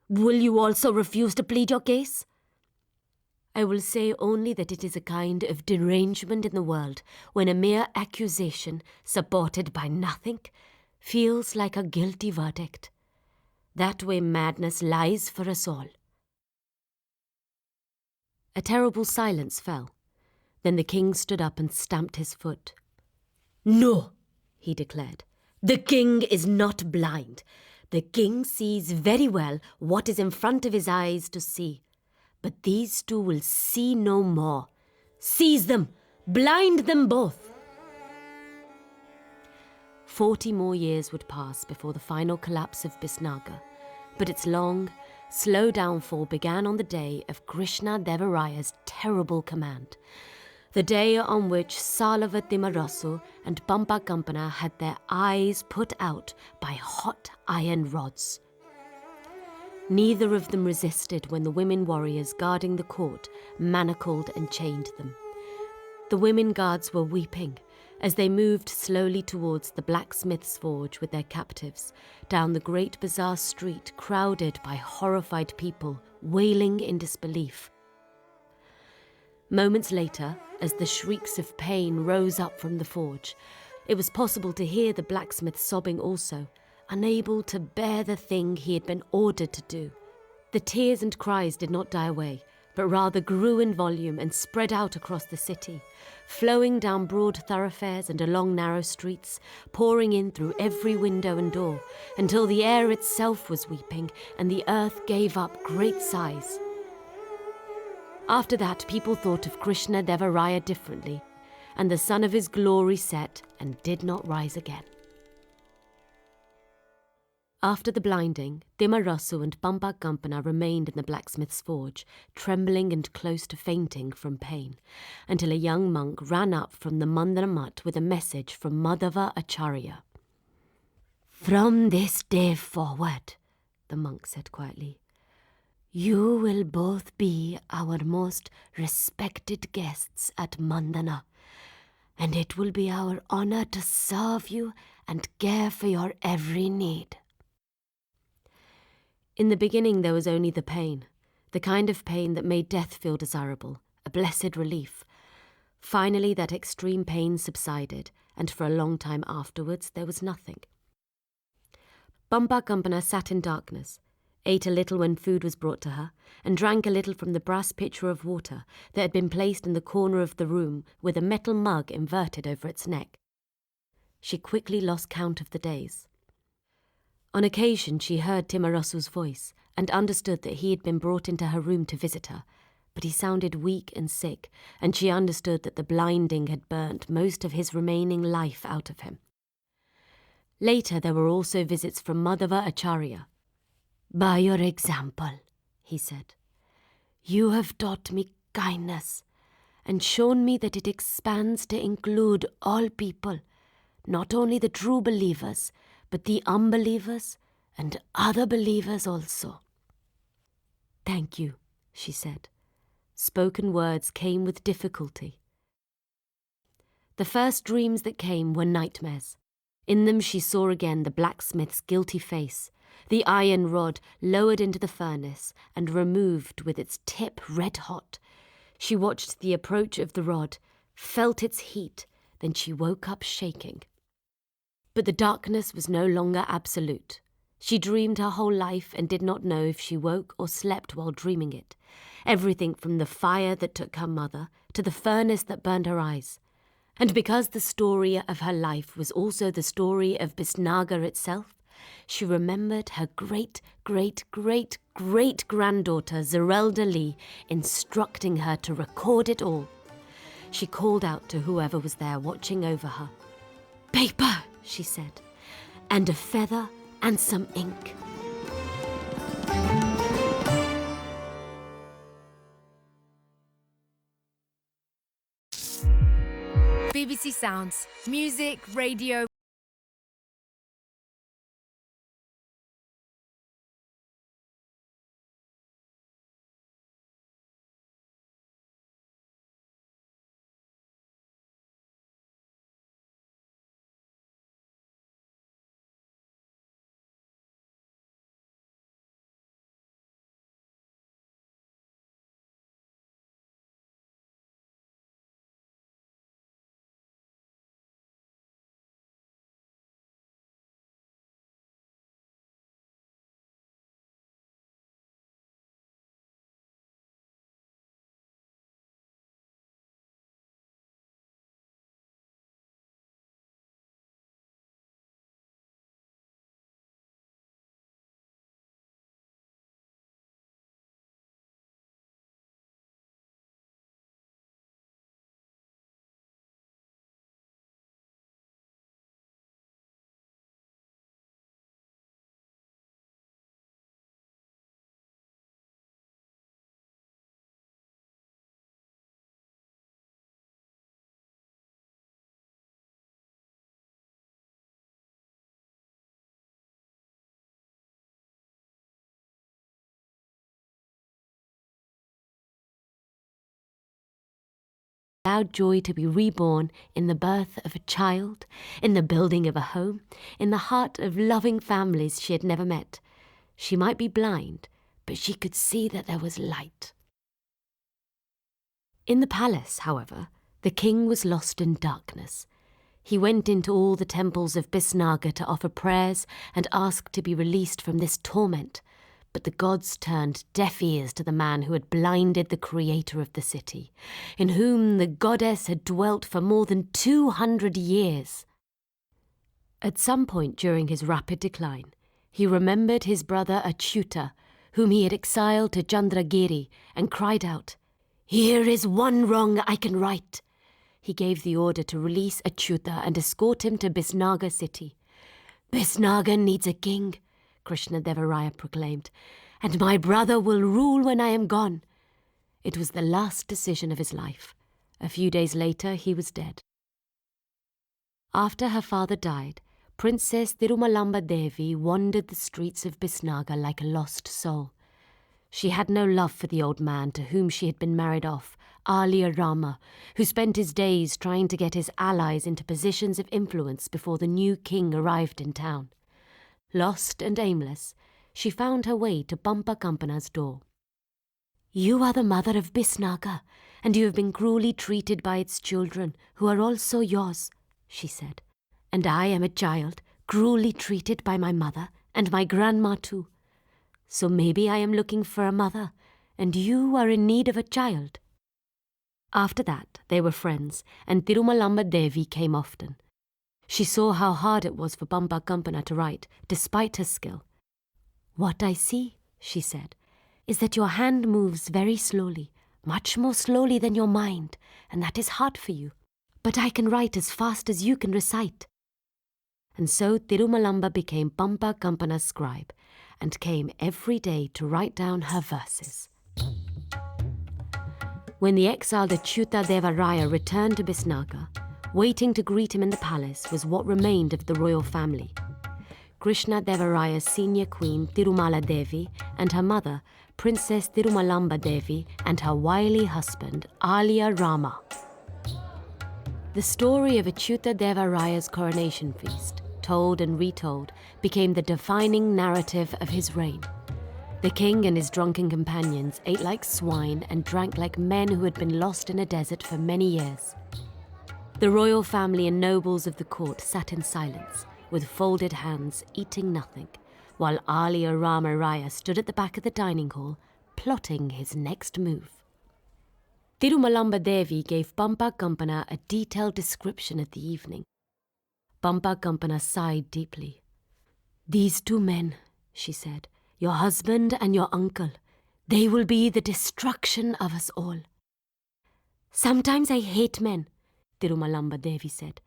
Speaker 2: Will you also refuse to plead your case? I will say only that it is a kind of derangement in the world when a mere accusation, supported by nothing, feels like a guilty verdict. That way madness lies for us all. A terrible silence fell. Then the king stood up and stamped his foot. No, he declared. The king is not blind. The king sees very well what is in front of his eyes to see. But these two will see no more. Seize them! Blind them both! 40 more years would pass before the final collapse of Bisnagar, but its long, slow downfall began on the day of Krishna Devaraya's terrible command, the day on which Salava Timarasu and Bampa Kampana had their eyes put out by hot iron rods. Neither of them resisted when the women warriors guarding the court manacled and chained them. The women guards were weeping as they moved slowly towards the blacksmith's forge with their captives, down the great bazaar street crowded by horrified people wailing in disbelief. Moments later, as the shrieks of pain rose up from the forge, it was possible to hear the blacksmith sobbing also, unable to bear the thing he had been ordered to do. The tears and cries did not die away, but rather grew in volume and spread out across the city, flowing down broad thoroughfares and along narrow streets, pouring in through every window and door, until the air itself was weeping and the earth gave up great sighs. After that, people thought of Krishna Devaraya differently, and the sun of his glory set and did not rise again. After the blinding, Timarasu and Bampa Kampana remained in the blacksmith's forge, trembling and close to fainting from pain, until a young monk ran up from the Mandana Mutt with a message from Madhava Acharya. From this day forward, the monk said quietly, you will both be our most respected guests at Mandana, and it will be our honor to serve you and care for your every need. In the beginning there was only the pain, the kind of pain that made death feel desirable, a blessed relief. Finally that extreme pain subsided, and for a long time afterwards there was nothing. Bampa Kampana sat in darkness, ate a little when food was brought to her, and drank a little from the brass pitcher of water that had been placed in the corner of the room with a metal mug inverted over its neck. She quickly lost count of the days. On occasion she heard Timarasu's voice and understood that he had been brought into her room to visit her, but he sounded weak and sick, and she understood that the blinding had burnt most of his remaining life out of him. Later there were also visits from Madhava Acharya. By your example, he said, you have taught me kindness and shown me that it expands to include all people, not only the true believers, but the unbelievers and other believers also. Thank you, she said. Spoken words came with difficulty. The first dreams that came were nightmares. In them she saw again the blacksmith's guilty face, the iron rod lowered into the furnace and removed with its tip red hot. She watched the approach of the rod, felt its heat, then she woke up shaking. But the darkness was no longer absolute. She dreamed her whole life and did not know if she woke or slept while dreaming it. Everything from the fire that took her mother to the furnace that burned her eyes. And because the story of her life was also the story of Bisnagar itself, she remembered her great-great-great-great-granddaughter Zerelda Lee instructing her to record it all. She called out to whoever was there watching over her. Paper, she said, and a feather and some ink.
Speaker 1: BBC Sounds. Music, radio.
Speaker 2: Allowed joy to be reborn in the birth of a child, in the building of a home, in the heart of loving families she had never met. She might be blind, but she could see that there was light. In the palace, however, the king was lost in darkness. He went into all the temples of Bisnaga to offer prayers and ask to be released from this torment, but the gods turned deaf ears to the man who had blinded the creator of the city, in whom the goddess had dwelt for more than 200 years. At some point during his rapid decline, he remembered his brother Achyuta, whom he had exiled to Chandragiri, and cried out, "Here is one wrong I can right." He gave the order to release Achyuta and escort him to Bisnaga city. "Bisnaga needs a king," Krishna-Devaraya proclaimed, "and my brother will rule when I am gone." It was the last decision of his life. A few days later, he was dead. After her father died, Princess Tirumalamba Devi wandered the streets of Bisnaga like a lost soul. She had no love for the old man to whom she had been married off, Aliya Rama, who spent his days trying to get his allies into positions of influence before the new king arrived in town. Lost and aimless, she found her way to Bampa Kampana's door. "You are the mother of Bisnaga, and you have been cruelly treated by its children, who are also yours," she said. "And I am a child, cruelly treated by my mother and my grandma too. So maybe I am looking for a mother, and you are in need of a child." After that, they were friends, and Tirumalamba Devi came often. She saw how hard it was for Bampa Kampana to write, despite her skill. "What I see," she said, "is that your hand moves very slowly, much more slowly than your mind, and that is hard for you. But I can write as fast as you can recite." And so Tirumalamba became Bampa Kampana's scribe, and came every day to write down her verses. When the exiled Achyuta Devaraya returned to Bisnaga, waiting to greet him in the palace was what remained of the royal family. Krishna-Devaraya's senior queen Tirumala Devi and her mother, Princess Tirumalamba Devi, and her wily husband, Aliya Rama. The story of Achyuta Devaraya's coronation feast, told and retold, became the defining narrative of his reign. The king and his drunken companions ate like swine and drank like men who had been lost in a desert for many years. The royal family and nobles of the court sat in silence, with folded hands, eating nothing, while Aliya Rama Raya stood at the back of the dining hall, plotting his next move. Tirumalamba Devi gave Bampa Kampana a detailed description of the evening. Bampa Kampana sighed deeply. "These two men," she said, "your husband and your uncle, they will be the destruction of us all." "Sometimes I hate men," Tirumalamba Devi said.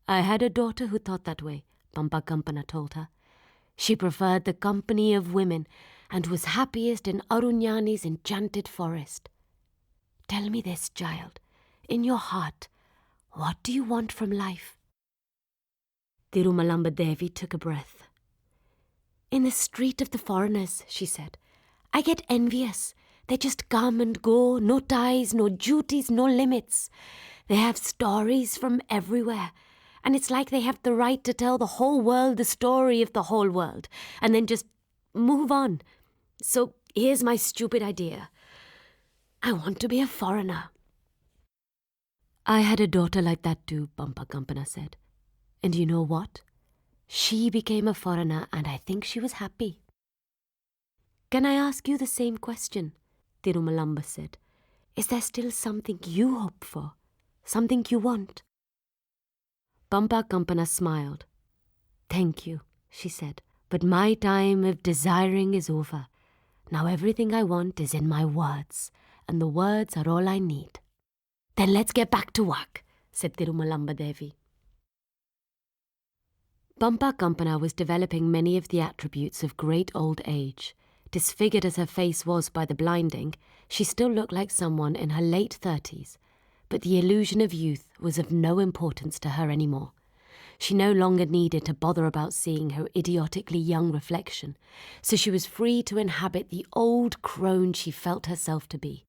Speaker 2: "I had a daughter who thought that way," Bampa Kampana told her. "She preferred the company of women and was happiest in Arunyani's enchanted forest. Tell me this, child, in your heart, What do you want from life?" Tirumalamba Devi took a breath. "In the street of the foreigners," she said, "I get envious. They just come and go, no ties, no duties, no limits. They have stories from everywhere, and it's like they have the right to tell the whole world the story of the whole world, and then just move on. So here's my stupid idea. I want to be a foreigner." "I had a daughter like that too," Bumpa Kampana said. "And you know what? She became a foreigner, and I think she was happy." "Can I ask you the same question?" Tirumalamba said. "Is there still something you hope for? Something you want?" Bumpa Kampana smiled. "Thank you," she said, "but my time of desiring is over. Now everything I want is in my words, and the words are all I need." "Then let's get back to work," said Tirumalamba Devi. Bumpa Kampana was developing many of the attributes of great old age. Disfigured as her face was by the blinding, she still looked like someone in her late 30s, but the illusion of youth was of no importance to her anymore. She no longer needed to bother about seeing her idiotically young reflection, so she was free to inhabit the old crone she felt herself to be.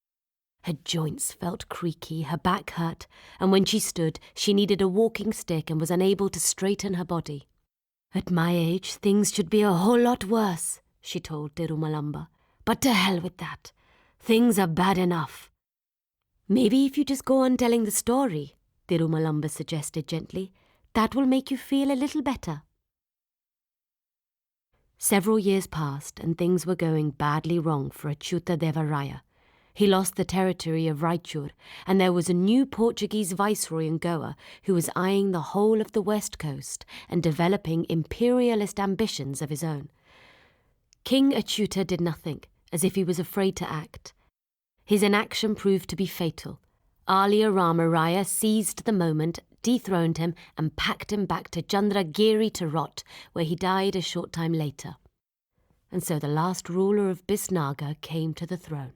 Speaker 2: Her joints felt creaky, her back hurt, and when she stood, she needed a walking stick and was unable to straighten her body. "At my age, things should be a whole lot worse," she told Tirumalamba. "But to hell with that. Things are bad enough." "Maybe if you just go on telling the story," Tirumalamba suggested gently, "that will make you feel a little better." Several years passed and things were going badly wrong for Achyuta Deva Raya. He lost the territory of Raichur, and there was a new Portuguese viceroy in Goa who was eyeing the whole of the west coast and developing imperialist ambitions of his own. King Achyuta did nothing, as if he was afraid to act. His inaction proved to be fatal. Alia Rama Raya seized the moment, dethroned him, and packed him back to Chandragiri to rot, where he died a short time later. And so the last ruler of Bisnagar came to the throne.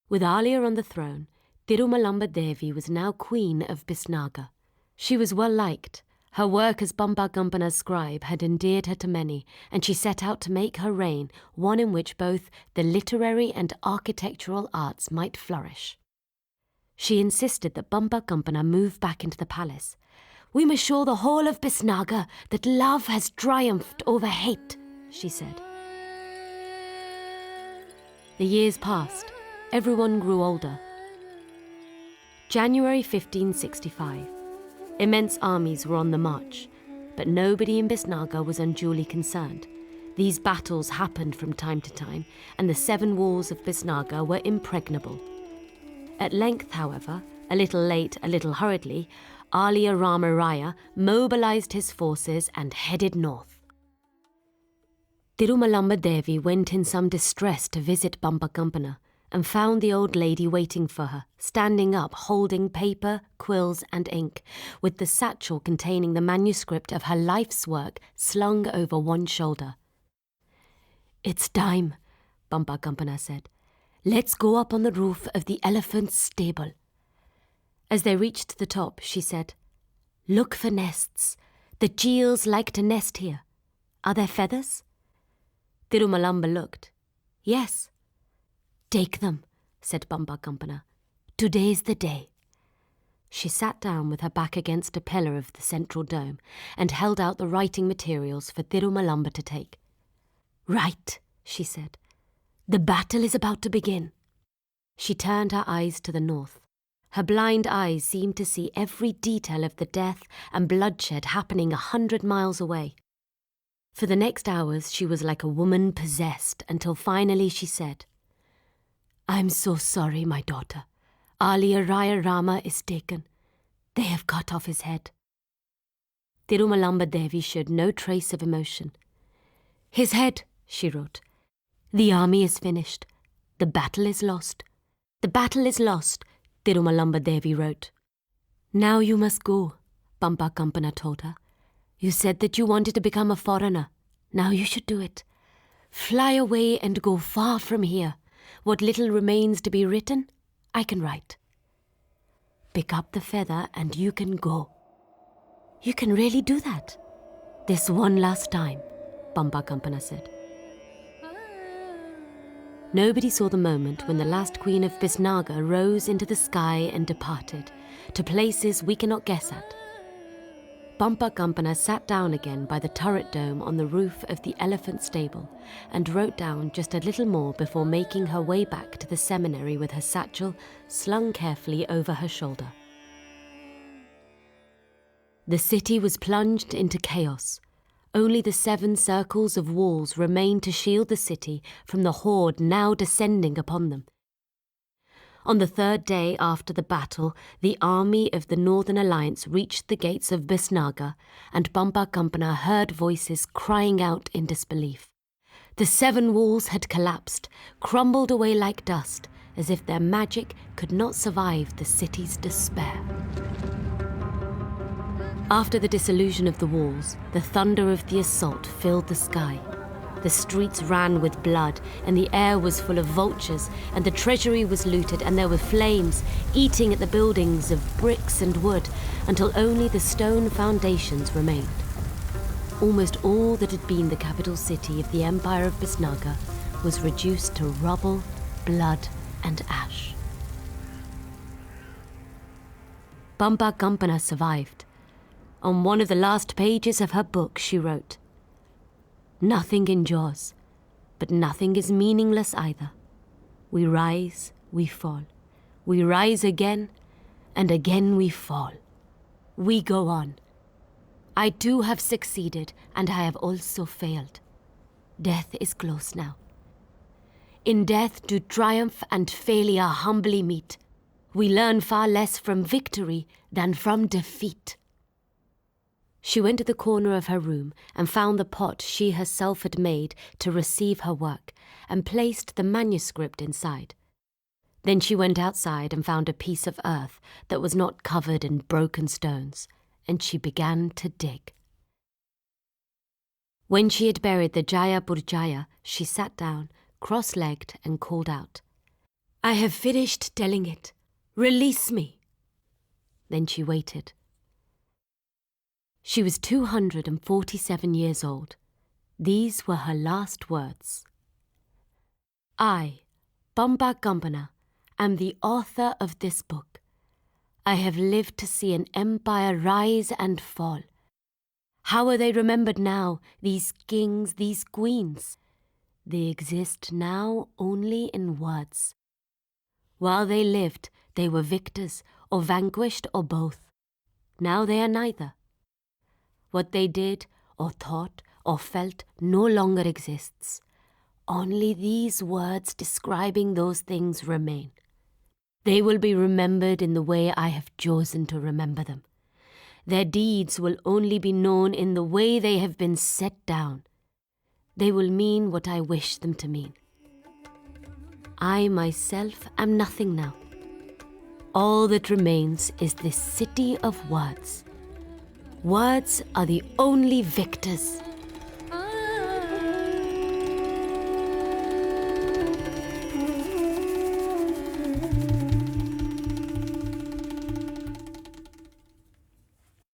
Speaker 2: With Alia on the throne, Tirumalamba Devi was now queen of Bisnagar. She was well liked. Her work as Bumpa Kampana's scribe had endeared her to many, and she set out to make her reign one in which both the literary and architectural arts might flourish. She insisted that Bumpa Kampana move back into the palace. "We must show the whole of Bisnagar that love has triumphed over hate," she said. The years passed. Everyone grew older. January 1565. Immense armies were on the march, but nobody in Bisnagar was unduly concerned. These battles happened from time to time, and the 7 walls of Bisnagar were impregnable. At length, however, a little late, a little hurriedly, Alia Rama Raya mobilized his forces and headed north. Tirumalamba Devi went in some distress to visit Bumpa Kampana, and found the old lady waiting for her, standing up holding paper, quills and ink, with the satchel containing the manuscript of her life's work slung over one shoulder. "It's time," Bumpa Kampana said. "Let's go up on the roof of the elephant's stable." As they reached the top, she said, "Look for nests. The cheels like to nest here. Are there feathers?" Tirumalamba looked. "Yes." "Take them," said Bumpa Kampana. "Today's the day." She sat down with her back against a pillar of the central dome and held out the writing materials for Tirumalamba to take. "Write," she said. "The battle is about to begin." She turned her eyes to the north. Her blind eyes seemed to see every detail of the death and bloodshed happening 100 miles away. For the next hours she was like a woman possessed, until finally she said, "I'm so sorry, my daughter. Alia Raya Rama is taken. They have cut off his head." Tirumalamba Devi showed no trace of emotion. "His head," she wrote. "The army is finished. The battle is lost." "The battle is lost," Tirumalamba Devi wrote. "Now you must go," Bumpa Kampana told her. "You said that you wanted to become a foreigner. Now you should do it. Fly away and go far from here. What little remains to be written, I can write." Pick up the feather and you can go." "You can really do that?" "This one last time," Bamba Kampana said. Nobody saw the moment when the last queen of Bisnaga rose into the sky and departed, to places we cannot guess at. Bamba Kampana sat down again by the turret dome on the roof of the elephant stable and wrote down just a little more before making her way back to the seminary with her satchel slung carefully over her shoulder. The city was plunged into chaos. Only the 7 circles of walls remained to shield the city from the horde now descending upon them. On the 3rd day after the battle, the army of the Northern Alliance reached the gates of Bisnaga, and Bamba Kampana heard voices crying out in disbelief. The 7 walls had collapsed, crumbled away like dust, as if their magic could not survive the city's despair. After the dissolution of the walls, the thunder of the assault filled the sky. The streets ran with blood, and the air was full of vultures, and the treasury was looted, and there were flames eating at the buildings of bricks and wood, until only the stone foundations remained. Almost all that had been the capital city of the Empire of Bisnaga was reduced to rubble, blood, and ash. Bamba Kampana survived. On one of the last pages of her book, she wrote, "Nothing endures, but nothing is meaningless either. We rise, we fall. We rise again, and again we fall. We go on. I too have succeeded, and I have also failed. Death is close now. In death do triumph and failure humbly meet. We learn far less from victory than from defeat." She went to the corner of her room and found the pot she herself had made to receive her work, and placed the manuscript inside. Then she went outside and found a piece of earth that was not covered in broken stones, and she began to dig. When she had buried the Jaya Burjaya, she sat down, cross-legged, and called out, "I have finished telling it. Release me." Then she waited. She was 247 years old. These were her last words. "I, Bamba Kampana, am the author of this book. I have lived to see an empire rise and fall. How are they remembered now, these kings, these queens? They exist now only in words. While they lived, they were victors, or vanquished, or both. Now they are neither. What they did, or thought, or felt no longer exists. Only these words describing those things remain. They will be remembered in the way I have chosen to remember them. Their deeds will only be known in the way they have been set down. They will mean what I wish them to mean. I myself am nothing now. All that remains is this city of words. Words are the only victors."